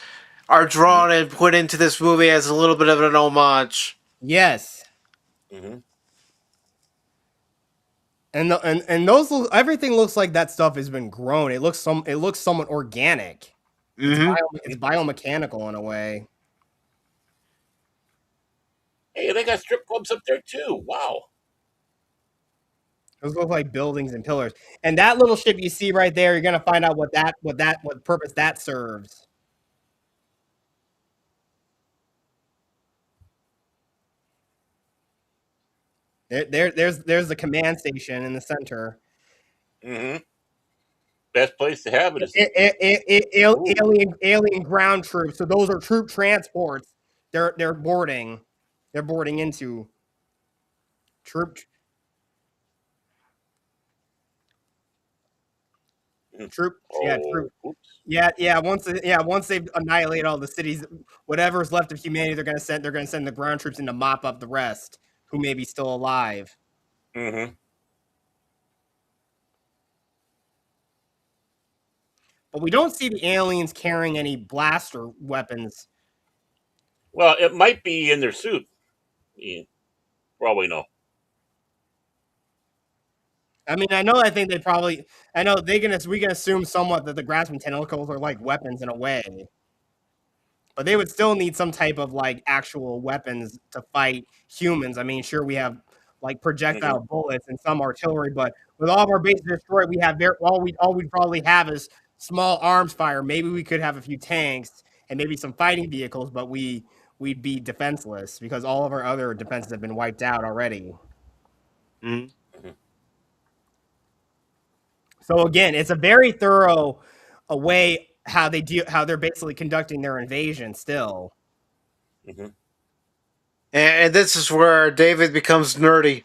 are drawn and put into this movie as a little bit of an homage. Yes. Mm-hmm. And those everything looks like that stuff has been grown. It looks somewhat organic. Mm-hmm. It's biomechanical in a way. Hey, they got strip clubs up there too. Wow. Those look like buildings and pillars. And that little ship you see right there, you're gonna find out what purpose that serves. There's the command station in the center. Mm-hmm. Best place to have it is. Alien ground troops. So those are troop transports. They're boarding. They're boarding into troop. Troop. Yeah, troop. Oh, oops. Yeah. Once they've annihilated all the cities, whatever's left of humanity, they're gonna send the ground troops in to mop up the rest who may be still alive. Mm-hmm. But we don't see the aliens carrying any blaster weapons. Well, it might be in their suit. Yeah, for all we know. I mean, I think they probably. I know we can assume somewhat that the grasping tentacles are like weapons in a way, but they would still need some type of like actual weapons to fight humans. I mean, sure we have like projectile bullets and some artillery, but with all of our bases destroyed, we have all we probably have is small arms fire. Maybe we could have a few tanks and maybe some fighting vehicles, but we'd be defenseless because all of our other defenses have been wiped out already. Mm-hmm. So again, it's a very thorough way how they're basically conducting their invasion still. Mm-hmm. And this is where David becomes nerdy.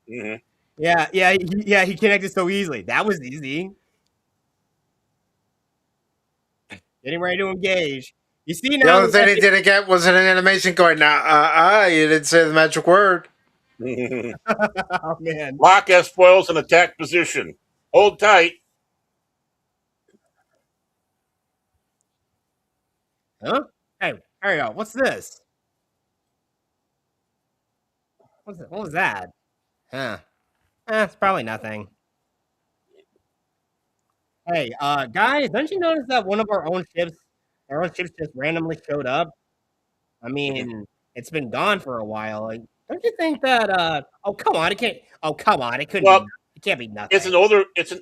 Mm-hmm. He connected so easily. That was easy. Getting ready to engage. You see The now. only thing he didn't get was an animation going, you didn't say the magic word. Oh man. Lock F spoils in attack position. Hold tight. Huh? Hey, there you go. What's this? What was that? Huh. It's probably nothing. Hey, guys, don't you notice that one of our own ships just randomly showed up? I mean, it's been gone for a while. Like, don't you think that? Oh come on, it can't. Oh come on, it couldn't. Well, It can't be nothing. it's an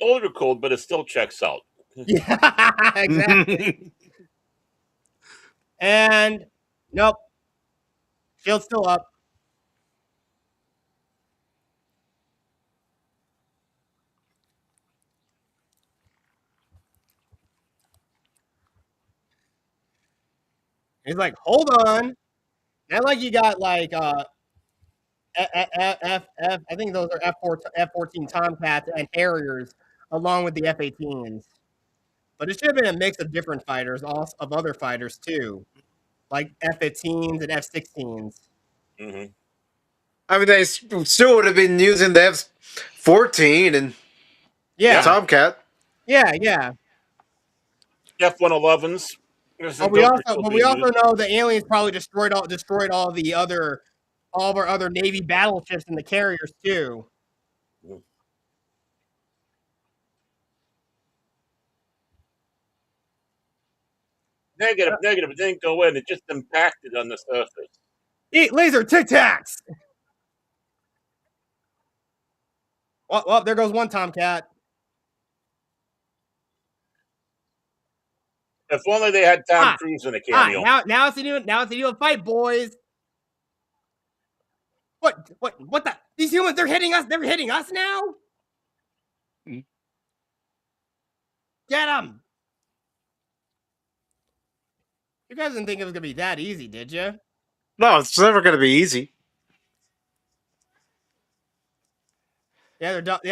older code, but it still checks out. Yeah, exactly. And nope, shield's still up. He's like, hold on. Not like you got like I think those are F-14 Tomcats and Harriers along with the F-18s. But it should have been a mix of different fighters, also of other fighters too, like F-15s and F-16s. Mm-hmm. I mean, they still would have been using the F-14 and Yeah, Tomcat. yeah. F-111s. But we also know the aliens probably destroyed all of our other Navy battleships and the carriers too. Negative. It didn't go in. It just impacted on the surface. Eat laser Tic Tacs. Well, there goes one Tomcat. If only they had Tom Cruise in a cameo. Now it's a new fight, boys. What the? These humans, they're hitting us now? Get them! You guys didn't think it was gonna be that easy, did you? No, it's never going to be easy. Yeah, they're docked.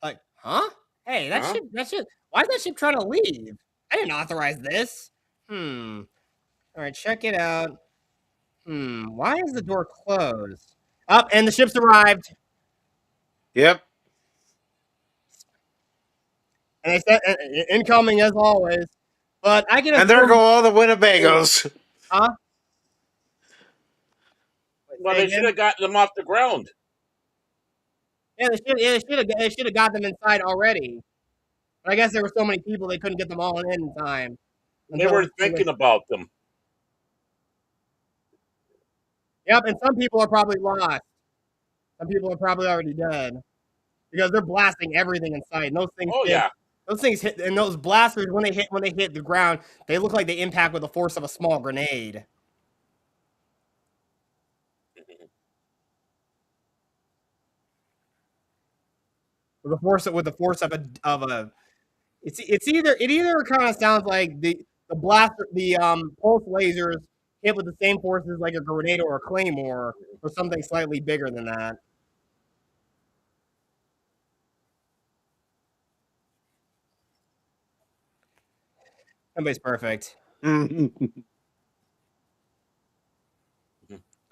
Like, huh? Hey, that ship. Why's that ship trying to leave? I didn't authorize this. All right, check it out. Why is the door closed? Up, and the ship's arrived. Yep. And they said incoming as always. But I can. And there go all the Winnebagos. Huh? Well, they should have gotten them off the ground. Yeah, they should have got them inside already. But I guess there were so many people they couldn't get them all in time. They were thinking about them. Yep, and some people are probably lost. Some people are probably already dead because they're blasting everything inside. And those things. Those things hit, and those blasters when they hit the ground, they look like they impact with the force of a small grenade. With the force of a it either kind of sounds like the blaster pulse lasers hit with the same forces like a grenade or a claymore or something slightly bigger than that. Everybody's perfect.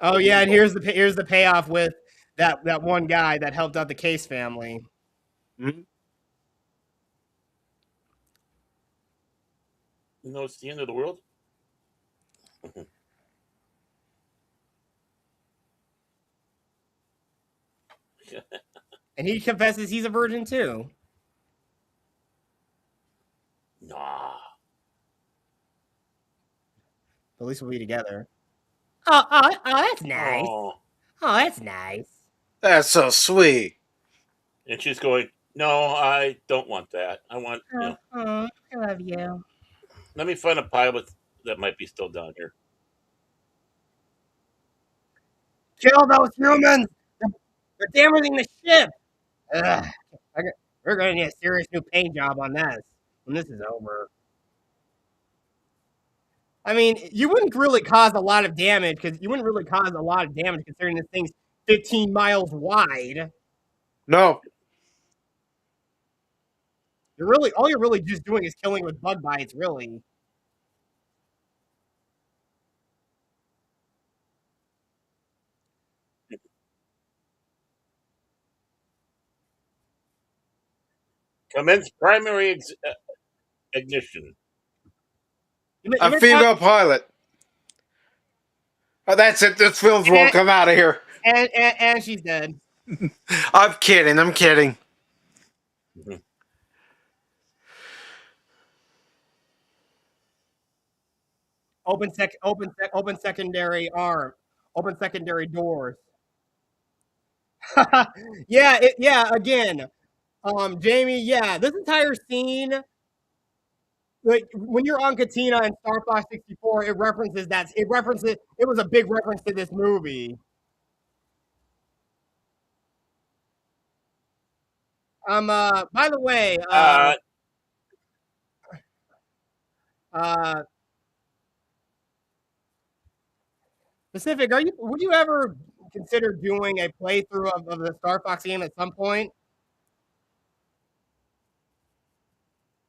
Oh yeah, and here's the payoff with that one guy that helped out the Case family. You know, it's the end of the world. And he confesses he's a virgin too. Nah. At least we'll be together. Oh, that's nice. Oh, that's nice. That's so sweet. And she's going, no, I don't want that. I want, I love you. Let me find a pilot that might be still down here. Kill those humans! They're damaging the ship! We're going to need a serious new paint job on this when this is over. I mean, you wouldn't really cause a lot of damage considering this thing's 15 miles wide. No. All you're really just doing is killing with bug bites, really. Commence primary ignition. A female pilot. Oh, that's it. This film's won't come out of here. And she's dead. I'm kidding. Open secondary arm. Open secondary doors. Again. Jamie, this entire scene, like when you're on Katina and Star Fox 64, it was a big reference to this movie. By the way, Pacific, would you ever consider doing a playthrough of the Star Fox game at some point?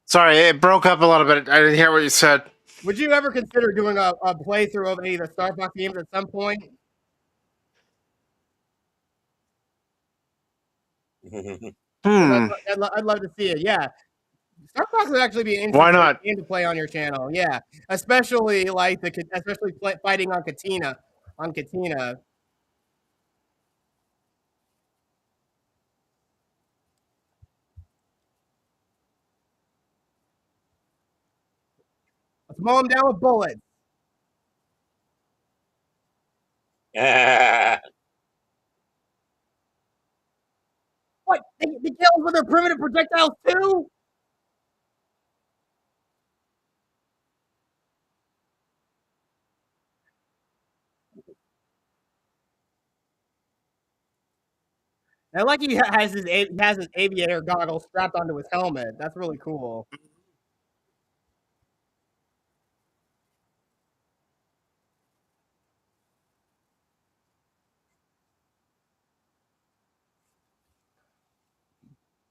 Sorry, it broke up a little bit. I didn't hear what you said. Would you ever consider doing a playthrough of any of the Star Fox games at some point? I'd love to see it. Yeah, Star Fox would actually be an interesting game to play on your channel. Yeah, especially fighting on Katina. Let's mow him down with bullets. What? The kills with their primitive projectiles too? I like he has his aviator goggles strapped onto his helmet. That's really cool.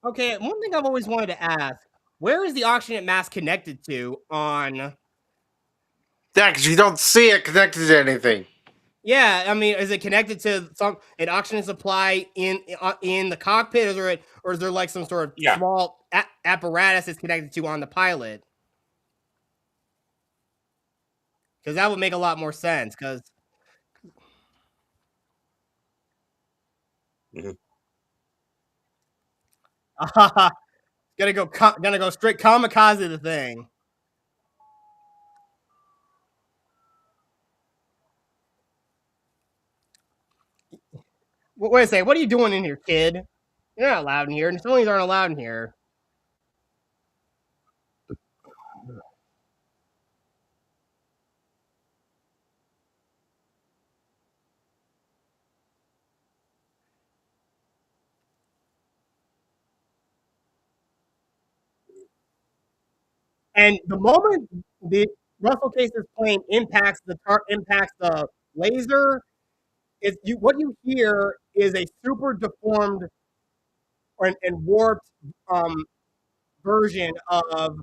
Okay, one thing I've always wanted to ask: where is the oxygen mask connected to on? Yeah, because you don't see it connected to anything. Yeah, I mean, is it connected to an oxygen supply in the cockpit, or is there like some sort of Yeah. small apparatus it's connected to on the pilot? Because that would make a lot more sense. Because Mhm. gonna go straight kamikaze the thing. Wait a second, what are you doing in here, kid? You're not allowed in here, and civilians aren't allowed in here. And the moment the Russell Case's plane impacts the laser, what you hear is a super deformed and warped version of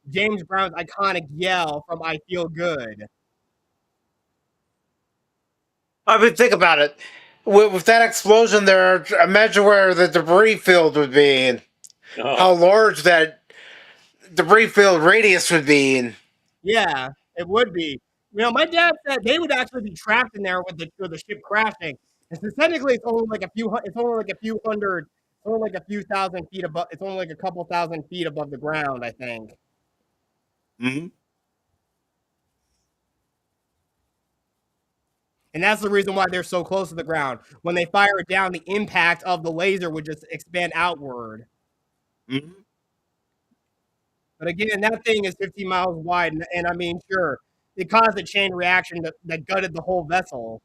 James Brown's iconic yell from "I Feel Good." I mean, think about it. With that explosion there, imagine where the debris field would be and how large that debris field radius would be. And Yeah, it would be. You know, my dad said they would actually be trapped in there with the ship crashing. And so technically, it's only like a few. It's only like a few hundred. It's only like a few thousand feet above. It's only like a couple thousand feet above the ground, I think. mm-hmm. And that's the reason why they're so close to the ground. When they fire it down, the impact of the laser would just expand outward. Mm-hmm. But again, that thing is 15 miles wide, and I mean, sure, it caused a chain reaction that gutted the whole vessel.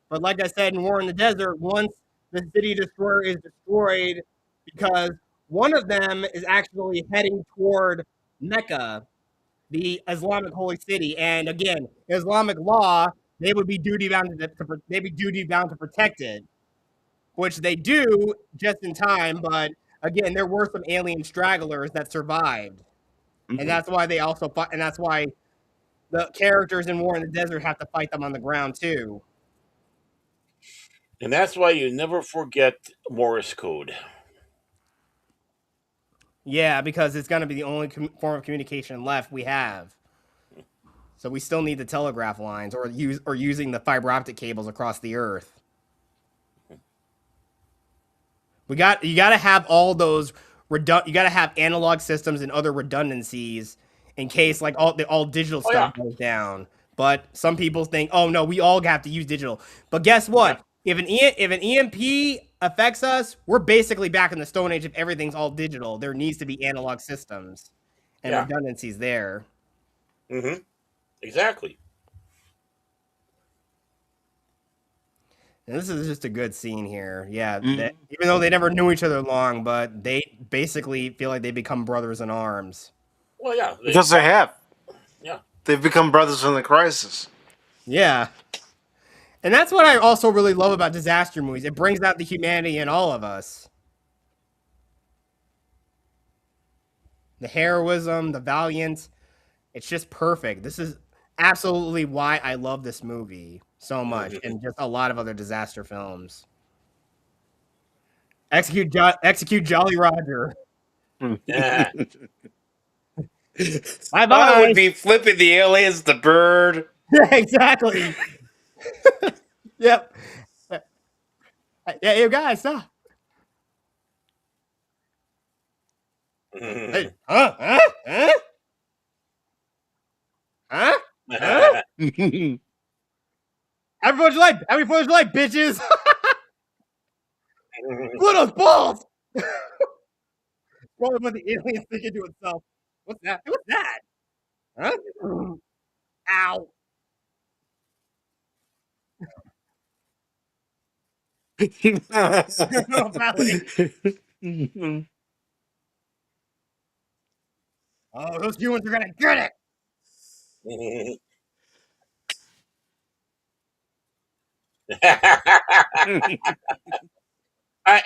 But like I said in War in the Desert, once the city destroyer is destroyed, because one of them is actually heading toward Mecca, the Islamic holy city, and again, Islamic law, they would be duty bound to protect it, which they do just in time. But again, there were some alien stragglers that survived, Mm-hmm. and that's why they also fight, and that's why the characters in War in the Desert have to fight them on the ground too. And that's why you never forget Morse code. Yeah, because it's going to be the only form of communication left we have. So we still need the telegraph lines, or using the fiber optic cables across the earth. You got to have all those you got to have analog systems and other redundancies in case like all digital stuff goes down. But some people think, oh no, we all have to use digital. But guess what? If an EMP affects us, we're basically back in the Stone Age. If everything's all digital, there needs to be analog systems and redundancies there. Mm-hmm. Exactly. And this is just a good scene here. Yeah, even though they never knew each other long, but they basically feel like they become brothers in arms. Well, yeah. Because they have. Yeah. They've become brothers in the crisis. Yeah. And that's what I also really love about disaster movies. It brings out the humanity in all of us. The heroism, the valiance. It's just perfect. This is absolutely why I love this movie so much, and just a lot of other disaster films. Execute Jolly Roger. Yeah. Bye-bye. I would be flipping the aliens the bird. Yeah, exactly. Yep. Yeah, you guys, stop. Hey, huh? Happy 4th of July, bitches. Blow those balls. Probably what the alien's thinking to itself. What's that? What's that? Huh? Ow. Valid. Oh, those humans are gonna get it.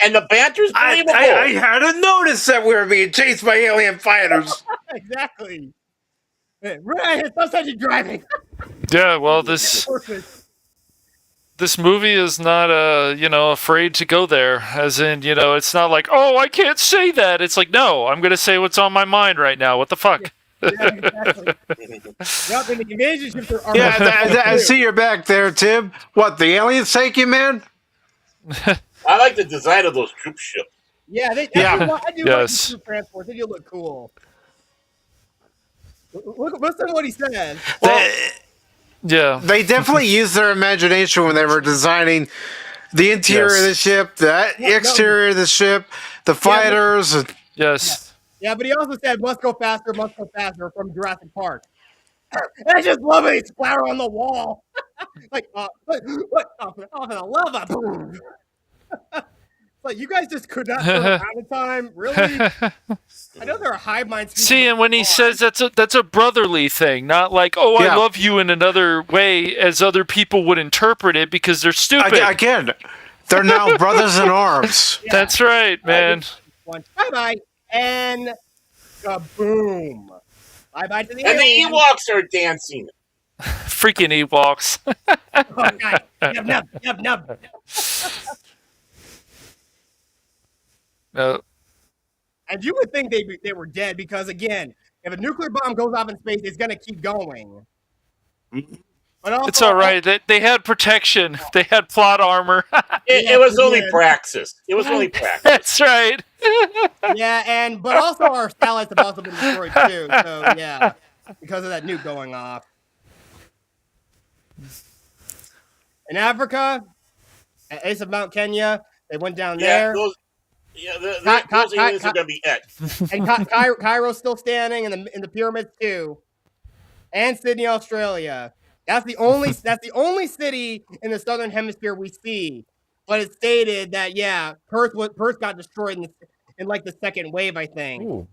And the banter's believable. I hadn't noticed that we were being chased by alien fighters. Exactly. Right, sometimes you're driving. Yeah, well, this movie is not afraid to go there, as in, it's not like, oh, I can't say that. It's like, no, I'm gonna say what's on my mind right now. What the fuck? Yeah, exactly. Yep, and the invasion ships are I see you're back there, Tim. What, the aliens take you, man? I like the design of those troop ships. Yeah, I do like these troop transports. They do look cool. Look, listen to what he says. Yeah. They definitely used their imagination when they were designing the interior of the ship, the exterior of the ship, the fighters. Yes. Yeah, but he also said, must go faster from Jurassic Park. And I just love it. He splatter on the wall. Like, what? Off in a lava. Boom. Like, you guys just could not turn around in time? Really? I know there are hive minds. See, and when he says that's a brotherly thing, not like, oh, I love you in another way as other people would interpret it because they're stupid. Again, they're now brothers in arms. Yeah. That's right, man. Bye-bye. And kaboom. Bye-bye to the And aliens. the Ewoks are dancing. Freaking Ewoks. Oh, God. Nub. No. And you would think they were dead because, again, if a nuclear bomb goes off in space, it's going to keep going. But also, it's all right. They had protection. They had plot armor. It was only praxis. It was only praxis. That's right. Yeah, but also our satellites have also been destroyed too. So yeah, because of that nuke going off. In Africa, at Ace of Mount Kenya, they went down there. Those aliens are gonna be it. And Cairo's still standing, and the pyramids too, and Sydney, Australia. That's the only city in the southern hemisphere we see. But it's stated that Perth got destroyed in like the second wave, I think. Ooh.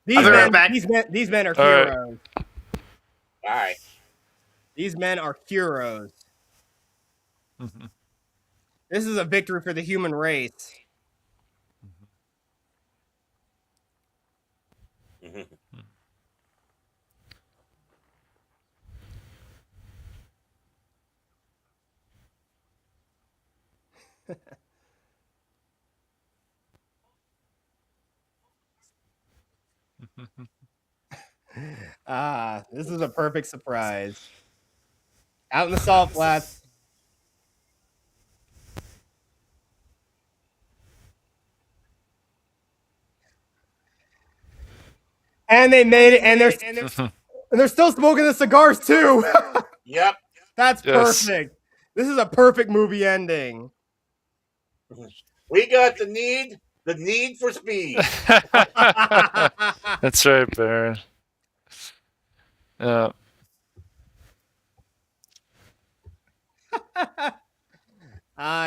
These men are heroes. All right. These men are heroes. Mm-hmm. This is a victory for the human race. Mm-hmm. This is a perfect surprise. Out in the salt flats. And they made it, and they're still smoking the cigars too. Yep. That's perfect. This is a perfect movie ending. We got the need for speed. That's right, Baron. Yeah.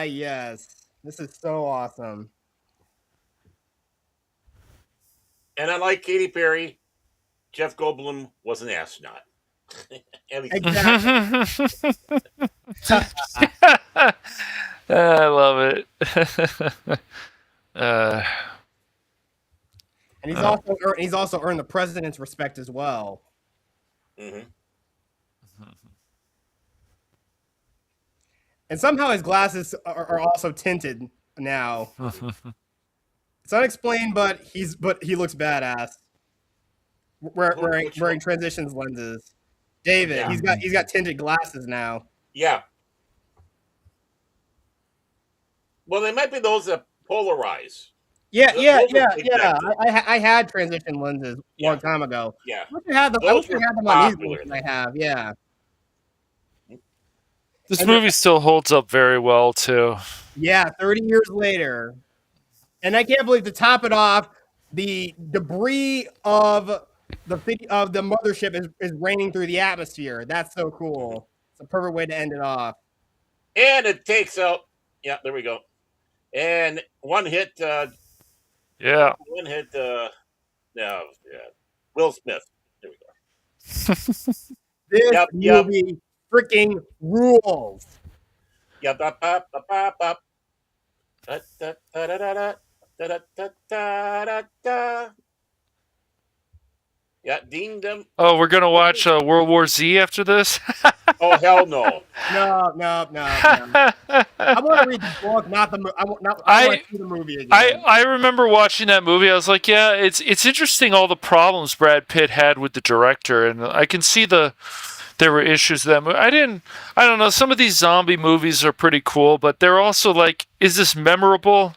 Yes. This is so awesome. And unlike Katy Perry, Jeff Goldblum was an astronaut. Exactly. I love it. And he's also earned the president's respect as well. Mm-hmm. And somehow his glasses are also tinted now. It's unexplained, but he looks badass. Wearing transitions lenses. David, he's got tinted glasses now. Yeah. Well, they might be those that polarize. Yeah. I had transition lenses a long time ago. Yeah. I wish I had them on these ones I have. Yeah. This movie still holds up very well too. Yeah, 30 years later. And I can't believe, to top it off, the debris of the mothership is raining through the atmosphere. That's so cool. It's a perfect way to end it off. And it takes out. Yeah, there we go. And one hit. Yeah. One hit. Yeah. Will Smith. There we go. This movie freaking rules. Yep. Up. Da, da, da, da, da, da, da, da, da. Yeah, Dean them. Oh, we're gonna watch World War Z after this. Oh hell no! No. I want to read the book, not the movie. I want to see the movie again. I remember watching that movie. I was like, yeah, it's interesting all the problems Brad Pitt had with the director, and I can see there were issues with that movie. I don't know. Some of these zombie movies are pretty cool, but they're also like, is this memorable?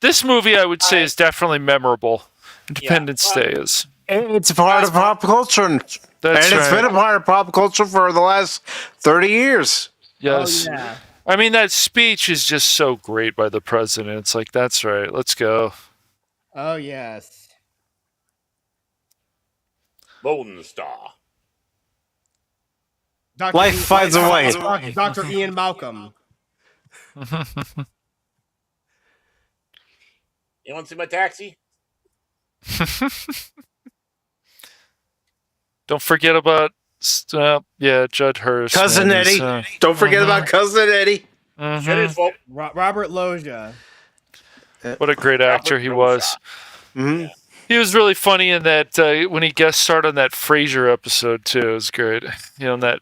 This movie, I would say, is definitely memorable. Independence Day is. It's a part of pop culture. It's been a part of pop culture for the last 30 years. Yes. Oh, yeah. I mean, that speech is just so great by the president. It's like, that's right. Let's go. Oh, yes. Lone Star. Life finds a way. Dr. Ian Malcolm. You want to see my taxi? Don't forget about, Judd Hirsch. Cousin Eddie. Don't forget about Cousin Eddie. Robert Loggia. What a great actor he was. Mm-hmm. He was really funny in that when he guest starred on that Frasier episode too. It was great. In that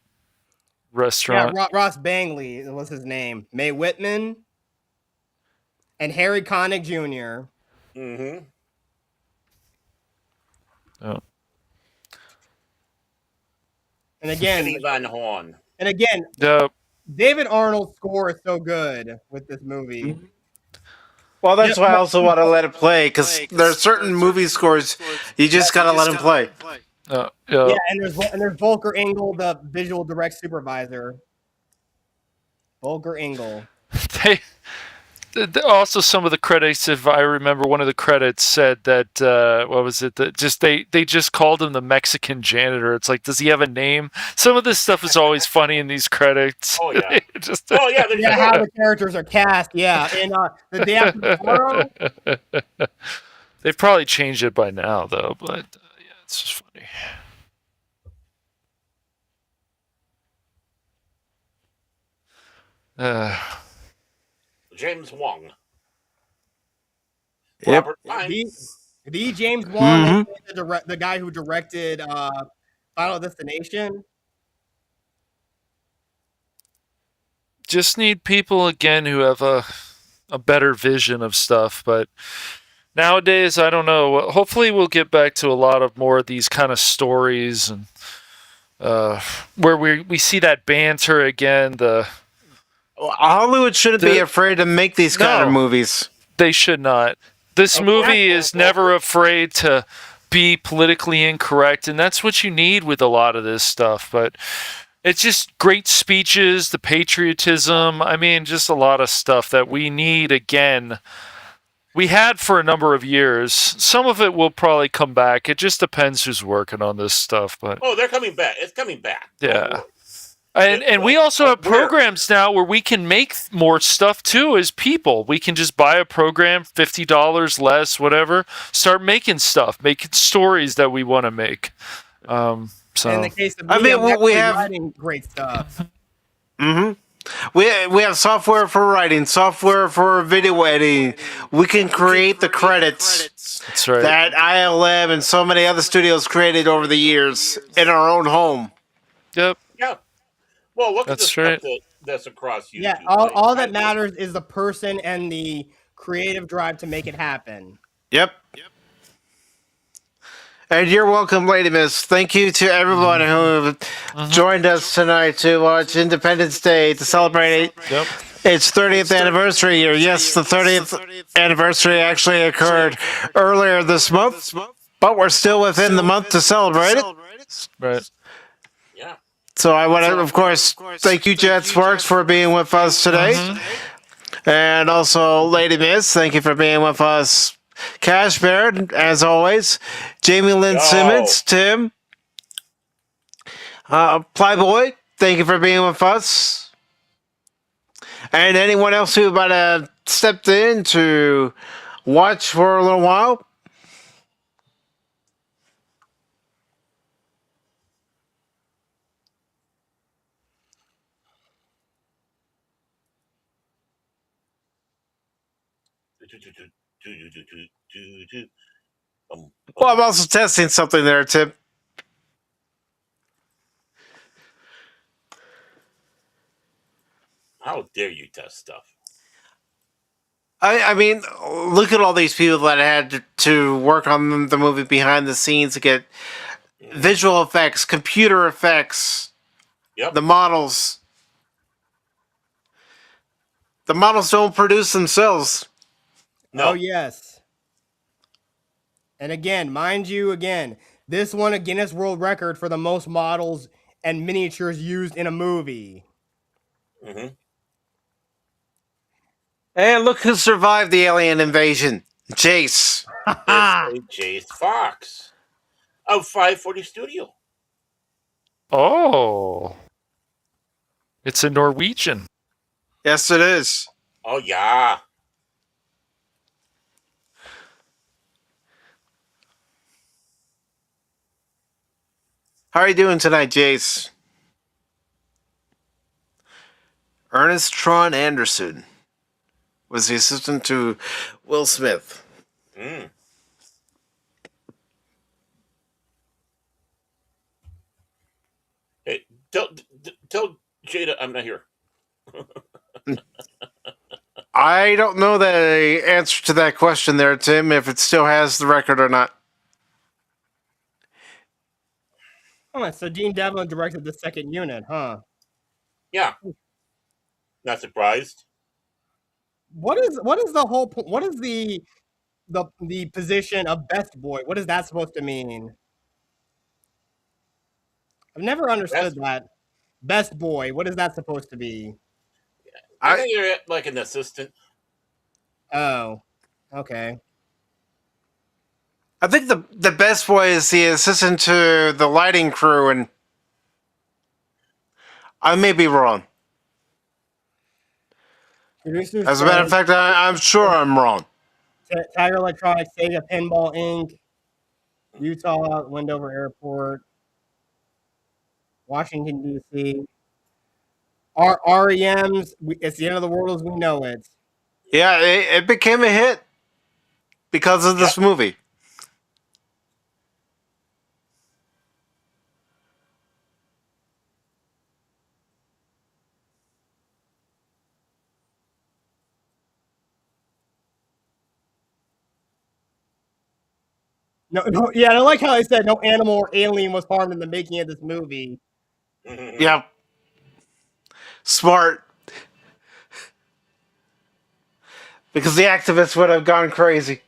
restaurant. Yeah, Ross Bangley was his name. Mae Whitman and Harry Connick Jr. Mm-hmm. Oh. And again, Van Horn. And again, David Arnold's score is so good with this movie. Well, that's why I also want to let it play, because there are certain movie scores you just gotta let them play. Yeah, and there's Volker Engel, the visual direct supervisor. Volker Engel. Also, some of the credits, if I remember, one of the credits said that what was it? That they just called him the Mexican janitor. It's like, does he have a name? Some of this stuff is always funny in these credits. Oh yeah, how the characters are cast. Yeah, and the day after tomorrow. They've probably changed it by now, though. But yeah, it's just funny. James Wong. Yep. The James Wong, the guy who directed Final Destination. Just need people again who have a better vision of stuff, but nowadays I don't know. Hopefully we'll get back to a lot of more of these kind of stories, and where we see that banter again. Hollywood shouldn't be afraid to make these kind of movies. They should not. This movie is never afraid to be politically incorrect, and that's what you need with a lot of this stuff. But it's just great speeches, the patriotism. I mean, just a lot of stuff that we need again. We had for a number of years. Some of it will probably come back. It just depends who's working on this stuff. But they're coming back. It's coming back. Yeah. And we also have programs now where we can make more stuff too as people. We can just buy a program, $50 less, whatever. Start making stuff, making stories that we want to make. So in the case of me, we have writing great stuff. Mm-hmm. We have software for writing, software for video editing. We can create the credits. That's right. That ILM and so many other studios created over the years in our own home. Yep. Yeah. Well, look at the stuff that's across YouTube. Yeah, all that matters is the person and the creative drive to make it happen. Yep. And you're welcome, Lady Miss. Thank you to everyone who joined us tonight to watch Independence Day, to celebrate its 30th anniversary year. Yes, the 30th anniversary actually occurred earlier this month, but we're still within the month to celebrate it. Right. Yeah. So I want to, of course, thank you, Jetsparx, for being with us today. And also, Lady Miss, thank you for being with us. Cash Bear, as always. Jamie Lynn Yo. Simmons, Tim. Plyboy, thank you for being with us. And anyone else who might have stepped in to watch for a little while. Well, I'm also testing something there, Tim. How dare you test stuff? I mean, look at all these people that had to work on the movie behind the scenes to get visual effects, computer effects, Yep. the models. The models don't produce themselves. No. Oh, yes. And again, mind you, this won a Guinness World Record for the most models and miniatures used in a movie. Mm-hmm. And look who survived the alien invasion. Jace. Jace Fox of 540 Studio. Oh. It's a Norwegian. Yes, it is. Oh, yeah. How are you doing tonight, Jace? Ernest Tron Anderson was the assistant to Will Smith. Mm. Hey, tell Jada I'm not here. I don't know the answer to that question there, Tim, if it still has the record or not. Oh, so Dean Devlin directed the second unit, huh? Yeah. Not surprised. What is the whole what is the position of best boy? What is that supposed to mean? I've never understood that. Best boy, what is that supposed to be? I think you're like an assistant. Oh, okay. I think the best boy is the assistant to the lighting crew, and I may be wrong. Producers As a matter of fact, I'm sure I'm wrong. Tiger Electronics, Sega Pinball Inc., Utah, Wendover Airport, Washington, D.C. REM's, it's the end of the world as we know it. Yeah, it became a hit because of this movie. No, yeah, I like how I said no animal or alien was harmed in the making of this movie. Yeah. Smart. Because the activists would have gone crazy.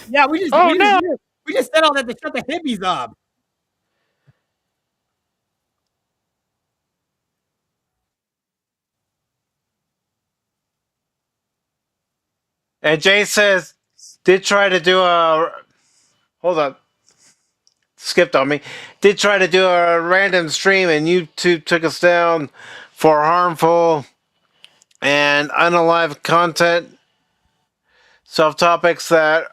Yeah, we just said all that to shut the hippies up. And Jay says, did try to do a... Hold on. Skipped on me. Did try to do a random stream, and YouTube took us down for harmful and unalive content. Self-topics that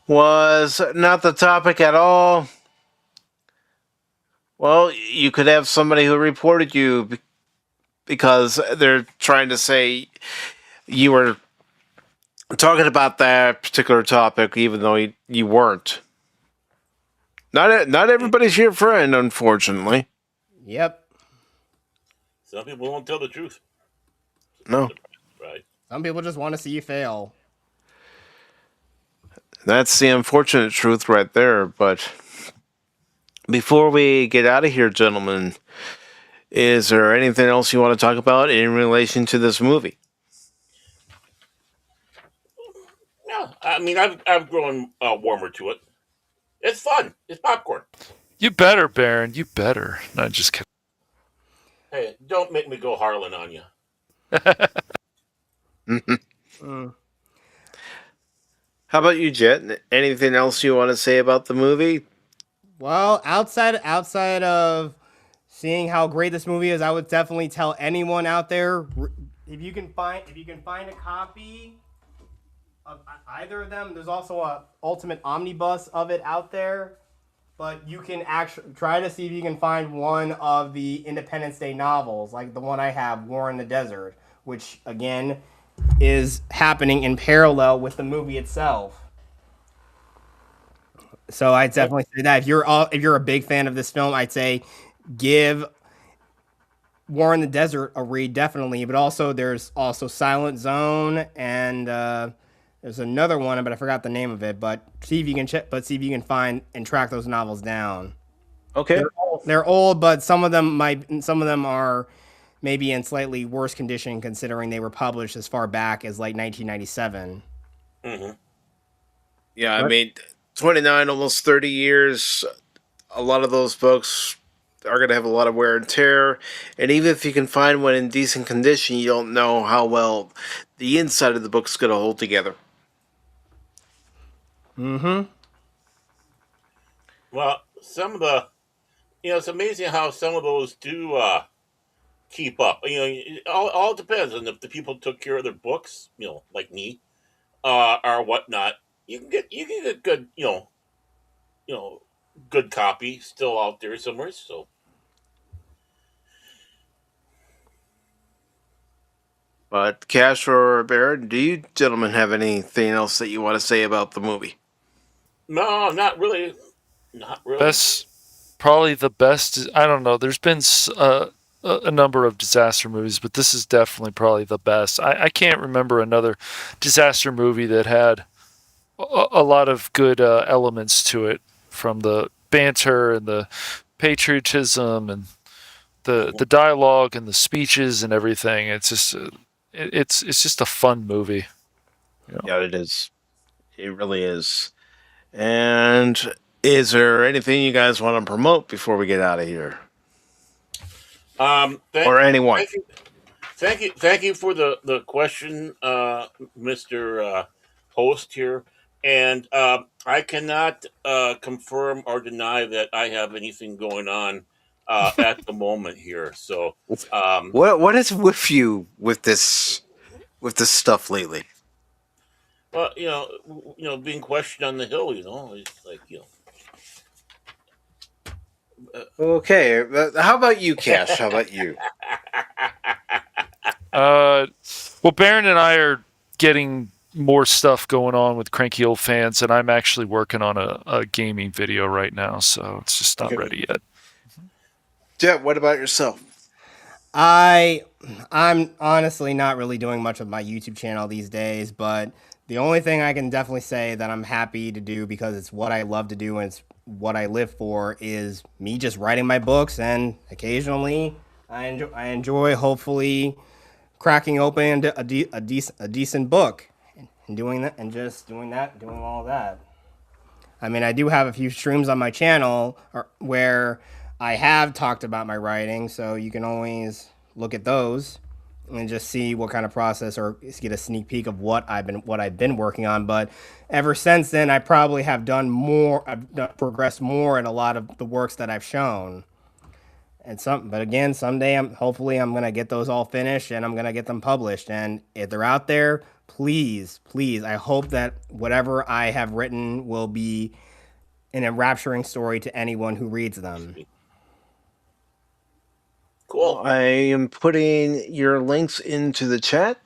was not the topic at all. Well, you could have somebody who reported you because they're trying to say you were talking about that particular topic, even though you weren't. Not everybody's your friend, unfortunately. Yep. Some people won't tell the truth. No. Right. Some people just want to see you fail. That's the unfortunate truth right there. But before we get out of here, gentlemen, is there anything else you want to talk about in relation to this movie? Yeah, I mean, I've grown warmer to it. It's fun. It's popcorn. You better, Baron. You better. No, just kidding. Hey, don't make me go Harlan on you. Mm. How about you, Jet? Anything else you want to say about the movie? Well, outside of seeing how great this movie is, I would definitely tell anyone out there, if you can find a copy of either of them. There's also a ultimate omnibus of it out there, but you can actually try to see if you can find one of the Independence Day novels, like the one I have, War in the Desert, which again is happening in parallel with the movie itself. So I'd definitely say that if you're a big fan of this film, I'd say give War in the Desert a read, definitely. But also there's also Silent Zone, and there's another one, but I forgot the name of it. But see if you can see if you can find and track those novels down. Okay. They're old, but some of them are maybe in slightly worse condition considering they were published as far back as like 1997. Mm-hmm. Yeah, I mean, 29, almost 30 years. A lot of those books are going to have a lot of wear and tear. And even if you can find one in decent condition, you don't know how well the inside of the book's going to hold together. Mm-hmm. Well, some of the, it's amazing how some of those do keep up. It all depends on if the people took care of their books, like me, or whatnot. You can get good, you know, good copy still out there somewhere. So, But Cash or Baron, do you gentlemen have anything else that you want to say about the movie? no, not really, not really. Best, probably the best. I don't know. There's been a number of disaster movies, but this is definitely probably the best. I can't remember another disaster movie that had a lot of good elements to it, from the banter and the patriotism and the Mhm. dialogue and the speeches and everything. It's just it's just a fun movie. Yeah, it is. It really is. And is there anything you guys want to promote before we get out of here? Thank, Or anyone? thank you, thank you for the question, Mister Host here, and I cannot confirm or deny that I have anything going on at the moment here. So, um, What is with you with this stuff lately? well, being questioned on the hill, it's like Okay, how about you, Cash? How about you? Well, Baron and I are getting more stuff going on with Cranky Old Fans, and I'm actually working on a gaming video right now, so it's just not Okay. ready yet. Jet, what about yourself? I'm honestly not really doing much of my YouTube channel these days, but the only thing I can definitely say that I'm happy to do because it's what I love to do and it's what I live for is me just writing my books, and occasionally I enjoy hopefully cracking open a decent book and doing that and just doing all that. I mean, I do have a few streams on my channel where I have talked about my writing, so you can always look at those and just see what kind of process or get a sneak peek of what I've been working on. But ever since then, I probably have done more. Progressed more in a lot of the works that I've shown. But again, someday hopefully I'm gonna get those all finished and I'm gonna get them published. And if they're out there, please, I hope that whatever I have written will be an enrapturing story to anyone who reads them. cool. I am putting your links into the chat.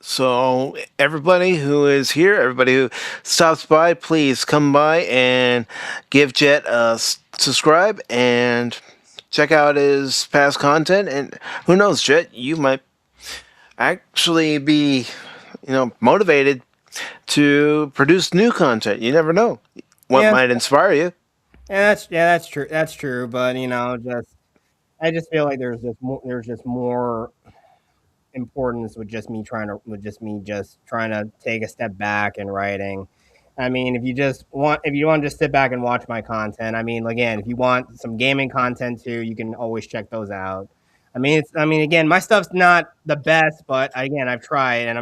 So everybody who is here, everybody who stops by, please come by and give Jet a subscribe and check out his past content. And who knows, Jet, you might actually be, motivated to produce new content. You never know what Yeah, might inspire you. that's true. That's true. But I just feel like there's just more importance with just me trying to take a step back in writing. I mean, if you want to just sit back and watch my content, I mean, again, if you want some gaming content too, you can always check those out. I mean, again, my stuff's not the best, but again, I've tried, and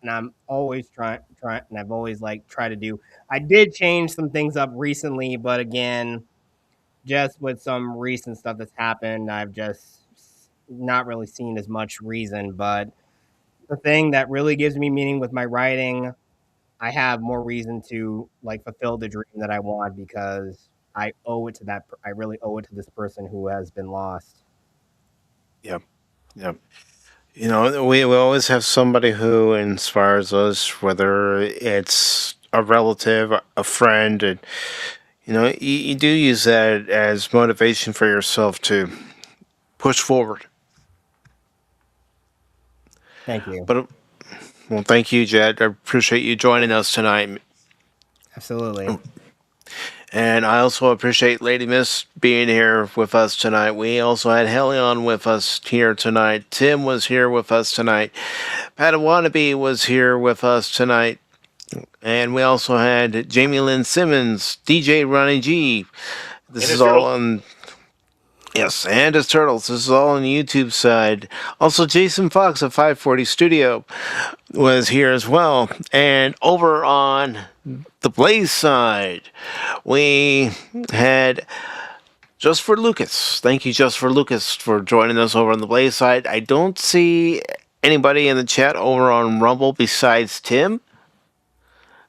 I'm always trying, and I've always like tried to do. I did change some things up recently, but again, just with some recent stuff that's happened, I've just not really seen as much reason. But the thing that really gives me meaning with my writing, I have more reason to like fulfill the dream that I want because I owe it to that. I really owe it to this person who has been lost. Yeah, yeah. You know, we always have somebody who inspires us, whether it's a relative, a friend, and you know, you do use that as motivation for yourself to push forward. Thank you. But well, thank you, Jed. I appreciate you joining us tonight. Absolutely. And I also appreciate Lady Miss being here with us tonight. We also had Helion with us here tonight. Tim was here with us tonight. Padawannabe was here with us tonight. And we also had Jamie Lynn Simmons, DJ Ronnie G. This is all on... Yes, and his turtles. This is all on the YouTube side. Also, Jason Fox of 540 Studio was here as well. And over on the Blaze side, we had Just for Lucas. Thank you, Just for Lucas, for joining us over on the Blaze side. I don't see anybody in the chat over on Rumble besides Tim.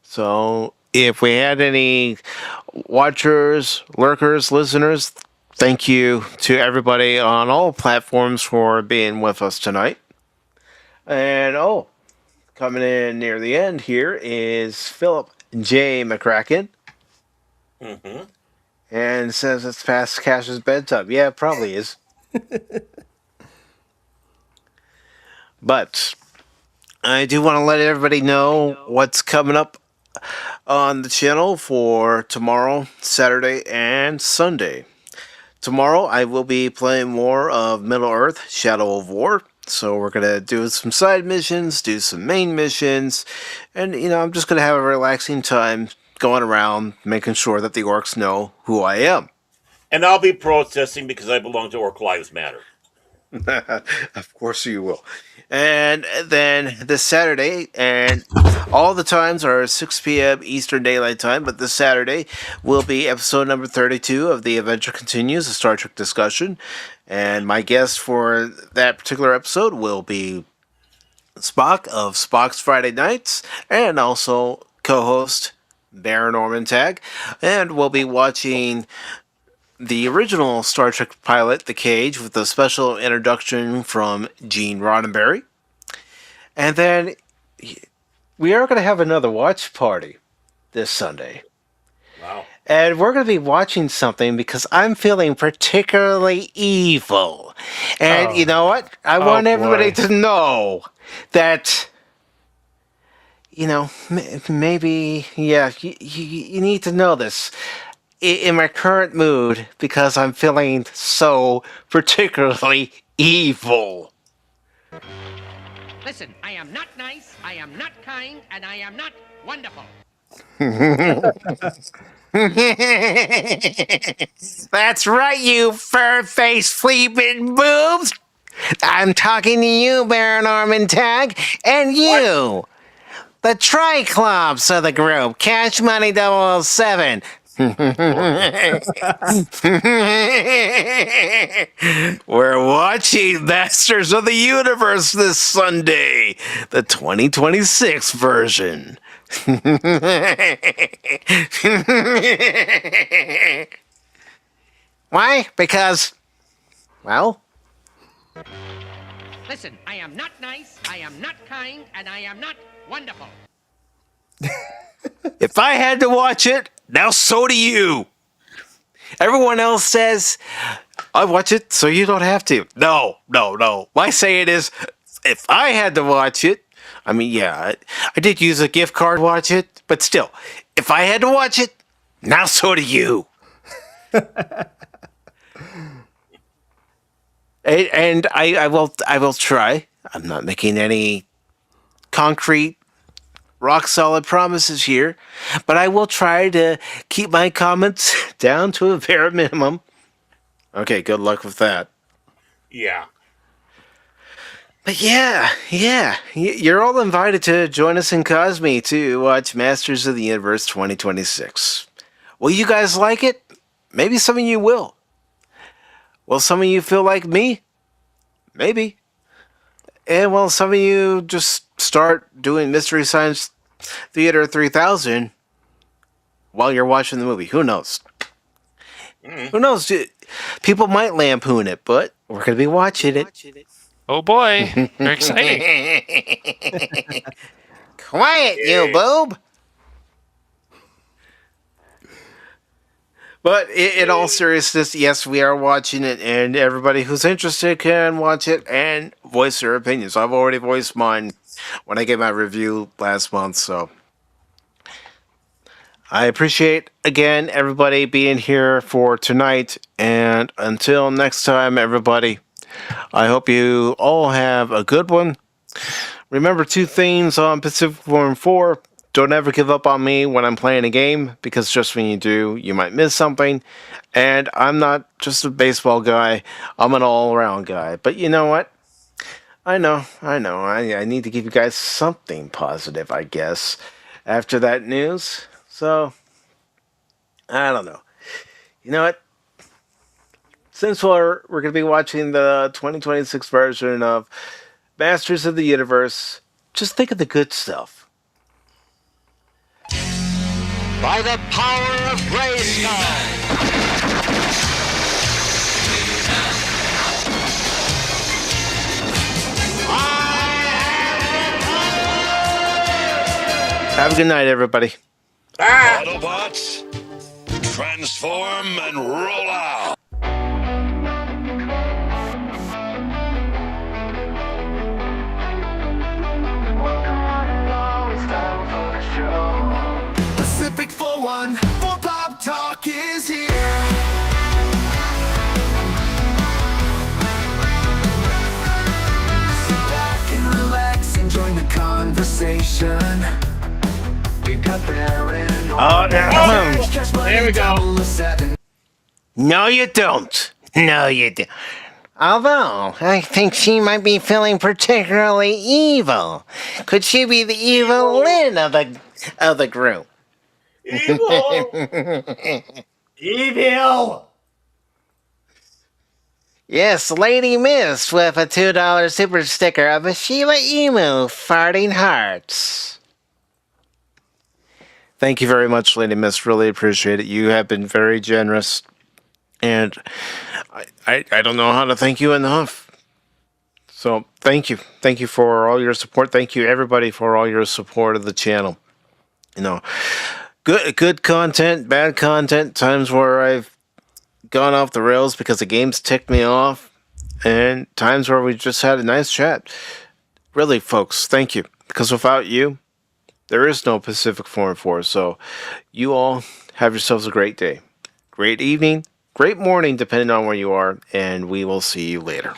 So if we had any watchers, lurkers, listeners, thank you to everybody on all platforms for being with us tonight. And coming in near the end here is Philip J. McCracken. Mm-hmm. And says it's past Cash's bedtime. Yeah, it probably is. But I do want to let everybody know what's coming up on the channel for tomorrow, Saturday, and Sunday. Tomorrow, I will be playing more of Middle-earth: Shadow of War. So we're going to do some side missions, do some main missions, and, you know, I'm just going to have a relaxing time going around, making sure that the orcs know who I am. And I'll be protesting because I belong to Orc Lives Matter. Of course you will. And then this Saturday, and all the times are 6 p.m. Eastern Daylight Time, but this Saturday will be episode number 32 of The Adventure Continues, a Star Trek discussion. And my guest for that particular episode will be Spock of Spock's Friday Nights, and also co-host Baron Orman Tagge. And we'll be watching the original Star Trek pilot, The Cage, with a special introduction from Gene Roddenberry. And then we are going to have another watch party this Sunday. Wow. And we're going to be watching something because I'm feeling particularly evil. And you know what? I want everybody to know that, you know, maybe, yeah, you need to know this. In my current mood, because I'm feeling so particularly evil. Listen, I am not nice, I am not kind, and I am not wonderful. That's right, you fur-faced fleeping boobs. I'm talking to you, Baron Orman Tagge, and you, the Triclops of the group, Cash Money 007. We're watching Masters of the Universe this Sunday, the 2026 version. Why? Because, well... Listen, I am not nice, I am not kind, and I am not wonderful. If I had to watch it, now so do you. Everyone else says, I watch it so you don't have to. No. My saying is, if I had to watch it, I mean, yeah, I did use a gift card to watch it, but still, if I had to watch it, now so do you. And I will try. I'm not making any concrete rock solid promises here, but I will try to keep my comments down to a bare minimum. Okay, good luck with that. Yeah. But yeah, you're all invited to join us in Kosmi to watch Masters of the Universe 2026. Will you guys like it? Maybe some of you will. Will some of you feel like me? Maybe. And will some of you just start doing Mystery Science Theater 3000 while you're watching the movie? Who knows? Who knows? People might lampoon it, but we're going to be watching it. Oh boy, very exciting. Quiet, you boob! But in all seriousness, yes, we are watching it, and everybody who's interested can watch it and voice their opinions. I've already voiced mine when I gave my review last month, so I appreciate, again, everybody being here for tonight, and until next time, everybody, I hope you all have a good one. Remember 2 things on Pacific414. Don't ever give up on me when I'm playing a game, because just when you do, you might miss something. And I'm not just a baseball guy, I'm an all-around guy. But you know what? I know. I need to give you guys something positive, I guess, after that news. So, I don't know. You know what? Since we're going to be watching the 2026 version of Masters of the Universe, just think of the good stuff. By the power of Grayskull! Have a good night, everybody. Autobots, transform and roll out! Pacific414 Pop Talk is here. Sit back and relax and join the conversation. We got there in There we go. No, you don't. No, you don't. Although, I think she might be feeling particularly evil. Could she be the evil Lynn of the group? Evil. Evil! Yes, Lady Mist with a $2 super sticker of a Shiba Emu farting hearts. Thank you very much, Lady Mist. Really appreciate it. You have been very generous. And I don't know how to thank you enough. So thank you. Thank you for all your support. Thank you, everybody, for all your support of the channel. You know, good content, bad content, times where I've gone off the rails because the game's ticked me off, and times where we just had a nice chat. Really, folks, thank you. Because without you, there is no Pacific414. So you all have yourselves a great day, great evening, great morning, depending on where you are, and we will see you later.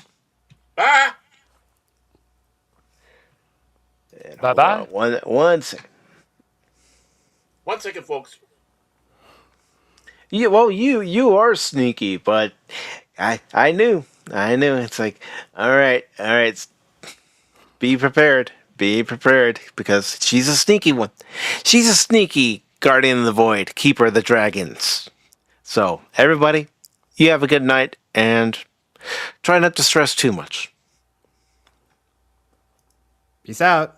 Bye. And Bye-bye. hold on one second. 1 second, folks. Yeah, well, you are sneaky, but I knew. It's like, all right. Be prepared, because she's a sneaky one. She's a sneaky guardian of the void, keeper of the dragons. So, everybody, you have a good night, and try not to stress too much. Peace out.